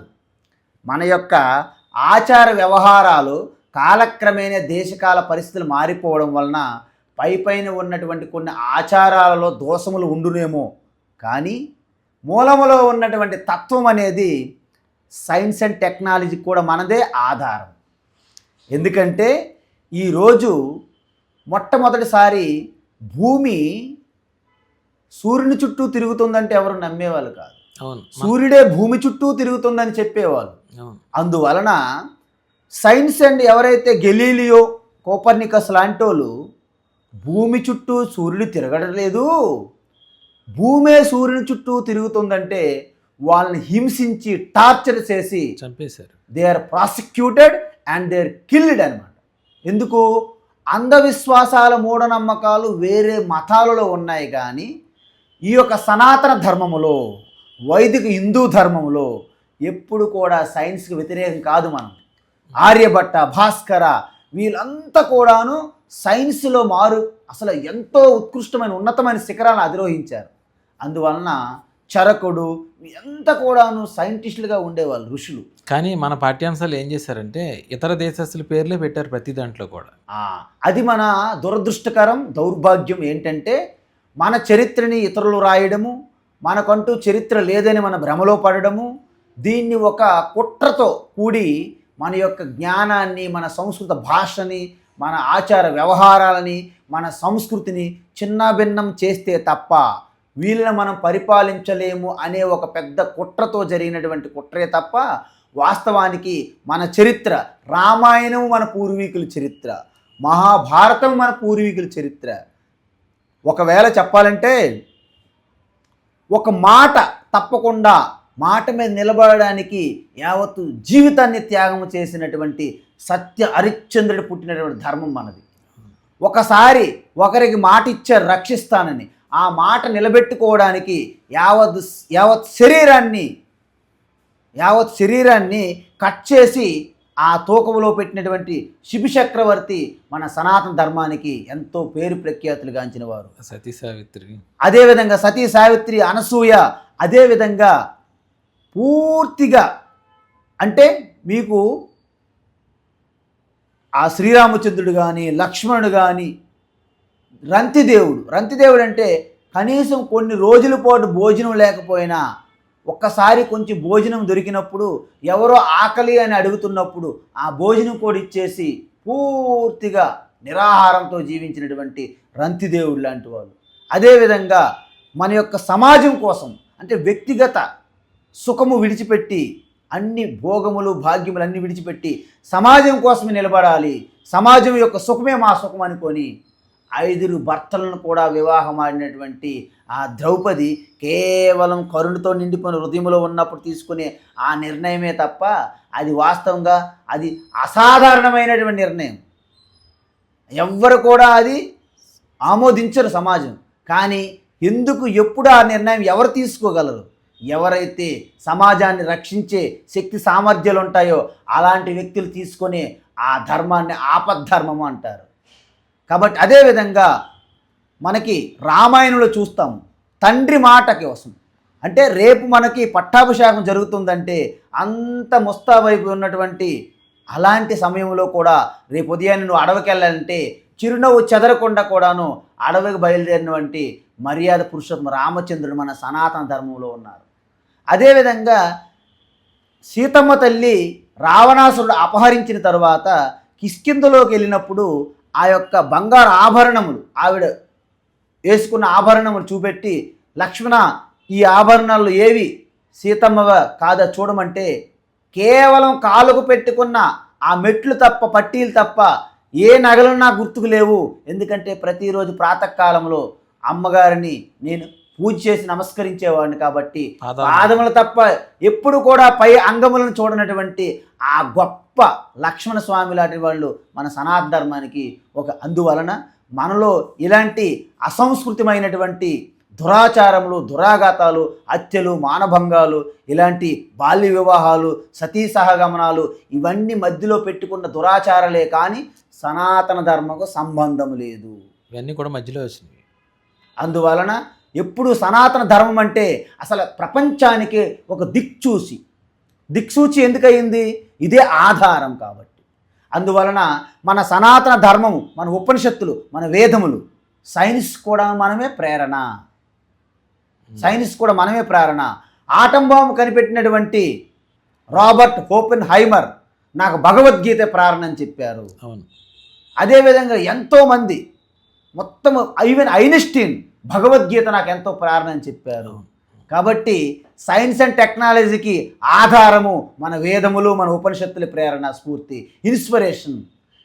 మన యొక్క ఆచార వ్యవహారాలు కాలక్రమేణా దేశకాల పరిస్థితులు మారిపోవడం వలన పైపైన ఉన్నటువంటి కొన్ని ఆచారాలలో దోషములు ఉండునేమో, కానీ మూలములో ఉన్నటువంటి తత్వం అనేది సైన్స్ అండ్ టెక్నాలజీ కూడా మనదే ఆధారం. ఎందుకంటే ఈరోజు మొట్టమొదటిసారి భూమి సూర్యుని చుట్టూ తిరుగుతుందంటే ఎవరు నమ్మేవాళ్ళు కాదు. అవును. సూర్యుడే భూమి చుట్టూ తిరుగుతుందని చెప్పేవాళ్ళు. అందువలన సైన్స్ అండ్ ఎవరైతే గెలీలియో, కోపర్నికస్ లాంటి వాళ్ళు భూమి చుట్టూ సూర్యుడు తిరగడం లేదు, భూమే సూర్యుని చుట్టూ తిరుగుతుందంటే వాళ్ళని హింసించి టార్చర్ చేసి చంపేశారు. They are prosecuted and they are killed అనమాట. ఎందుకు? అంధవిశ్వాసాల మూఢనమ్మకాలు వేరే మతాలలో ఉన్నాయి, కానీ ఈ యొక్క సనాతన ధర్మములో, వైదిక హిందూ ధర్మములో ఎప్పుడు కూడా సైన్స్కి వ్యతిరేకం కాదు. మనం ఆర్యభట్ట, భాస్కర వీళ్ళంతా కూడాను సైన్స్లో అసలు ఎంతో ఉత్కృష్టమైన ఉన్నతమైన శిఖరాలను అధిరోహించారు. అందువలన చరకుడు ఎంత కూడాను సైంటిస్టులుగా ఉండేవాళ్ళు, ఋషులు. కానీ మన పాఠ్యాంశాలు ఏం చేశారంటే ఇతర దేశస్తుల పేర్లే పెట్టారు ప్రతి దాంట్లో కూడా. అది మన దురదృష్టకరం, దౌర్భాగ్యం. ఏంటంటే మన చరిత్రని ఇతరులు రాయడము, మనకంటూ చరిత్ర లేదని మన భ్రమలో పడడము, దీన్ని ఒక కుట్రతో కూడి మన యొక్క జ్ఞానాన్ని, మన సంస్కృత భాషని, మన ఆచార వ్యవహారాలని, మన సంస్కృతిని చిన్నాభిన్నం చేస్తే తప్ప వీళ్ళని మనం పరిపాలించలేము అనే ఒక పెద్ద కుట్రతో జరిగినటువంటి కుట్రే తప్ప వాస్తవానికి మన చరిత్ర, రామాయణం మన పూర్వీకుల చరిత్ర, మహాభారతం మన పూర్వీకుల చరిత్ర. ఒకవేళ చెప్పాలంటే ఒక మాట తప్పకుండా మాట మీద నిలబడడానికి యావత్తు జీవితాన్ని త్యాగం చేసినటువంటి సత్య హరిశ్చంద్రుడు పుట్టినటువంటి ధర్మం మనది. ఒకసారి ఒకరికి మాట ఇచ్చారు రక్షిస్తానని, ఆ మాట నిలబెట్టుకోవడానికి యావత్ శరీరాన్ని కట్ చేసి ఆ తూకంలో పెట్టినటువంటి శిబి చక్రవర్తి మన సనాతన ధర్మానికి ఎంతో పేరు ప్రఖ్యాతులు గాంచిన వారు. సతీ సావిత్రి, అదేవిధంగా సతీ సావిత్రి, అనసూయ, అదేవిధంగా పూర్తిగా అంటే మీకు ఆ శ్రీరామచంద్రుడు కానీ, లక్ష్మణుడు కానీ, రంతిదేవుడు అంటే కనీసం కొన్ని రోజుల పాటు భోజనం లేకపోయినా ఒక్కసారి కొంచెం భోజనం దొరికినప్పుడు, ఎవరో ఆకలి అని అడుగుతున్నప్పుడు ఆ భోజనం కూడా ఇచ్చేసి పూర్తిగా నిరాహారంతో జీవించినటువంటి రంతిదేవుడు లాంటి వాళ్ళు. అదేవిధంగా మన యొక్క సమాజం కోసం అంటే వ్యక్తిగత సుఖము విడిచిపెట్టి, అన్ని భోగములు భాగ్యములు అన్నీ విడిచిపెట్టి సమాజం కోసమే నిలబడాలి, సమాజం యొక్క సుఖమే మా సుఖం అనుకొని 5 భర్తలను కూడా వివాహం ఆడినటువంటి ఆ ద్రౌపది కేవలం కరుణతో నిండిపోయిన హృదయంలో ఉన్నప్పుడు తీసుకునే ఆ నిర్ణయమే తప్ప అది వాస్తవంగా అది అసాధారణమైనటువంటి నిర్ణయం. ఎవ్వరు కూడా అది ఆమోదించరు సమాజం. కానీ ఎందుకు, ఎప్పుడు ఆ నిర్ణయం ఎవరు తీసుకోగలరు? ఎవరైతే సమాజాన్ని రక్షించే శక్తి సామర్థ్యాలు ఉంటాయో అలాంటి వ్యక్తులు తీసుకొని ఆ ధర్మాన్ని ఆపద్ధర్మము అంటారు. కాబట్టి అదేవిధంగా మనకి రామాయణంలో చూస్తాము, తండ్రి మాట కోసం అంటే రేపు మనకి పట్టాభిషేకం జరుగుతుందంటే అంత ముస్తాబైపు ఉన్నటువంటి అలాంటి సమయంలో కూడా రేపు ఉదయాన్నే నువ్వు అడవికి వెళ్ళాలంటే చిరునవ్వు చెదరకుండా కూడాను అడవికి బయలుదేరినటువంటి మర్యాద పురుషోత్తమ రామచంద్రుడు మన సనాతన ధర్మంలో ఉన్నారు. అదేవిధంగా సీతమ్మ తల్లి రావణాసురుడు అపహరించిన తర్వాత కిష్కింధలోకి వెళ్ళినప్పుడు ఆ యొక్క బంగారు ఆభరణములు, ఆవిడ వేసుకున్న ఆభరణములు చూపెట్టి, లక్ష్మణ ఈ ఆభరణాలు ఏవి సీతమ్మవ కాదా చూడమంటే కేవలం కాలుకు పెట్టుకున్న ఆ మెట్లు తప్ప, పట్టీలు తప్ప ఏ నగలు నా గుర్తుకు లేవు. ఎందుకంటే ప్రతిరోజు ప్రాతకాలంలో అమ్మగారిని నేను పూజ చేసి నమస్కరించేవాడిని కాబట్టి పాదములు తప్ప ఎప్పుడు కూడా పై అంగములను చూడనటువంటి ఆ గొప్ప లక్ష్మణ స్వామి లాంటి వాళ్ళు మన సనాతన ధర్మానికి ఒక. అందువలన మనలో ఇలాంటి అసంస్కృతమైనటువంటి దురాచారములు, దురాఘాతాలు, హత్యలు, మానభంగాలు, ఇలాంటి బాల్య వివాహాలు, సతీ సహగమనాలు ఇవన్నీ మధ్యలో పెట్టుకున్న దురాచారాలే కానీ సనాతన ధర్మకు సంబంధం లేదు. ఇవన్నీ కూడా మధ్యలో వచ్చినాయి. అందువలన ఎప్పుడు సనాతన ధర్మం అంటే అసలు ప్రపంచానికి ఒక దిక్సూచి ఎందుకయింది? ఇదే ఆధారం కాబట్టి. అందువలన మన సనాతన ధర్మము, మన ఉపనిషత్తులు, మన వేదములు, సైన్స్ కూడా మనమే ప్రేరణ. ఆటం బాంబు కనిపెట్టినటువంటి రాబర్ట్ ఓపెన్ హైమర్ నాకు భగవద్గీత ప్రేరణ అని చెప్పారు. అవును. అదేవిధంగా ఎంతోమంది, మొత్తం ఈవెన్ ఐన్స్టీన్ భగవద్గీత నాకు ఎంతో ప్రేరణ అని చెప్పారు. కాబట్టి సైన్స్ అండ్ టెక్నాలజీకి ఆధారము మన వేదములు, మన ఉపనిషత్తుల ప్రేరణ, స్ఫూర్తి, ఇన్స్పిరేషన్.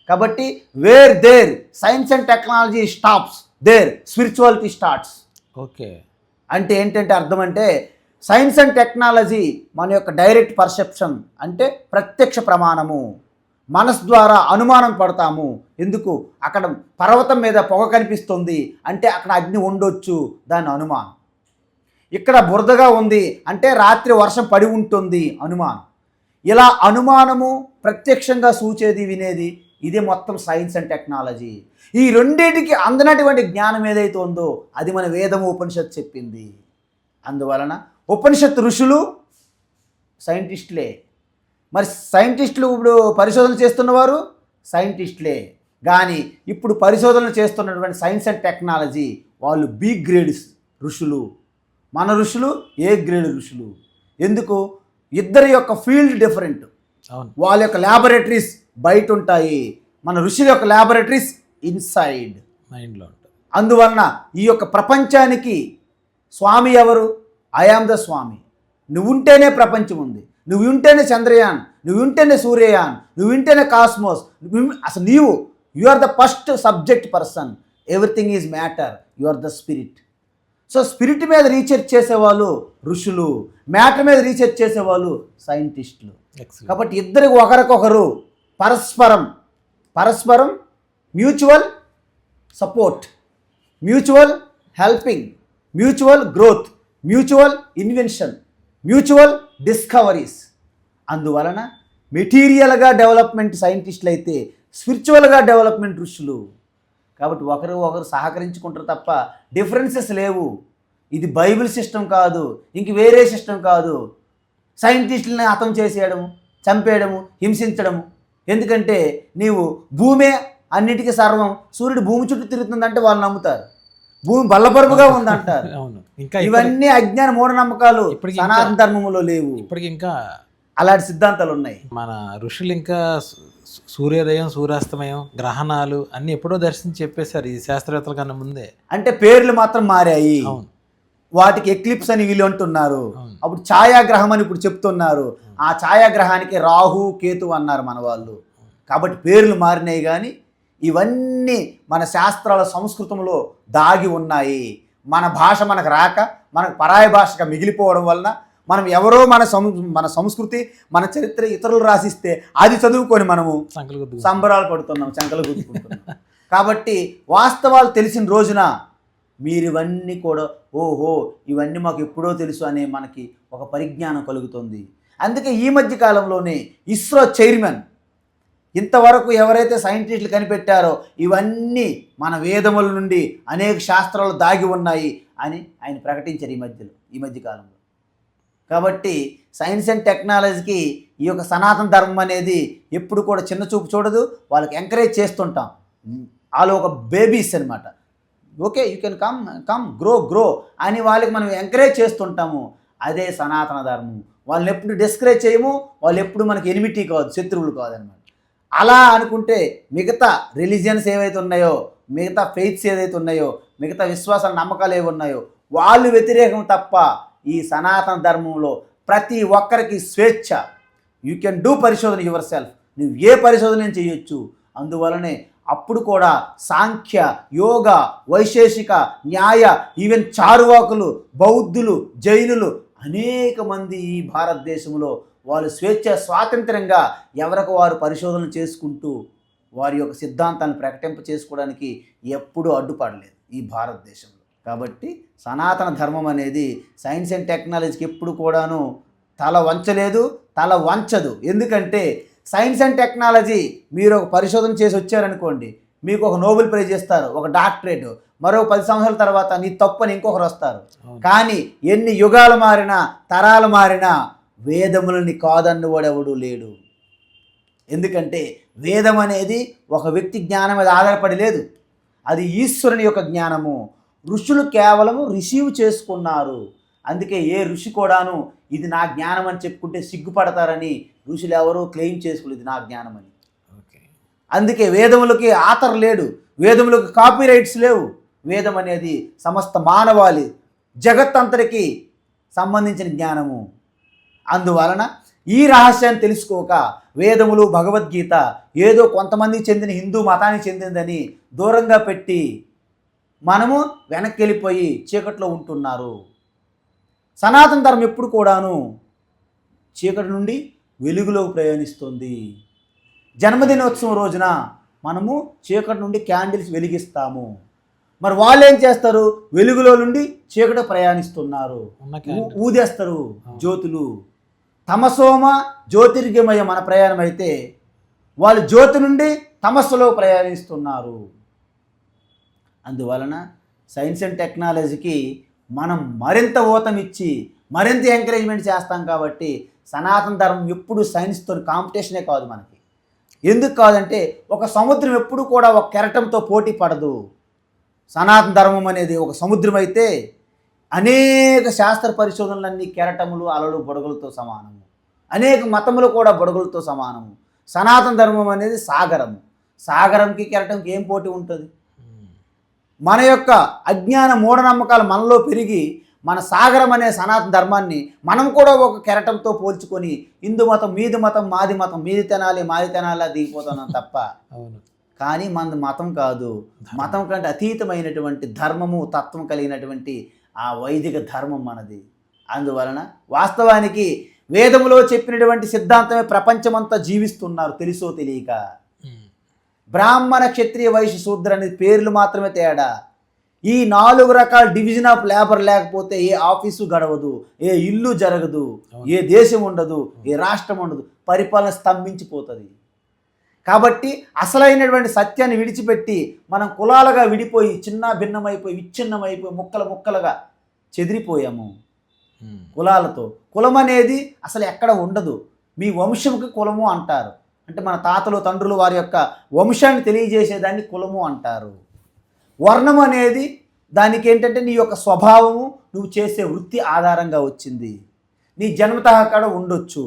కాబట్టి where there science and technology stops, there spirituality starts. Okay. అంటే ఏంటంటే అర్థం అంటే సైన్స్ అండ్ టెక్నాలజీ మన యొక్క డైరెక్ట్ పర్సెప్షన్, అంటే ప్రత్యక్ష ప్రమాణము. మనసు ద్వారా అనుమానం పడతాము. ఎందుకు? అక్కడ పర్వతం మీద పొగ కనిపిస్తుంది అంటే అక్కడ అగ్ని ఉండొచ్చు, దాని అనుమానం. ఇక్కడ బురదగా ఉంది అంటే రాత్రి వర్షం పడి ఉంటుంది, అనుమానం. ఇలా అనుమానము, ప్రత్యక్షంగా సూచేది, వినేది, ఇదే మొత్తం సైన్స్ అండ్ టెక్నాలజీ. ఈ రెండింటికి అందనటువంటి జ్ఞానం ఏదైతే ఉందో అది మన వేదము, ఉపనిషత్తు చెప్పింది. అందువలన ఉపనిషత్తు ఋషులు సైంటిస్టులే. మరి సైంటిస్టులు ఇప్పుడు పరిశోధనలు చేస్తున్నవారు సైంటిస్టులే. కానీ ఇప్పుడు పరిశోధనలు చేస్తున్నటువంటి సైన్స్ అండ్ టెక్నాలజీ వాళ్ళు బి గ్రేడ్ ఋషులు, మన ఋషులు ఏ గ్రేడ్ ఋషులు. ఎందుకు? ఇద్దరి యొక్క ఫీల్డ్ డిఫరెంట్. వాళ్ళ యొక్క ల్యాబొరేటరీస్ బయట ఉంటాయి, మన ఋషుల యొక్క ల్యాబొరేటరీస్ ఇన్సైడ్ మైండ్లో ఉంటుంది. అందువలన ఈ యొక్క ప్రపంచానికి స్వామి ఎవరు? ఐ ఆమ్ ద స్వామి. నువ్వు ఉంటేనే ప్రపంచం ఉంది, నువ్వు ఉంటేనే చంద్రయాన్, నువ్వు ఉంటేనే సూర్యయాన్, నువ్వు ఉంటేనే కాస్మోస్. అసలు you are the first subject person. Everything is matter, you are the spirit. So spirit మీద రీసెర్చ్ చేసేవాళ్ళు ఋషులు, మ్యాటర్ మీద రీసెర్చ్ చేసేవాళ్ళు సైంటిస్టులు. కాబట్టి ఇద్దరికి ఒకరికొకరు పరస్పరం mutual support, mutual helping, mutual growth, mutual invention, mutual discoveries. అందువలన మెటీరియల్గా డెవలప్మెంట్ సైంటిస్టులు అయితే స్పిరిచువల్గా డెవలప్మెంట్ ఋషులు. కాబట్టి ఒకరు సహకరించుకుంటారు తప్ప డిఫరెన్సెస్ లేవు. ఇది బైబిల్ సిస్టమ్ కాదు, ఇంక వేరే సిస్టమ్ కాదు. సైంటిస్టులని హతం చేసేయడము, చంపేయడము, హింసించడము. ఎందుకంటే నీవు భూమే అన్నిటికీ సర్వం, సూర్యుడు భూమి చుట్టూ తిరుగుతుందంటే వాళ్ళు నమ్ముతారు, భూమి బల్లపరుపుగా ఉందంటారు. ఇవన్నీ అజ్ఞాన మూఢనమ్మకాలు, సనాతన ధర్మములో లేవు. ఇప్పటికి ఇంకా అలాంటి సిద్ధాంతాలు ఉన్నాయి. మన ఋషులు ఇంకా సూర్యోదయం, సూర్యాస్తమయం, గ్రహణాలు అన్ని ఎప్పుడో దర్శించి చెప్పేశారు ఈ శాస్త్రవేత్తల కన్నా ముందే. అంటే పేర్లు మాత్రం మారాయి. వాటికి ఎక్లిప్స్ అని వీళ్ళు అంటున్నారు. అప్పుడు ఛాయాగ్రహం అని ఇప్పుడు చెప్తున్నారు. ఆ ఛాయాగ్రహానికి రాహు, కేతు అన్నారు మన వాళ్ళు. కాబట్టి పేర్లు మారినాయి, కానీ ఇవన్నీ మన శాస్త్రాల సంస్కృతంలో దాగి ఉన్నాయి. మన భాష మనకు రాక, మనకు పరాయ భాషగా మిగిలిపోవడం వలన మనం ఎవరో మన సంస్కృతి, మన చరిత్ర ఇతరులు రాసిస్తే అది చదువుకొని మనము సంబరాలు పడుతున్నాం, చంకలు గుద్దుకుంటున్నాం. కాబట్టి వాస్తవాలు తెలిసిన రోజున మీరు ఇవన్నీ కూడా ఓహో ఇవన్నీ మాకు ఎప్పుడో తెలుసు అనే మనకి ఒక పరిజ్ఞానం కలుగుతుంది. అందుకే ఈ మధ్య కాలంలోనే ఇస్రో చైర్మన్ ఇంతవరకు ఎవరైతే సైంటిస్టులు కనిపెట్టారో ఇవన్నీ మన వేదముల నుండి అనేక శాస్త్రాలు దాగి ఉన్నాయి అని ఆయన ప్రకటించారు ఈ మధ్యకాలంలో. కాబట్టి సైన్స్ అండ్ టెక్నాలజీకి ఈ యొక్క సనాతన ధర్మం అనేది ఎప్పుడు కూడా చిన్న చూపు చూడదు. వాళ్ళకి ఎంకరేజ్ చేస్తుంటాం. వాళ్ళు ఒక బేబీస్ అనమాట. Okay you can come grow అని వాళ్ళకి మనం ఎంకరేజ్ చేస్తుంటాము. అదే సనాతన ధర్మం. వాళ్ళని ఎప్పుడు డిస్కరేజ్ చేయము, వాళ్ళు ఎప్పుడు మనకి ఎనిమిటీ కాదు, శత్రువులు కాదనమాట. అలా అనుకుంటే మిగతా రిలీజియన్స్ ఏవైతే ఉన్నాయో, మిగతా ఫెయిత్స్ ఏదైతే ఉన్నాయో, మిగతా విశ్వాసాల నమ్మకాలు ఏవి ఉన్నాయో వాళ్ళు వ్యతిరేకం తప్ప ఈ సనాతన ధర్మంలో ప్రతి ఒక్కరికి స్వేచ్ఛ. యూ కెన్ డూ పరిశోధన యువర్ సెల్ఫ్. నువ్వు ఏ పరిశోధన చేయొచ్చు. అందువలనే అప్పుడు కూడా సాంఖ్య, యోగ, వైశేషిక, న్యాయ, ఈవెన్ చారువాకులు, బౌద్ధులు, జైనులు అనేక మంది ఈ భారతదేశంలో వాళ్ళు స్వాతంత్రంగా ఎవరికి వారు పరిశోధన చేసుకుంటూ వారి యొక్క సిద్ధాంతాన్ని ప్రకటింప చేసుకోవడానికి ఎప్పుడూ అడ్డుపడలేదు ఈ భారతదేశంలో. కాబట్టి సనాతన ధర్మం అనేది సైన్స్ అండ్ టెక్నాలజీకి ఎప్పుడు కూడాను తల వంచలేదు, తల వంచదు. ఎందుకంటే సైన్స్ అండ్ టెక్నాలజీ మీరు ఒక పరిశోధన చేసి వచ్చారనుకోండి, మీకు ఒక నోబెల్ ప్రైజ్ ఇస్తారు, ఒక డాక్టరేట్. మరో 10 సంవత్సరాల తర్వాత నీ తప్పని ఇంకొకరు వస్తారు. కానీ ఎన్ని యుగాలు మారినా, తరాలు మారినా వేదములని కాదన్నవాడెవడూ లేడు. ఎందుకంటే వేదం అనేది ఒక వ్యక్తి జ్ఞానం మీద ఆధారపడి లేదు, అది ఈశ్వరుని యొక్క జ్ఞానము. ఋషులు కేవలము రిసీవ్ చేసుకున్నారు. అందుకే ఏ ఋషి కూడాను ఇది నా జ్ఞానం అని చెప్పుకుంటే సిగ్గుపడతారని ఋషులు ఎవరూ క్లెయిమ్ చేసుకోలేదు నా జ్ఞానం అని. అందుకే వేదములకి ఆథర్ లేడు, వేదములకు కాపీ రైట్స్ లేవు. వేదం అనేది సమస్త మానవాళి జగత్తంతరికి సంబంధించిన జ్ఞానము. అందువలన ఈ రహస్యాన్ని తెలుసుకోక వేదములు, భగవద్గీత ఏదో కొంతమందికి చెందిన హిందూ మతానికి చెందిందని దూరంగా పెట్టి మనము వెనక్కి వెళ్ళిపోయి చీకట్లో ఉంటున్నారు. సనాతన ధర్మం ఎప్పుడు కూడాను చీకటి నుండి వెలుగులోకి ప్రయాణిస్తుంది. జన్మదినోత్సవం రోజున మనము చీకటి నుండి క్యాండిల్స్ వెలిగిస్తాము. మరి వాళ్ళు ఏం చేస్తారు? వెలుగులో నుండి చీకటి ప్రయాణిస్తున్నారు, ఊదేస్తారు జ్యోతులు. తమసోమ జ్యోతిర్గమయ మన ప్రయాణం అయితే వాళ్ళు జ్యోతి నుండి తమస్సులో ప్రయాణిస్తున్నారు. అందువలన సైన్స్ అండ్ టెక్నాలజీకి మనం మరింత ఊతమిచ్చి మరింత ఎంకరేజ్మెంట్ చేస్తాం. కాబట్టి సనాతన ధర్మం ఎప్పుడు సైన్స్తో కాంపిటీషనే కాదు మనకి. ఎందుకు కాదంటే ఒక సముద్రం ఎప్పుడు కూడా ఒక కెరటంతో పోటీ పడదు. సనాతన ధర్మం అనేది ఒక సముద్రం అయితే అనేక శాస్త్ర పరిశోధనలన్నీ కెరటములు, అలలు, బుడగలతో సమానము. అనేక మతములు కూడా బుడగలతో సమానము. సనాతన ధర్మం అనేది సాగరము. సాగరంకి కెరటంకి ఏం పోటీ ఉంటుంది? మన యొక్క అజ్ఞాన మూఢనమ్మకాలు మనలో పెరిగి మన సాగరం అనే సనాతన ధర్మాన్ని మనం కూడా ఒక కెరటంతో పోల్చుకొని హిందూ మతం మీది మతం మాది మతం, మీది తినాలి మాది తినాలి దిగిపోతున్నాం తప్ప. కానీ మనది మతం కాదు. మతం కంటే అతీతమైనటువంటి ధర్మము, తత్వం కలిగినటువంటి ఆ వైదిక ధర్మం మనది. అందువలన వాస్తవానికి వేదములో చెప్పినటువంటి సిద్ధాంతమే ప్రపంచమంతా జీవిస్తున్నారు తెలుసో తెలియక. బ్రాహ్మణ, క్షత్రియ, వైశ్య, శూద్ర అనేది పేర్లు మాత్రమే తేడా. ఈ 4 రకాల డివిజన్ ఆఫ్ లేబర్ లేకపోతే ఏ ఆఫీసు గడవదు, ఏ ఇల్లు జరగదు, ఏ దేశం ఉండదు, ఏ రాష్ట్రం ఉండదు, పరిపాలన స్తంభించిపోతుంది. కాబట్టి అసలైనటువంటి సత్యాన్ని విడిచిపెట్టి మనం కులాలుగా విడిపోయి చిన్న భిన్నమైపోయి విచ్ఛిన్నమైపోయి ముక్కలు ముక్కలుగా చెదిరిపోయాము కులాలతో. కులం అనేది అసలు ఎక్కడ ఉండదు. మీ వంశంకి కులము అంటారు. అంటే మన తాతలు తండ్రులు వారి యొక్క వంశాన్ని తెలియజేసేదాన్ని కులము అంటారు. వర్ణం అనేది దానికి ఏంటంటే నీ యొక్క స్వభావము, నువ్వు చేసే వృత్తి ఆధారంగా వచ్చింది. నీ జన్మతః అక్కడ ఉండొచ్చు.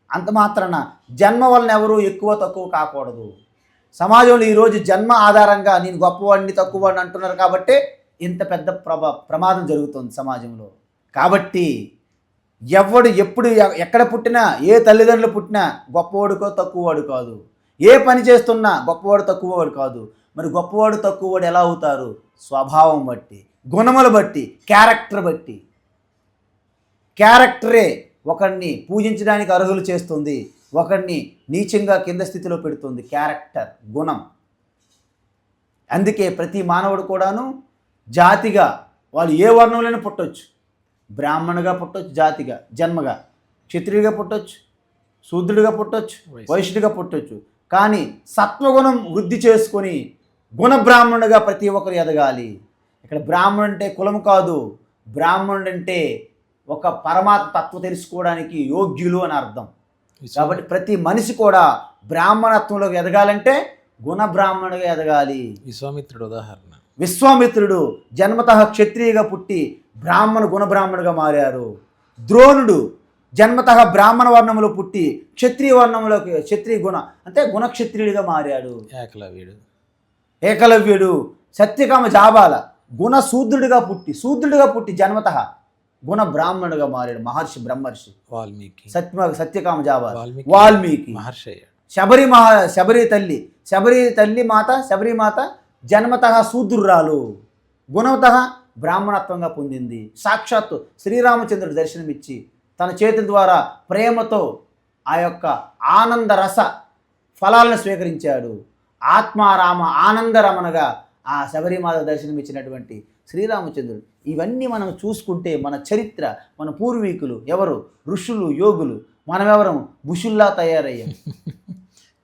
అంత మాత్రాన జన్మ వలన ఎవరు ఎక్కువ తక్కువ కాకూడదు. సమాజంలో ఈరోజు జన్మ ఆధారంగా నేను గొప్పవాడిని తక్కువవాడిని అంటున్నారు కాబట్టి ఇంత పెద్ద ప్రమాదం జరుగుతుంది సమాజంలో. కాబట్టి ఎవడు ఎప్పుడు ఎక్కడ పుట్టినా, ఏ తల్లిదండ్రులు పుట్టినా గొప్పవాడుకో తక్కువవాడు కాదు. ఏ పని చేస్తున్నా గొప్పవాడు తక్కువవాడు కాదు. మరి గొప్పవాడు తక్కువవాడు ఎలా అవుతారు? స్వభావం బట్టి, గుణములు బట్టి, క్యారెక్టర్ బట్టి. క్యారెక్టరే ఒకరిని పూజించడానికి అర్హులు చేస్తుంది, ఒకరిని నీచంగా కింద స్థితిలో పెడుతుంది. క్యారెక్టర్, గుణం. అందుకే ప్రతి మానవుడు కూడాను జాతిగా వాళ్ళు ఏ వర్ణంలోనే పుట్టొచ్చు. బ్రాహ్మణుగా పుట్టొచ్చు, జాతిగా జన్మగా, క్షత్రియుడిగా పుట్టొచ్చు, శూద్రుడిగా పుట్టొచ్చు, వైశ్యుడిగా పుట్టొచ్చు. కానీ సత్వగుణం వృద్ధి చేసుకొని గుణ బ్రాహ్మణుడిగా ప్రతి ఒక్కరు ఎదగాలి. ఇక్కడ బ్రాహ్మణుడు అంటే కులం కాదు. బ్రాహ్మణుడు అంటే ఒక పరమాత్మ తత్వం తెలుసుకోవడానికి యోగ్యులు అని అర్థం. కాబట్టి ప్రతి మనిషి కూడా బ్రాహ్మణత్వంలోకి ఎదగాలంటే గుణ బ్రాహ్మణుడిగా ఎదగాలి. విశ్వామిత్రుడు ఉదాహరణ. విశ్వామిత్రుడు జన్మతః క్షత్రియుగా పుట్టి బ్రాహ్మణ గుణబ్రాహ్మణుడిగా మారారు. ద్రోణుడు జన్మతః బ్రాహ్మణ వర్ణంలో పుట్టి క్షత్రియ వర్ణంలోకి క్షత్రియ గుణ అంటే గుణక్షత్రియుడిగా మారాడు. ఏకలవ్యుడు సత్యకామ జాబాల శూద్రుడిగా పుట్టి జన్మతః గుణ బ్రాహ్మణుడిగా మారాడు. మహర్షి, బ్రహ్మర్షి వాల్మీకి. సత్యకామ జాబాల వాల్మీకి. శబరి మాత జన్మతః శూద్రురాలు, గుణవతః బ్రాహ్మణత్వంగా పొందింది. సాక్షాత్తు శ్రీరామచంద్రుడు దర్శనమిచ్చి తన చేతుల ద్వారా ప్రేమతో ఆ యొక్క ఆనందరస ఫలాలను స్వీకరించాడు. ఆత్మారామ ఆనందరమణగా ఆ శబరిమాత దర్శనమిచ్చినటువంటి శ్రీరామచంద్రుడు. ఇవన్నీ మనం చూసుకుంటే మన చరిత్ర, మన పూర్వీకులు ఎవరు? ఋషులు, యోగులు. మనమెవరం బుషుల్లా తయారయ్యాం.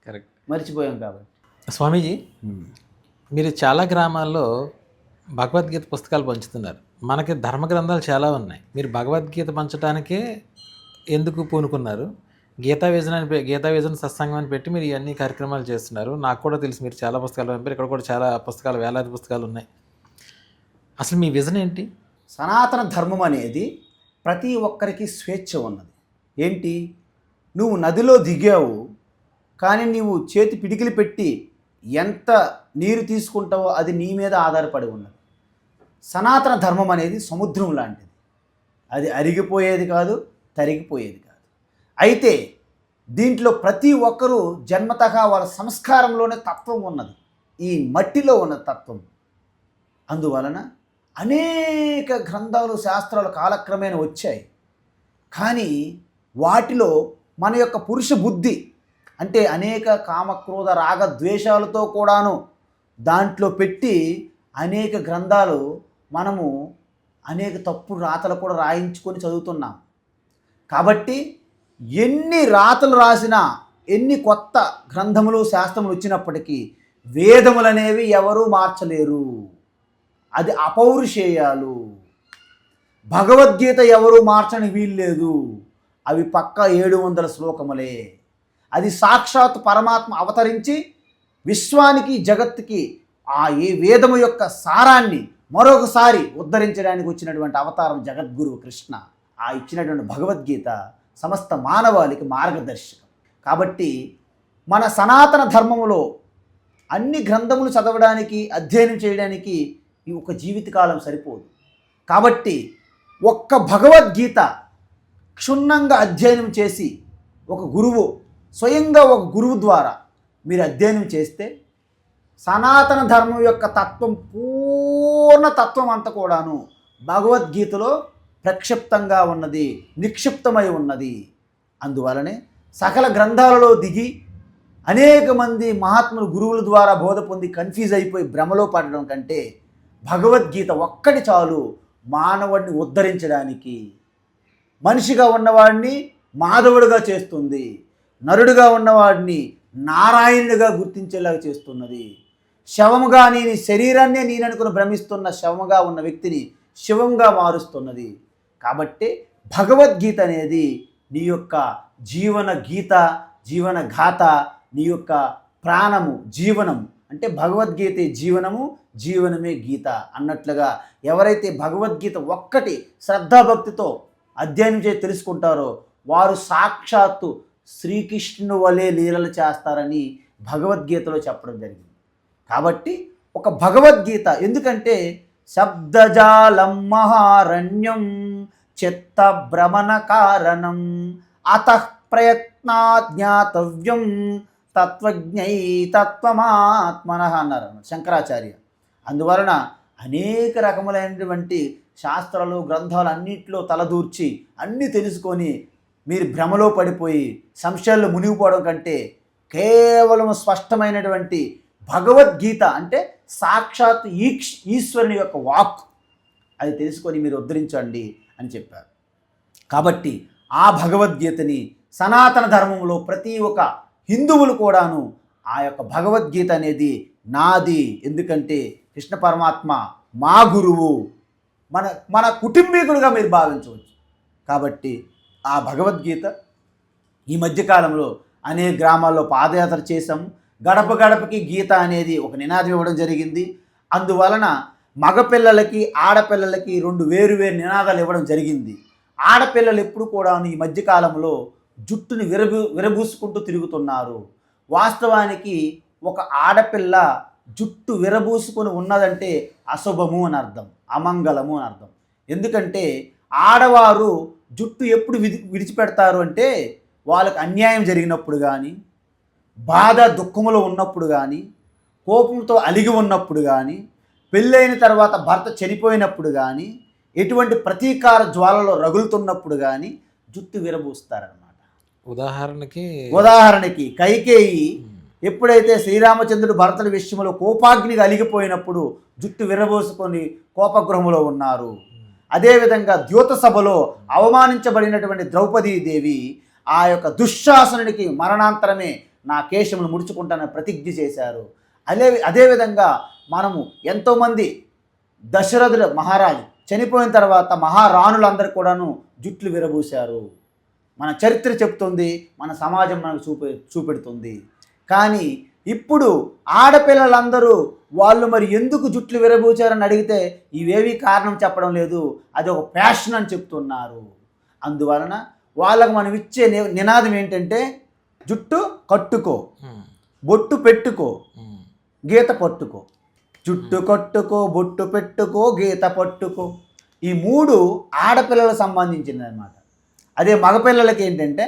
కరెక్ట్, మర్చిపోయాం. కాబట్టి స్వామీజీ, మీరు చాలా గ్రామాల్లో భగవద్గీత పుస్తకాలు పంచుతున్నారు. మనకి ధర్మ గ్రంథాలు చాలా ఉన్నాయి. మీరు భగవద్గీత పంచడానికే ఎందుకు పూనుకున్నారు? గీతావేజన సత్సంగం అని పెట్టి మీరు ఇవన్నీ కార్యక్రమాలు చేస్తున్నారు. నాకు కూడా తెలుసు మీరు చాలా పుస్తకాలు పంపారు. ఇక్కడ కూడా చాలా పుస్తకాలు, వేలాది పుస్తకాలు ఉన్నాయి. అసలు మీ విజన్ ఏంటి? సనాతన ధర్మం అనేది ప్రతి ఒక్కరికి స్వేచ్ఛ ఉన్నది. ఏంటి? నువ్వు నదిలో దిగావు, కానీ నీవు చేతి పిడికిలు పెట్టి ఎంత నీరు తీసుకుంటావో అది నీ మీద ఆధారపడి ఉన్నది. సనాతన ధర్మం అనేది సముద్రం లాంటిది. అది అరిగిపోయేది కాదు, తరిగిపోయేది కాదు. అయితే దీంట్లో ప్రతి ఒక్కరూ జన్మతః వాళ్ళ సంస్కారంలోనే తత్వం ఉన్నది. ఈ మట్టిలో ఉన్న తత్వం. అందువలన అనేక గ్రంథాలు, శాస్త్రాలు కాలక్రమేణా వచ్చాయి. కానీ వాటిలో మన యొక్క పురుష బుద్ధి అంటే అనేక కామక్రోధ రాగ ద్వేషాలతో కూడాను దాంట్లో పెట్టి అనేక గ్రంథాలు మనము అనేక తప్పుడు రాతలు కూడా రాయించుకొని చదువుతున్నాం. కాబట్టి ఎన్ని రాతలు రాసినా, ఎన్ని కొత్త గ్రంథములు శాస్త్రములు వచ్చినప్పటికీ వేదములనేవి ఎవరూ మార్చలేరు. అది అపౌరుషేయాలు. భగవద్గీత ఎవరూ మార్చని వీల్లేదు. అవి పక్క 700 శ్లోకములే. అది సాక్షాత్ పరమాత్మ అవతరించి విశ్వానికి జగత్తుకి ఏ వేదము యొక్క సారాన్ని మరొకసారి ఉద్ధరించడానికి వచ్చినటువంటి అవతారం జగద్గురువు కృష్ణ. ఇచ్చినటువంటి భగవద్గీత సమస్త మానవాళికి మార్గదర్శకం. కాబట్టి మన సనాతన ధర్మములో అన్ని గ్రంథములు చదవడానికి, అధ్యయనం చేయడానికి ఈ ఒక జీవితకాలం సరిపోదు. కాబట్టి ఒక్క భగవద్గీత క్షుణ్ణంగా అధ్యయనం చేసి ఒక గురువు, స్వయంగా ఒక గురువు ద్వారా మీరు అధ్యయనం చేస్తే సనాతన ధర్మం యొక్క తత్వం, పూర్ణ తత్వం అంతా కూడాను భగవద్గీతలో ప్రక్షిప్తంగా ఉన్నది, నిక్షిప్తమై ఉన్నది. అందువలనే సకల గ్రంథాలలో దిగి అనేక మంది మహాత్ములు గురువుల ద్వారా బోధ పొంది కన్ఫ్యూజ్ అయిపోయి భ్రమలో పడడం కంటే భగవద్గీత ఒక్కటి చాలు మానవుడిని ఉద్ధరించడానికి. మనిషిగా ఉన్నవాడిని మాధవుడిగా చేస్తుంది, నరుడిగా ఉన్నవాడిని నారాయణుడిగా గుర్తించేలాగా చేస్తున్నది. శవముగా నేను శరీరాన్నే నేననుకుని భ్రమిస్తున్న శవముగా ఉన్న వ్యక్తిని శివంగా మారుస్తున్నది. కాబట్టి భగవద్గీత అనేది నీ యొక్క జీవన గీత, జీవన గాథ, నీ యొక్క ప్రాణము, జీవనం. అంటే భగవద్గీత జీవనము, జీవనమే గీత అన్నట్లుగా ఎవరైతే భగవద్గీత ఒక్కటి శ్రద్ధాభక్తితో అధ్యయనం చేసి తెలుసుకుంటారో వారు సాక్షాత్తు శ్రీకృష్ణుని వలె లీలలు చేస్తారని భగవద్గీతలో చెప్పడం జరిగింది. కాబట్టి ఒక భగవద్గీత ఎందుకంటే శబ్దజాలం మహారణ్యం చిత్త భ్రమణ కారణం అతః ప్రయత్నాత్ జ్ఞాతవ్యం తత్వజ్ఞై తత్వమాత్మనః అన్నారు శంకరాచార్య. అందువలన అనేక రకములైనటువంటి శాస్త్రాలు, గ్రంథాలు అన్నింటిలో తలదూర్చి అన్నీ తెలుసుకొని మీరు భ్రమలో పడిపోయి సంశయాల్లో మునిగిపోవడం కంటే కేవలం స్పష్టమైనటువంటి భగవద్గీత అంటే సాక్షాత్ ఈశ్వరుని యొక్క వాక్, అది తెలుసుకొని మీరు ఉద్ధరించండి అని చెప్పారు. కాబట్టి ఆ భగవద్గీతని సనాతన ధర్మంలో ప్రతి ఒక్క హిందువులు కూడాను ఆ యొక్క భగవద్గీత అనేది నాది, ఎందుకంటే కృష్ణ పరమాత్మ మా గురువు, మన కుటుంబీకుడుగా మీరు భావించవచ్చు. కాబట్టి ఆ భగవద్గీత ఈ మధ్యకాలంలో అనేక గ్రామాల్లో పాదయాత్ర చేశాము. గడప గడపకి గీత అనేది ఒక నినాదం ఇవ్వడం జరిగింది. అందువలన మగపిల్లలకి, ఆడపిల్లలకి 2 వేరు నినాదాలు ఇవ్వడం జరిగింది. ఆడపిల్లలు ఎప్పుడు కూడా ఈ మధ్యకాలంలో జుట్టుని విరబూసుకుంటూ తిరుగుతున్నారు. వాస్తవానికి ఒక ఆడపిల్ల జుట్టు విరబూసుకొని ఉన్నదంటే అశుభము అని అర్థం, అమంగళము అని అర్థం. ఎందుకంటే ఆడవారు జుట్టు ఎప్పుడు విడిచిపెడతారు అంటే వాళ్ళకి అన్యాయం జరిగినప్పుడు కానీ, బాధ దుఃఖములో ఉన్నప్పుడు కానీ, కోపంతో అలిగి ఉన్నప్పుడు కానీ, పెళ్ళైన తర్వాత భర్త చనిపోయినప్పుడు కానీ, ఎటువంటి ప్రతీకార జ్వాలలో రగులుతున్నప్పుడు కానీ జుట్టు విరబూస్తారనమాట. ఉదాహరణకి కైకేయి ఎప్పుడైతే శ్రీరామచంద్రుడు భరతుడి విషయంలో కోపాగ్నిగా అలిగిపోయినప్పుడు జుట్టు విరబోసుకొని కోపగృహంలో ఉన్నారు. అదేవిధంగా ద్యోత సభలో అవమానించబడినటువంటి ద్రౌపదీదేవి ఆ యొక్క దుశ్శాసనుడికి మరణాంతరమే నా కేశమును ముడుచుకుంటానని ప్రతిజ్ఞ చేశారు. అదేవిధంగా మనము ఎంతోమంది దశరథుడు మహారాజు చనిపోయిన తర్వాత మహారాణులందరూ కూడాను జుట్లు విరబూశారు. మన చరిత్ర చెప్తుంది, మన సమాజం మనకు చూపెడుతుంది. కానీ ఇప్పుడు ఆడపిల్లలందరూ వాళ్ళు మరి ఎందుకు జుట్లు విరబూచారని అడిగితే ఇవేవి కారణం చెప్పడం లేదు, అది ఒక ప్యాషన్ అని చెప్తున్నారు. అందువలన వాళ్ళకు మనం ఇచ్చే నినాదం ఏంటంటే జుట్టు కట్టుకో, బొట్టు పెట్టుకో, గీత పట్టుకో. జుట్టు కట్టుకో, బొట్టు పెట్టుకో, గీత పట్టుకో. ఈ 3 ఆడపిల్లలకు సంబంధించింది అన్నమాట. అదే మగపిల్లలకి ఏంటంటే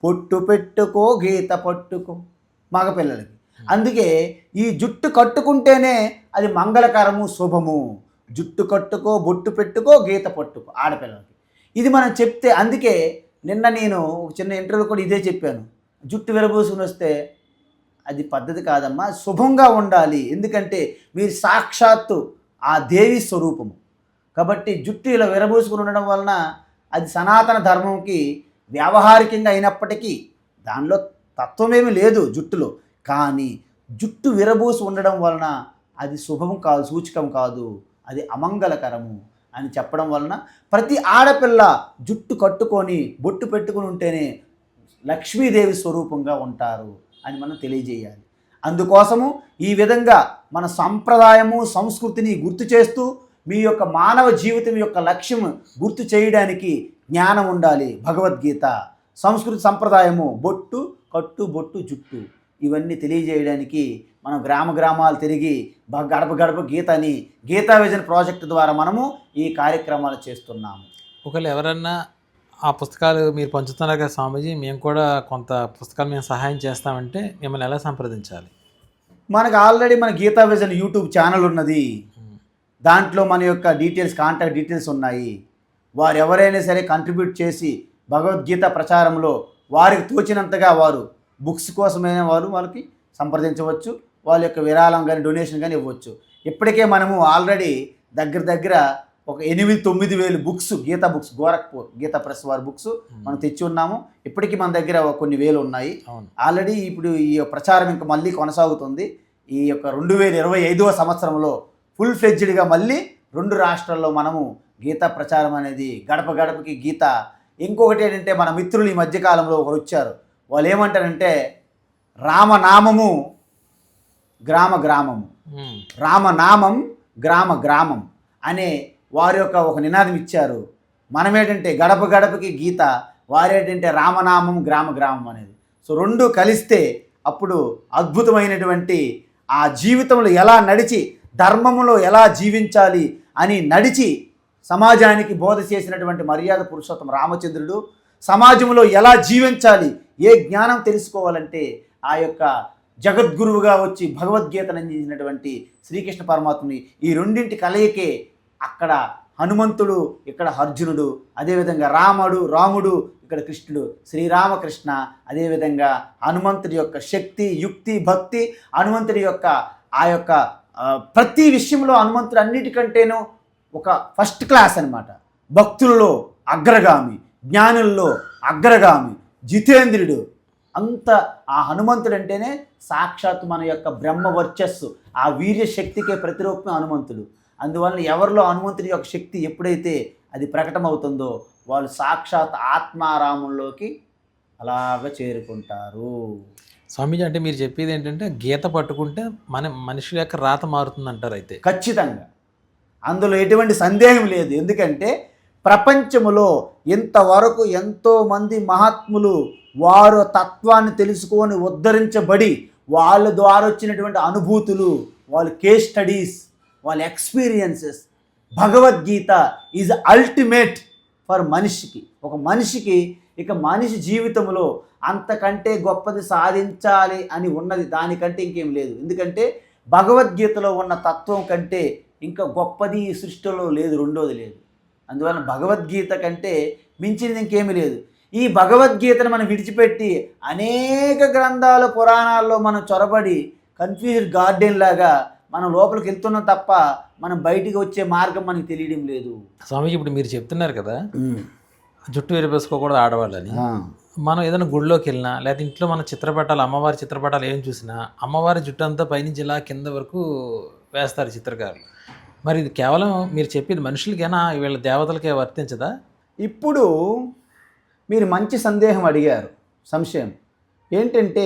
పొట్టు పెట్టుకో, గీత పట్టుకో మగపిల్లలకి. అందుకే ఈ జుట్టు కట్టుకుంటేనే అది మంగళకరము, శుభము. జుట్టు కట్టుకో, బొట్టు పెట్టుకో, గీత పట్టుకో ఆడపిల్లలకి. ఇది మనం చెప్తే అందుకే నిన్న నేను ఒక చిన్న ఇంటర్వ్యూ కూడా ఇదే చెప్పాను. జుట్టు విరబోసుకుని వస్తే అది పద్ధతి కాదమ్మా, శుభంగా ఉండాలి. ఎందుకంటే మీరు సాక్షాత్తు ఆ దేవి స్వరూపము. కాబట్టి జుట్టు ఇలా విరబోసుకుని ఉండడం వలన అది సనాతన ధర్మంకి వ్యావహారికంగా అయినప్పటికీ దానిలో తత్వమేమీ లేదు జుట్టులో. కానీ జుట్టు విరబోసి ఉండడం వలన అది శుభం కాదు, సూచకం కాదు, అది అమంగళకరము అని చెప్పడం వలన ప్రతి ఆడపిల్ల జుట్టు కట్టుకొని బొట్టు పెట్టుకుని ఉంటేనే లక్ష్మీదేవి స్వరూపంగా ఉంటారు అని మనం తెలియజేయాలి. అందుకోసము ఈ విధంగా మన సంప్రదాయము సంస్కృతిని గుర్తు చేస్తూ మీ యొక్క మానవ జీవితం యొక్క లక్ష్యం గుర్తు చేయడానికి జ్ఞానం ఉండాలి. భగవద్గీత, సంస్కృతి సంప్రదాయము, బొట్టు కట్టు బొట్టు జుట్టు ఇవన్నీ తెలియజేయడానికి మనం గ్రామాలు తిరిగి గడప గడప గీత అని గీతా విజన్ ప్రాజెక్టు ద్వారా మనము ఈ కార్యక్రమాలు చేస్తున్నాము. ఒకవేళ ఎవరన్నా ఆ పుస్తకాలు మీరు పంచుతున్నారు కదా స్వామీజీ, మేము కూడా కొంత పుస్తకాలు మేము సహాయం చేస్తామంటే మిమ్మల్ని ఎలా సంప్రదించాలి? మనకు ఆల్రెడీ మన గీతా విజన్ యూట్యూబ్ ఛానల్ ఉన్నది. దాంట్లో మన యొక్క డీటెయిల్స్, కాంటాక్ట్ డీటెయిల్స్ ఉన్నాయి. వారు ఎవరైనా సరే కంట్రిబ్యూట్ చేసి భగవద్గీత ప్రచారంలో వారికి తోచినంతగా వారు బుక్స్ కోసమైనా వాళ్ళకి సంప్రదించవచ్చు. వాళ్ళ యొక్క విరాళం కానీ డొనేషన్ కానీ ఇవ్వచ్చు. ఇప్పటికే మనము ఆల్రెడీ దగ్గర ఒక 8-9 వేలు books, Gita books, Gorakhpur Gita Press వారి బుక్స్ మనం తెచ్చి ఉన్నాము. ఇప్పటికీ మన దగ్గర కొన్ని వేలు ఉన్నాయి ఆల్రెడీ. ఇప్పుడు ఈ ప్రచారం ఇంకా మళ్ళీ కొనసాగుతుంది. ఈ యొక్క 2025వ సంవత్సరంలో ఫుల్ ఫ్లెడ్జ్డ్గా మళ్ళీ 2 రాష్ట్రాల్లో మనము గీతా ప్రచారం అనేది గడప గడపకి గీత. ఇంకొకటి ఏంటంటే మన మిత్రులు ఈ మధ్యకాలంలో ఒకరు వచ్చారు. వాళ్ళు ఏమంటారంటే రామనామము గ్రామ గ్రామము, రామనామం గ్రామ గ్రామం అనే వారి యొక్క ఒక నినాదం ఇచ్చారు. మనమేంటంటే గడప గడపకి గీత, వారేంటంటే రామనామం గ్రామ గ్రామం అనేది. సో 2 కలిస్తే అప్పుడు అద్భుతమైనటువంటి ఆ జీవితంలో ఎలా నడిచి ధర్మములో ఎలా జీవించాలి అని నడిచి సమాజానికి బోధ చేసినటువంటి మర్యాద పురుషోత్తమ రామచంద్రుడు సమాజంలో ఎలా జీవించాలి, ఏ జ్ఞానం తెలుసుకోవాలంటే ఆ యొక్క జగద్గురువుగా వచ్చి భగవద్గీతను అందించినటువంటి శ్రీకృష్ణ పరమాత్ముని ఈ రెండింటి కలయికే అక్కడ హనుమంతుడు, ఇక్కడ అర్జునుడు, అదేవిధంగా రాముడు ఇక్కడ కృష్ణుడు, శ్రీరామకృష్ణ. అదేవిధంగా హనుమంతుడి యొక్క శక్తి, యుక్తి, భక్తి, హనుమంతుడి యొక్క ఆ యొక్క ప్రతి విషయంలో హనుమంతుడు అన్నిటికంటేనూ ఒక ఫస్ట్ క్లాస్ అన్నమాట. భక్తుల్లో అగ్రగామి, జ్ఞానుల్లో అగ్రగామి, జితేంద్రుడు. అంత ఆ హనుమంతుడు అంటేనే సాక్షాత్ మన యొక్క బ్రహ్మ వర్చస్సు, ఆ వీర్య శక్తికే ప్రతిరూపమే హనుమంతుడు. అందువల్ల ఎవరిలో హనుమంతుడి యొక్క శక్తి ఎప్పుడైతే అది ప్రకటమవుతుందో వాళ్ళు సాక్షాత్ ఆత్మారామంలోకి అలాగ చేరుకుంటారు. స్వామీజీ, అంటే మీరు చెప్పేది ఏంటంటే గీత పట్టుకుంటే మనుషుల యొక్క రాత మారుతుందంటారు? అయితే ఖచ్చితంగా అందులో ఎటువంటి సందేహం లేదు. ఎందుకంటే ప్రపంచములో ఇంతవరకు ఎంతోమంది మహాత్ములు వారు తత్వాన్ని తెలుసుకొని ఉద్ధరించబడి వాళ్ళ ద్వారా వచ్చినటువంటి అనుభూతులు, వాళ్ళ కేస్ స్టడీస్, వాళ్ళ experiences, Bhagavad Gita is ultimate for మనిషికి. ఒక మనిషికి ఇక మనిషి జీవితంలో అంతకంటే గొప్పది సాధించాలి అని ఉన్నది దానికంటే ఇంకేం లేదు. ఎందుకంటే భగవద్గీతలో ఉన్న తత్వం కంటే ఇంకా గొప్పది ఈ సృష్టిలో లేదు, రెండోది లేదు. అందువలన భగవద్గీత కంటే మించినది ఇంకేమీ లేదు. ఈ భగవద్గీతను మనం విడిచిపెట్టి అనేక గ్రంథాలు, పురాణాల్లో మనం చొరబడి కన్ఫ్యూజ్డ్ గార్డెన్ లాగా మనం లోపలికి వెళ్తున్నాం తప్ప మనం బయటికి వచ్చే మార్గం మనకి తెలియడం లేదు. స్వామీజీ, ఇప్పుడు మీరు చెప్తున్నారు కదా జుట్టు విరబోసుకోకూడదు ఆడవాళ్ళని. మనం ఏదైనా గుడిలోకి వెళ్ళినా లేదా ఇంట్లో మన చిత్రపటాలు, అమ్మవారి చిత్రపటాలు ఏం చూసినా అమ్మవారి జుట్టు అంతా పైనుంచి ఇలా కింద వరకు వేస్తారు చిత్రకారులు. మరి ఇది కేవలం మీరు చెప్పేది మనుషులకైనా వీళ్ళ దేవతలకే వర్తించదా? ఇప్పుడు మీరు మంచి సందేహం అడిగారు. సంశయం ఏంటంటే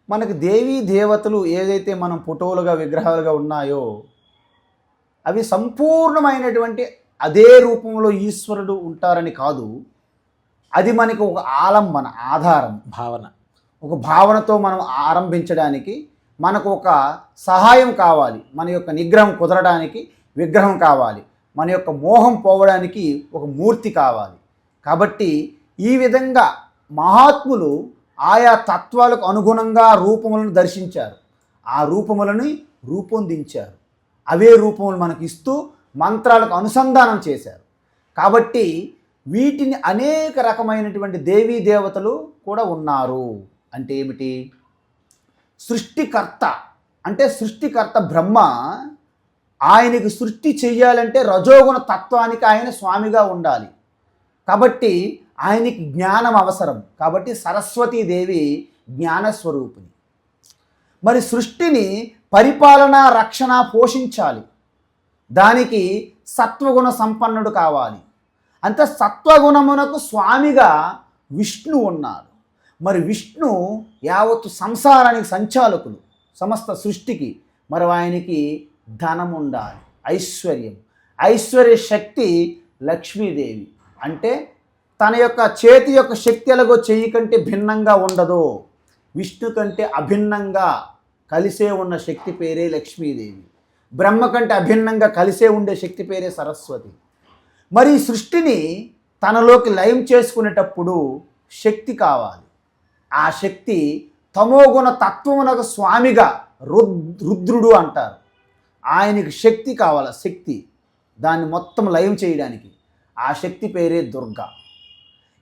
మనకు దేవీ దేవతలు ఏదైతే మనం ఫోటోలుగా విగ్రహాలుగా ఉన్నాయో అవి సంపూర్ణమైనటువంటి అదే రూపంలో ఈశ్వరుడు ఉంటారని కాదు. అది మనకు ఒక ఆలంబన, ఆధారం, భావన. ఒక భావనతో మనం ఆరంభించడానికి మనకు ఒక సహాయం కావాలి. మన యొక్క నిగ్రహం కుదరడానికి విగ్రహం కావాలి. మన యొక్క మోహం పోవడానికి ఒక మూర్తి కావాలి. కాబట్టి ఈ విధంగా మహాత్ములు ఆయా తత్వాలకు అనుగుణంగా రూపములను దర్శించారు, ఆ రూపములను రూపొందించారు, అవే రూపములు మనకు ఇస్తూ మంత్రాలకు అనుసంధానం చేశారు. కాబట్టి వీటిని అనేక రకమైనటువంటి దేవీ దేవతలు కూడా ఉన్నారు. అంటే ఏమిటి? సృష్టికర్త అంటే సృష్టికర్త బ్రహ్మ, ఆయనకి సృష్టి చెయ్యాలంటే రజోగుణ తత్వానికి ఆయన స్వామిగా ఉండాలి. కాబట్టి ఆయనకి జ్ఞానం అవసరం. కాబట్టి సరస్వతీదేవి జ్ఞానస్వరూపిణి. మరి సృష్టిని పరిపాలన, రక్షణ, పోషించాలి. దానికి సత్వగుణ సంపన్నుడు కావాలి. అంతే సత్వగుణమునకు స్వామిగా విష్ణు ఉన్నారు. మరి విష్ణు యావత్తు సంసారానికి సంచాలకులు, సమస్త సృష్టికి. మరి ఆయనకి ధనం ఉండాలి, ఐశ్వర్యం. ఐశ్వర్య శక్తి లక్ష్మీదేవి. అంటే తన యొక్క చేతి యొక్క శక్తి ఎలాగో చెయ్యి కంటే భిన్నంగా ఉండదో, విష్ణు కంటే అభిన్నంగా కలిసే ఉన్న శక్తి పేరే లక్ష్మీదేవి. బ్రహ్మ కంటే అభిన్నంగా కలిసే ఉండే శక్తి పేరే సరస్వతి. మరి ఈ సృష్టిని తనలోకి లయం చేసుకునేటప్పుడు శక్తి కావాలి. ఆ శక్తి తమోగుణ తత్వమునకు స్వామిగా రుద్రుడు అంటారు. ఆయనకి శక్తి కావాలి, శక్తి దాన్ని మొత్తం లయం చేయడానికి. ఆ శక్తి పేరే దుర్గా.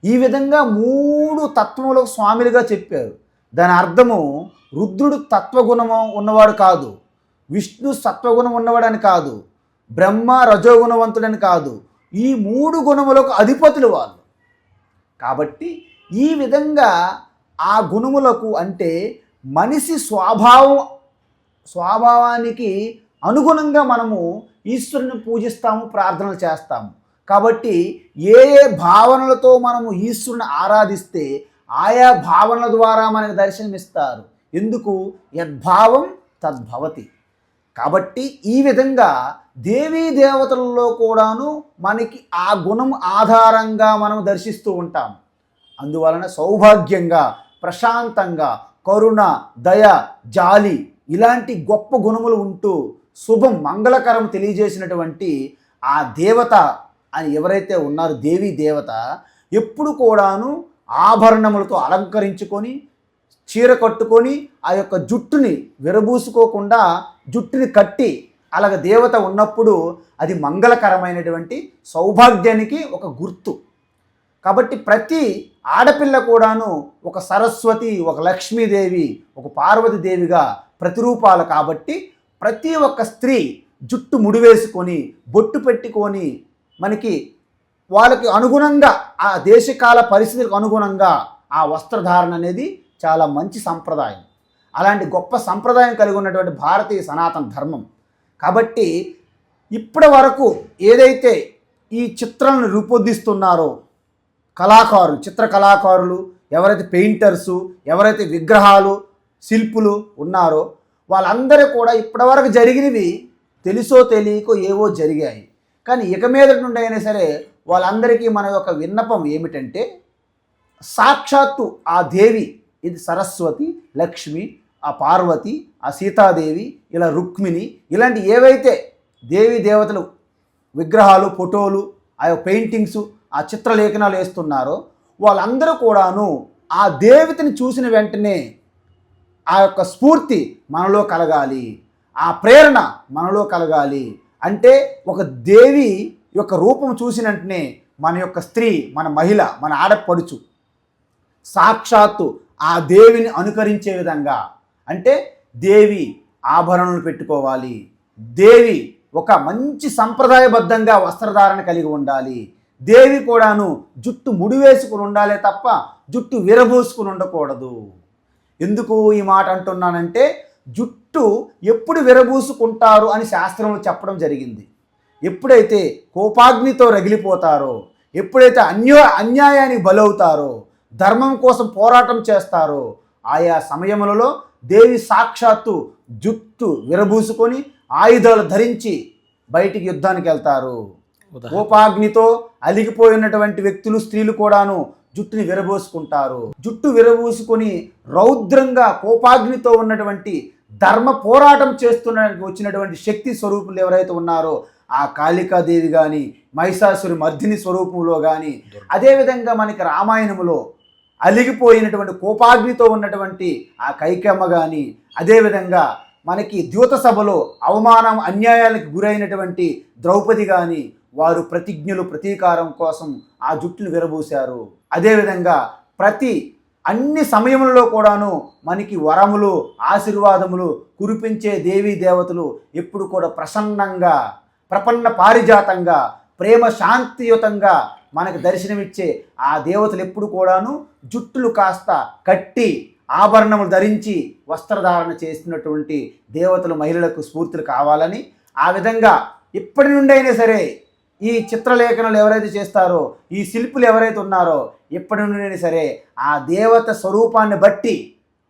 ఈ విధంగా 3 తత్వములకు స్వామిలుగా చెప్పారు. దాని అర్థము రుద్రుడు తత్వగుణము ఉన్నవాడు కాదు, విష్ణు సత్వగుణం ఉన్నవాడని కాదు, బ్రహ్మ రజోగుణవంతుడని కాదు. ఈ 3 గుణములకు అధిపతులు వాళ్ళు. కాబట్టి ఈ విధంగా ఆ గుణములకు అంటే మనిషి స్వభావానికి అనుగుణంగా మనము ఈశ్వరుని పూజిస్తాము, ప్రార్థనలు చేస్తాము. కాబట్టి ఏ ఏ భావనలతో మనము ఈశ్వరుని ఆరాధిస్తే ఆయా భావనల ద్వారా మనకు దర్శనమిస్తారు. ఎందుకు? యద్భావం తద్భవతి. కాబట్టి ఈ విధంగా దేవీ దేవతలలో కూడాను మనకి ఆ గుణం ఆధారంగా మనం దర్శిస్తూ ఉంటాం. అందువలన సౌభాగ్యంగా, ప్రశాంతంగా, కరుణ, దయ, జాలి ఇలాంటి గొప్ప గుణములు ఉంటూ శుభం, మంగళకరం తెలియజేసినటువంటి ఆ దేవత అని ఎవరైతే ఉన్నారో దేవీ దేవత ఎప్పుడు కూడాను ఆభరణములతో అలంకరించుకొని, చీర కట్టుకొని, ఆ యొక్క జుట్టుని విరబూసుకోకుండా జుట్టుని కట్టి అలాగ దేవత ఉన్నప్పుడు అది మంగళకరమైనటువంటి సౌభాగ్యానికి ఒక గుర్తు. కాబట్టి ప్రతి ఆడపిల్ల కూడాను ఒక సరస్వతి, ఒక లక్ష్మీదేవి, ఒక పార్వతీదేవిగా ప్రతిరూపాలు. కాబట్టి ప్రతి ఒక్క స్త్రీ జుట్టు ముడివేసుకొని, బొట్టు పెట్టుకొని, మనకి వాళ్ళకి అనుగుణంగా ఆ దేశకాల పరిస్థితులకు అనుగుణంగా ఆ వస్త్రధారణ అనేది చాలా మంచి సంప్రదాయం. అలాంటి గొప్ప సంప్రదాయం కలిగి ఉన్నటువంటి భారతీయ సనాతన ధర్మం. కాబట్టి ఇప్పటి వరకు ఏదైతే ఈ చిత్రాలను రూపొందిస్తున్నారో కళాకారులు, చిత్ర కళాకారులు, ఎవరైతే పెయింటర్సు, ఎవరైతే విగ్రహాలు, శిల్పులు ఉన్నారో వాళ్ళందరూ కూడా ఇప్పటివరకు జరిగినవి తెలుసో తెలియకో ఏవో జరిగాయి. కానీ ఇక మీద నుండి అయినా సరే వాళ్ళందరికీ మన యొక్క విన్నపం ఏమిటంటే, సాక్షాత్తు ఆ దేవి, ఇది సరస్వతి, లక్ష్మి, ఆ పార్వతి, ఆ సీతాదేవి, ఇలా రుక్మిణి, ఇలాంటి ఏవైతే దేవీ దేవతలు విగ్రహాలు, ఫోటోలు, ఆ పెయింటింగ్స్, ఆ చిత్రలేఖనాలు వేస్తున్నారో వాళ్ళందరూ కూడాను ఆ దేవతని చూసిన వెంటనే ఆ యొక్క స్ఫూర్తి మనలో కలగాలి, ఆ ప్రేరణ మనలో కలగాలి. అంటే ఒక దేవి యొక్క రూపం చూసిన వెంటనే మన యొక్క స్త్రీ, మన మహిళ, మన ఆడపడుచు సాక్షాత్తు ఆ దేవిని అనుకరించే విధంగా, అంటే దేవి ఆభరణలు పెట్టుకోవాలి, దేవి ఒక మంచి సంప్రదాయబద్ధంగా వస్త్రధారణ కలిగి ఉండాలి, దేవి కూడాను జుట్టు ముడివేసుకుని ఉండాలి తప్ప జుట్టు విరబోసుకుని ఉండకూడదు. ఎందుకు ఈ మాట అంటున్నానంటే, జుట్టు ఎప్పుడు విరబూసుకుంటారు అని శాస్త్రంలో చెప్పడం జరిగింది. ఎప్పుడైతే కోపాగ్నితో రగిలిపోతారో, ఎప్పుడైతే అన్యాయానికి బలవుతారో, ధర్మం కోసం పోరాటం చేస్తారో, ఆయా సమయములలో దేవి సాక్షాత్తు జుట్టు విరబూసుకొని ఆయుధాలు ధరించి బయటికి యుద్ధానికి వెళ్తారు. కోపాగ్నితో అలిగిపోయినటువంటి వ్యక్తులు, స్త్రీలు కూడాను జుట్టుని విరబోసుకుంటారు. జుట్టు విరబూసుకొని రౌద్రంగా కోపాగ్నితో ఉన్నటువంటి ధర్మ పోరాటం చేస్తున్నడానికి వచ్చినటువంటి శక్తి స్వరూపులు ఎవరైతే ఉన్నారో ఆ కాళికాదేవి కానీ, మహిషాసురి మర్దిని స్వరూపంలో కానీ, అదేవిధంగా మనకి రామాయణంలో అలిగిపోయినటువంటి కోపాగ్నితో ఉన్నటువంటి ఆ కైకమ్మ కానీ, అదేవిధంగా మనకి ద్యూత సభలో అవమానం అన్యాయాలకు గురైనటువంటి ద్రౌపది కానీ, వారు ప్రతిజ్ఞలు ప్రతీకారం కోసం ఆ జుట్టును విరబూశారు. అదేవిధంగా అన్ని సమయములలో కూడాను మనకి వరములు ఆశీర్వాదములు కురిపించే దేవీ దేవతలు ఎప్పుడు కూడా ప్రసన్నంగా ప్రపన్న పారిజాతంగా ప్రేమ శాంతియుతంగా మనకు దర్శనమిచ్చే ఆ దేవతలు ఎప్పుడు కూడాను జుట్టులు కాస్త కట్టి ఆభరణములు ధరించి వస్త్రధారణ చేస్తున్నటువంటి దేవతలు మహిళలకు స్ఫూర్తులు కావాలని, ఆ విధంగా ఇప్పటి నుండి అయినా సరే ఈ చిత్రలేఖనాలు ఎవరైతే చేస్తారో, ఈ శిల్పులు ఎవరైతే ఉన్నారో ఎప్పటి నుండి అయినా సరే ఆ దేవత స్వరూపాన్ని బట్టి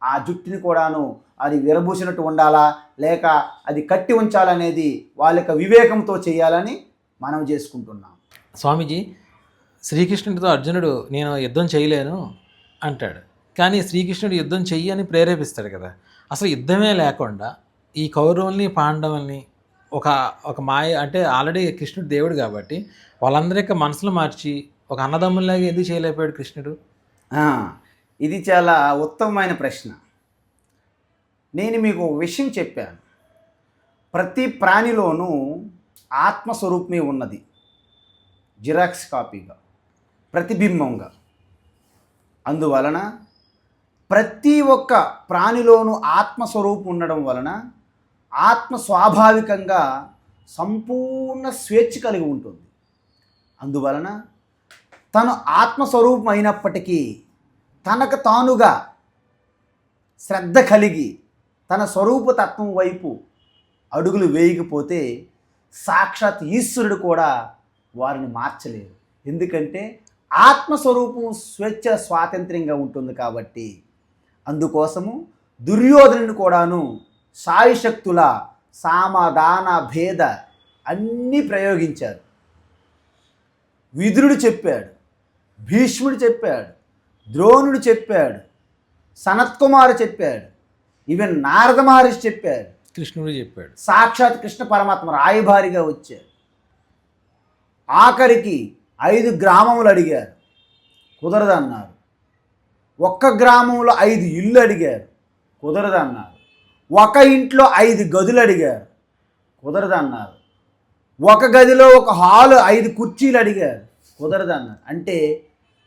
ఆ జుట్టుని కూడాను అది విరబూసినట్టు ఉండాలా లేక అది కట్టి ఉంచాలనేది వాళ్ళ యొక్క వివేకంతో చేయాలని మనం చేసుకుంటున్నాం. స్వామీజీ, శ్రీకృష్ణుడితో అర్జునుడు నేను యుద్ధం చేయలేను అంటాడు, కానీ శ్రీకృష్ణుడు యుద్ధం చెయ్యి అని ప్రేరేపిస్తాడు కదా. అసలు యుద్ధమే లేకుండా ఈ కౌరవుల్ని పాండవుల్ని ఒక మాయ అంటే ఆల్రెడీ కృష్ణుడు దేవుడు కాబట్టి వాళ్ళందరి యొక్క మనసులు మార్చి ఒక అన్నదమ్ముల్లాగా ఎందుకు చేయలేకపోయాడు కృష్ణుడు? ఇది చాలా ఉత్తమమైన ప్రశ్న. నేను మీకు ఒక విషయం చెప్పాను. ప్రతి ప్రాణిలోనూ ఆత్మస్వరూపమే ఉన్నది, జిరాక్స్ కాపీగా ప్రతిబింబంగా. అందువలన ప్రతి ఒక్క ప్రాణిలోనూ ఆత్మస్వరూపం ఉండడం వలన ఆత్మ స్వాభావికంగా సంపూర్ణ స్వేచ్ఛ కలిగి ఉంటుంది. అందువలన తను ఆత్మస్వరూపం అయినప్పటికీ తనకు తానుగా శ్రద్ధ కలిగి తన స్వరూపతత్వం వైపు అడుగులు వేయకపోతే సాక్షాత్ ఈశ్వరుడు కూడా వారిని మార్చలేరు. ఎందుకంటే ఆత్మస్వరూపం స్వేచ్ఛ స్వాతంత్ర్యంగా ఉంటుంది కాబట్టి. అందుకోసము దుర్యోధనుని కూడాను సాయశక్తుల సామదాన భేద అన్నీ ప్రయోగించారు. విదురుడు చెప్పాడు, భీష్ముడు చెప్పాడు, ద్రోణుడు చెప్పాడు, సనత్కుమారు చెప్పాడు, ఈవెన్ నారద మహర్షి చెప్పాడు, కృష్ణుడు చెప్పాడు, సాక్షాత్ కృష్ణ పరమాత్మ రాయబారిగా వచ్చారు. ఆఖరికి 5 గ్రామములు అడిగారు, కుదరదన్నారు. ఒక్క గ్రామంలో 5 ఇళ్ళు అడిగారు, కుదరదన్నారు. ఒక ఇంట్లో 5 గదులు అడిగారు, కుదరదన్నారు. ఒక గదిలో ఒక హాలు 5 కుర్చీలు అడిగారు, కుదరదన్నారు. అంటే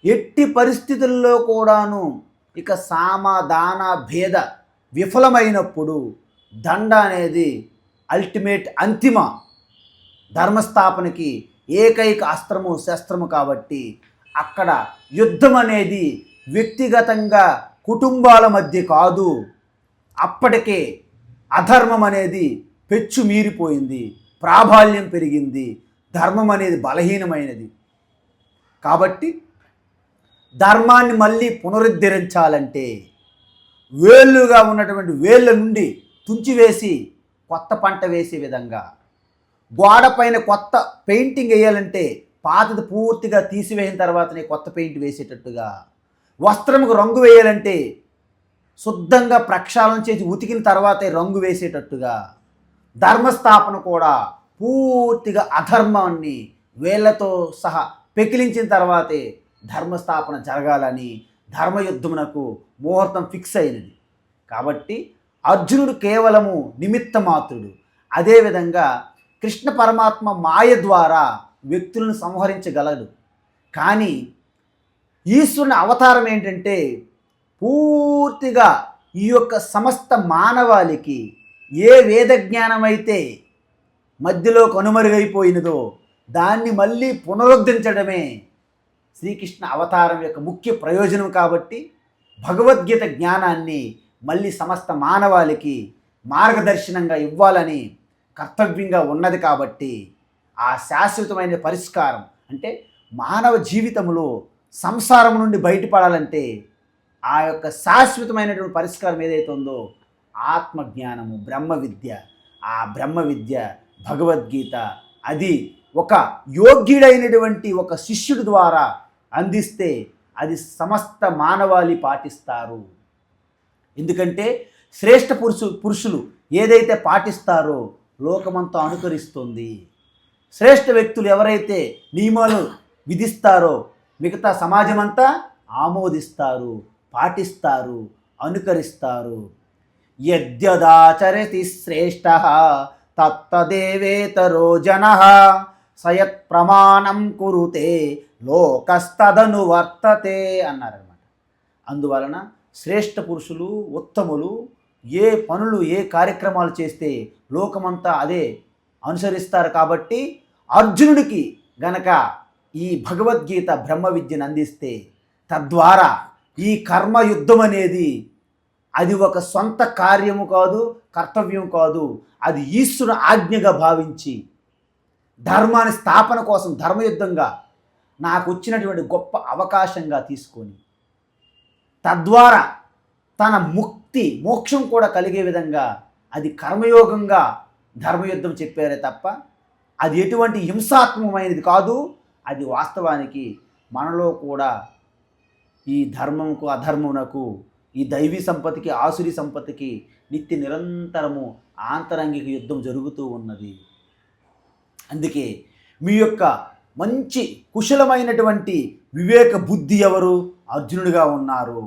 ఎట్టి పరిస్థితుల్లో కూడాను ఇక సామదాన భేద విఫలమైనప్పుడు దండ అనేది అల్టిమేట్ అంతిమ ధర్మస్థాపనకి ఏకైక అస్త్రము శస్త్రము కాబట్టి అక్కడ యుద్ధం అనేది వ్యక్తిగతంగా కుటుంబాల మధ్య కాదు. అప్పటికే అధర్మం అనేది పెచ్చు మీరిపోయింది, ప్రాబల్యం పెరిగింది, ధర్మం అనేది బలహీనమైనది. కాబట్టి ధర్మాన్ని మళ్ళీ పునరుద్ధరించాలంటే వేళ్ళుగా ఉన్నటువంటి వేళ్ళ నుండి తుంచివేసి కొత్త పంట వేసే విధంగా, గోడ పైన కొత్త పెయింటింగ్ వేయాలంటే పాతది పూర్తిగా తీసివేసిన తర్వాతనే కొత్త పెయింట్ వేసేటట్టుగా, వస్త్రముకు రంగు వేయాలంటే శుద్ధంగా ప్రక్షాళన చేసి ఉతికిన తర్వాతే రంగు వేసేటట్టుగా, ధర్మస్థాపన కూడా పూర్తిగా అధర్మాన్ని వేళ్లతో సహా పెకిలించిన తర్వాతే ధర్మస్థాపన జరగాలని ధర్మయుద్ధమునకు ముహూర్తం ఫిక్స్ అయినది. కాబట్టి అర్జునుడు కేవలము నిమిత్త మాత్రుడు. అదేవిధంగా కృష్ణ పరమాత్మ మాయ ద్వారా వ్యక్తులను సంహరించగలడు. కానీ ఈశ్వరుని అవతారం ఏంటంటే పూర్తిగా ఈ యొక్క సమస్త మానవాళికి ఏ వేద జ్ఞానమైతే మధ్యలో కనుమరుగైపోయినదో దాన్ని మళ్ళీ పునరుద్ధరించడమే శ్రీకృష్ణ అవతారం యొక్క ముఖ్య ప్రయోజనం. కాబట్టి భగవద్గీత జ్ఞానాన్ని మళ్ళీ సమస్త మానవాళికి మార్గదర్శనంగా ఇవ్వాలని కర్తవ్యంగా ఉన్నది. కాబట్టి ఆ శాశ్వతమైన పరిష్కారం అంటే మానవ జీవితంలో సంసారం నుండి బయటపడాలంటే ఆ యొక్క శాశ్వతమైనటువంటి పరిష్కారం ఏదైతే ఉందో ఆత్మజ్ఞానము, బ్రహ్మ విద్య. ఆ బ్రహ్మ విద్య భగవద్గీత అది ఒక యోగ్యుడైనటువంటి ఒక శిష్యుడి ద్వారా అందిస్తే అది సమస్త మానవాళి పాటిస్తారు. ఎందుకంటే శ్రేష్ఠ పురుషులు ఏదైతే పాటిస్తారో లోకమంతా అనుకరిస్తుంది. శ్రేష్ఠ వ్యక్తులు ఎవరైతే నియమాలు విధిస్తారో మిగతా సమాజమంతా ఆమోదిస్తారు, పాటిస్తారు, అనుకరిస్తారు. యద్యదాచరతి శ్రేష్ఠ తత్తదేవేతరో జనః సయత్ ప్రమాణం కురుతే లోకస్తదను వర్తతే అన్నారనమాట. అందువలన శ్రేష్ఠ పురుషులు, ఉత్తములు ఏ పనులు, ఏ కార్యక్రమాలు చేస్తే లోకమంతా అదే అనుసరిస్తారు. కాబట్టి అర్జునుడికి గనక ఈ భగవద్గీత బ్రహ్మ విద్యను అందిస్తే, తద్వారా ఈ కర్మయుద్ధం అనేది అది ఒక సొంత కార్యము కాదు, కర్తవ్యం కాదు, అది ఈశ్వర ఆజ్ఞగా భావించి ధర్మాన్ని స్థాపన కోసం ధర్మయుద్ధంగా నాకు వచ్చినటువంటి గొప్ప అవకాశంగా తీసుకొని, తద్వారా తన మోక్షం కూడా కలిగే విధంగా అది కర్మయోగంగా ధర్మయుద్ధం చెప్పారే తప్ప అది ఎటువంటి హింసాత్మకమైనది కాదు. అది వాస్తవానికి మనలో కూడా ఈ ధర్మంకు అధర్మమునకు, ఈ దైవీ సంపత్తికి ఆసురి సంపత్తికి నిత్య నిరంతరము ఆంతరంగిక యుద్ధం జరుగుతూ ఉన్నది. అందుకే మీ యొక్క మంచి కుశలమైనటువంటి వివేక బుద్ధి ఎవరు? అర్జునుడిగా ఉన్నారు.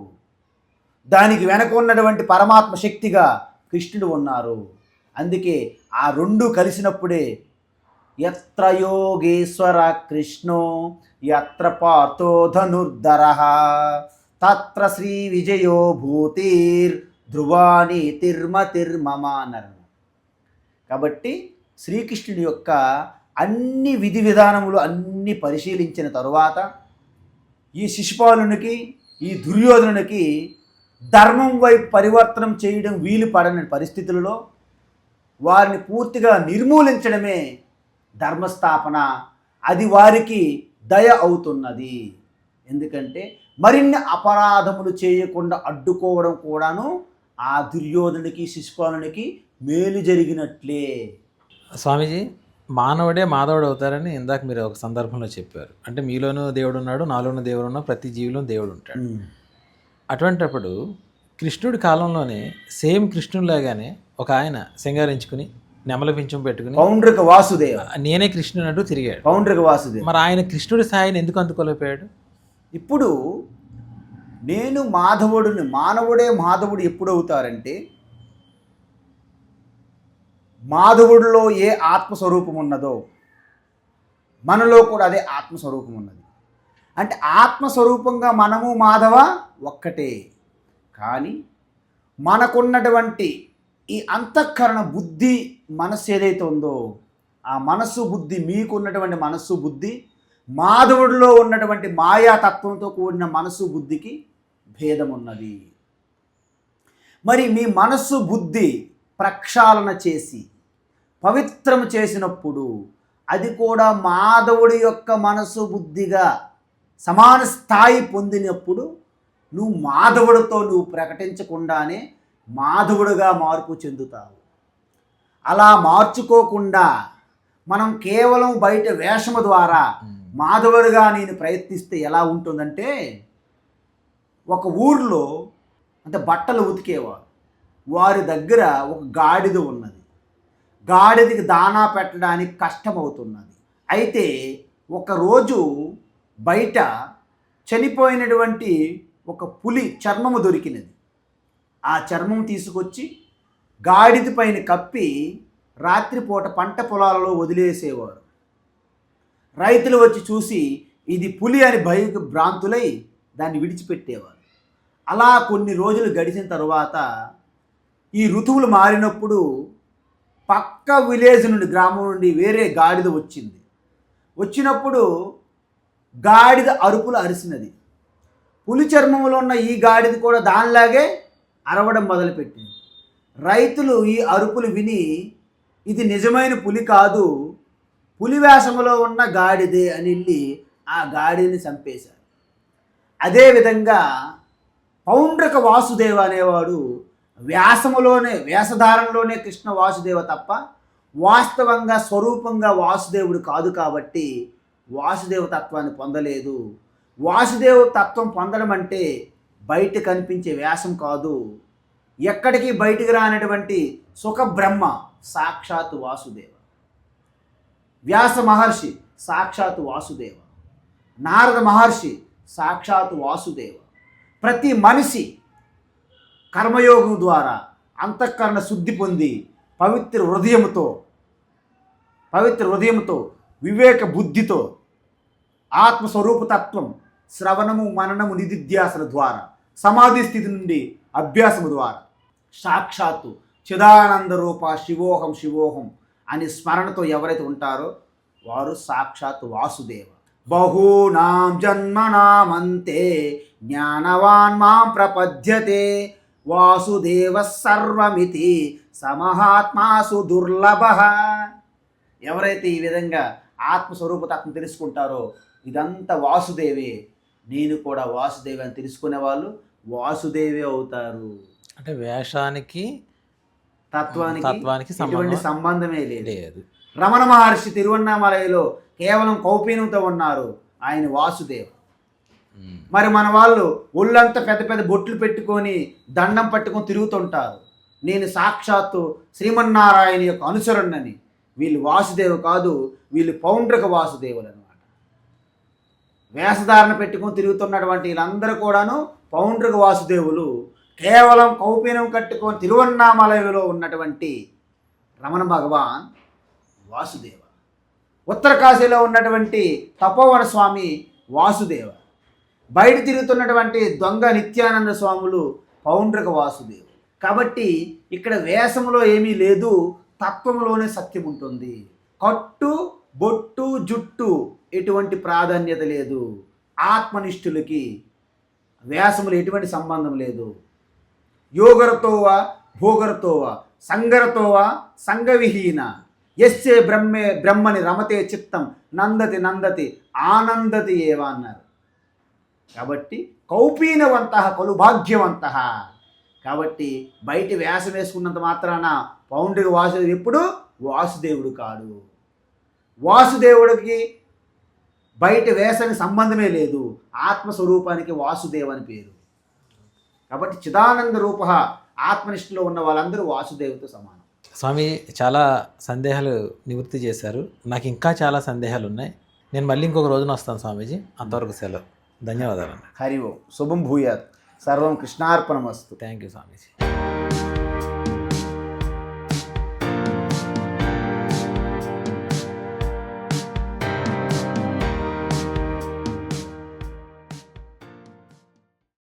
దానికి వెనక ఉన్నటువంటి పరమాత్మ శక్తిగా కృష్ణుడు ఉన్నారు. అందుకే ఆ రెండు కలిసినప్పుడే యత్ర యోగేశ్వర కృష్ణో యత్ర పార్థో ధనుర్ధరః తత్ర శ్రీ విజయో భూతిర్ ధ్రువాని తిర్మతిర్మమ అన్నారు. కాబట్టి శ్రీకృష్ణుడి యొక్క అన్ని విధి విధానములు అన్నీ పరిశీలించిన తరువాత ఈ శిశుపాలునికి, ఈ దుర్యోధనునికి ధర్మం వైపు పరివర్తనం చేయడం వీలు పడని పరిస్థితులలో వారిని పూర్తిగా నిర్మూలించడమే ధర్మస్థాపన. అది వారికి దయ అవుతున్నది. ఎందుకంటే మరిన్ని అపరాధములు చేయకుండా అడ్డుకోవడం కూడాను ఆ దుర్యోధనునికి, శిశుపాలునికి మేలు జరిగినట్లే. స్వామీజీ, మానవుడే మాధవుడు అవుతారని ఇందాక మీరు ఒక సందర్భంలో చెప్పారు. అంటే మీలోనూ దేవుడు ఉన్నాడు, నాలోనూ దేవుడు ఉన్నాడు, ప్రతి జీవిలో దేవుడు ఉంటాడు. అటువంటప్పుడు కృష్ణుడి కాలంలోనే సేమ్ కృష్ణుడిలాగానే ఒక ఆయన సింగారించుకుని నెమల పింఛం పెట్టుకుని పౌండ్రక వాసుదేవ, నేనే కృష్ణుడు అంటూ తిరిగాడు. పౌండ్రక వాసుదేవ. మరి ఆయన కృష్ణుడి స్థాయిని ఎందుకు అందుకోలేకపోయాడు? ఇప్పుడు నేను మాధవుడిని, మానవుడే మాధవుడు ఎప్పుడు అవుతారంటే మాధవుడిలో ఏ ఆత్మస్వరూపం ఉన్నదో మనలో కూడా అదే ఆత్మస్వరూపం ఉన్నది. అంటే ఆత్మస్వరూపంగా మనము మాధవ ఒక్కటే. కానీ మనకున్నటువంటి ఈ అంతఃకరణ బుద్ధి మనస్సు ఏదైతే ఉందో ఆ మనస్సు బుద్ధి, మీకున్నటువంటి మనస్సు బుద్ధి మాధవుడిలో ఉన్నటువంటి మాయాతత్వంతో కూడిన మనస్సు బుద్ధికి భేదం ఉన్నది. మరి మీ మనస్సు బుద్ధి ప్రక్షాళన చేసి పవిత్రం చేసినప్పుడు అది కూడా మాధవుడి యొక్క మనస్సు బుద్ధిగా సమాన స్థాయి పొందినప్పుడు నువ్వు మాధవుడితో నువ్వు ప్రకటించకుండానే మాధవుడిగా మార్పు చెందుతావు. అలా మార్చుకోకుండా మనం కేవలం బయట వేషము ద్వారా మాధవుడిగా నేను ప్రయత్నిస్తే ఎలా ఉంటుందంటే, ఒక ఊర్లో అంటే బట్టలు ఉతికేవారు, వారి దగ్గర ఒక గాడిద ఉన్నది. గాడిదకి దానా పెట్టడానికి కష్టమవుతున్నది. అయితే ఒకరోజు బయట చనిపోయినటువంటి ఒక పులి చర్మము దొరికినది. ఆ చర్మం తీసుకొచ్చి గాడిద పైన కప్పి రాత్రిపూట పంట పొలాలలో వదిలేసేవారు. రైతులు వచ్చి చూసి ఇది పులి అని భ్రాంతులై దాన్ని విడిచిపెట్టేవారు. అలా కొన్ని రోజులు గడిచిన తరువాత ఈ ఋతువులు మారినప్పుడు పక్క విలేజ్ నుండి, గ్రామం నుండి వేరే గాడిద వచ్చింది. వచ్చినప్పుడు గాడిద అరుపులు అరిసినది. పులి చర్మంలో ఉన్న ఈ గాడిద కూడా దానిలాగే అరవడం మొదలుపెట్టింది. రైతులు ఈ అరుపులు విని ఇది నిజమైన పులి కాదు, పులి వేషములో ఉన్న గాడిదే అని వెళ్ళి ఆ గాడిదని చంపేశారు. అదేవిధంగా పౌండ్రక వాసుదేవ అనేవాడు వేషధారంలోనే కృష్ణ వాసుదేవ తప్ప వాస్తవంగా స్వరూపంగా వాసుదేవుడు కాదు. కాబట్టి వాసుదేవ తత్వాన్ని పొందలేదు. వాసుదేవ తత్వం పొందడం అంటే బయట కనిపించే వేషం కాదు, ఎక్కడికి బయటికి రానటువంటి సుఖ బ్రహ్మ సాక్షాత్ వాసుదేవ. వ్యాస మహర్షి సాక్షాత్ వాసుదేవ, నారద మహర్షి సాక్షాత్ వాసుదేవ. ప్రతి మనిషి కర్మయోగం ద్వారా అంతఃకరణ శుద్ధి పొంది పవిత్ర హృదయంతో వివేక బుద్ధితో ఆత్మస్వరూప తత్వం శ్రవణము మననము నిధిధ్యాసన ద్వారా సమాధి స్థితి నుండి అభ్యాసము ద్వారా సాక్షాత్తు చిదానంద రూప శివోహం శివోహం అని స్మరణతో ఎవరైతే ఉంటారో వారు సాక్షాత్ వాసుదేవ. బహూనాం జన్మనామంతే జ్ఞానవాన్ మాం ప్రపద్యతే వాసుదేవ సర్వమితి సమహాత్మాసు దుర్లభ. ఎవరైతే ఈ విధంగా ఆత్మస్వరూపతత్వం తెలుసుకుంటారో ఇదంతా వాసుదేవే, నేను కూడా వాసుదేవే అని తెలుసుకునే వాళ్ళు వాసుదేవే అవుతారు. అంటే వేషానికి తత్వానికి ఎటువంటి సంబంధమే లేదు. రమణ మహర్షి తిరువన్నామలైలో కేవలం కౌపీనంతో ఉన్నారు, ఆయన వాసుదేవ. మరి మన వాళ్ళు ఒళ్ళంతా పెద్ద పెద్ద బొట్లు పెట్టుకొని దండం పట్టుకొని తిరుగుతుంటారు, నేను సాక్షాత్తు శ్రీమన్నారాయణ యొక్క అనుసరణని. వీళ్ళు వాసుదేవ కాదు, వీళ్ళు పౌండ్రక వాసుదేవులు అనమాట. వేషధారణ పెట్టుకొని తిరుగుతున్నటువంటి వీళ్ళందరూ కూడాను పౌండ్రక వాసుదేవులు. కేవలం కౌపీనం కట్టుకొని తిరువన్నామలైలో ఉన్నటువంటి రమణ భగవాన్ వాసుదేవ. ఉత్తర కాశీలో ఉన్నటువంటి తపోవన స్వామి వాసుదేవ. బయట తిరుగుతున్నటువంటి దొంగ నిత్యానంద స్వాములు పౌండ్రక వాసుదేవులు. కాబట్టి ఇక్కడ వేషంలో ఏమీ లేదు, తత్వంలోనే సత్యం ఉంటుంది. కట్టు బొట్టు జుట్టు ఎటువంటి ప్రాధాన్యత లేదు. ఆత్మనిష్ఠులకి వేషములు ఎటువంటి సంబంధం లేదు. యోగరతోవా భోగరతోవా సంగరతోవా సంగవిహీన యస్సే బ్రహ్మని రమతే చిత్తం నందతి నందతి ఆనందతి ఏవా అన్నారు. కాబట్టి కౌపీనవంత కలు భాగ్యవంత. కాబట్టి బయట వేషం వేసుకున్నంత మాత్రాన పౌండ్రిక వాసుదేవుడు ఎప్పుడు వాసుదేవుడు కాడు. వాసుదేవుడికి బయట వేషానికి సంబంధమే లేదు, ఆత్మస్వరూపానికి వాసుదేవ అని పేరు. కాబట్టి చిదానంద రూప ఆత్మనిష్ఠలో ఉన్న వాళ్ళందరూ వాసుదేవుతో సమానం. స్వామి చాలా సందేహాలు నివృత్తి చేశారు. నాకు ఇంకా చాలా సందేహాలు ఉన్నాయి. నేను మళ్ళీ ఇంకొక రోజున వస్తాను స్వామీజీ. అంతవరకు సెలవు. ధన్యవాదాలు. హరి ఓం. శుభం భూయాత్. సర్వం కృష్ణార్పణమస్తు. Thank you Swamiji.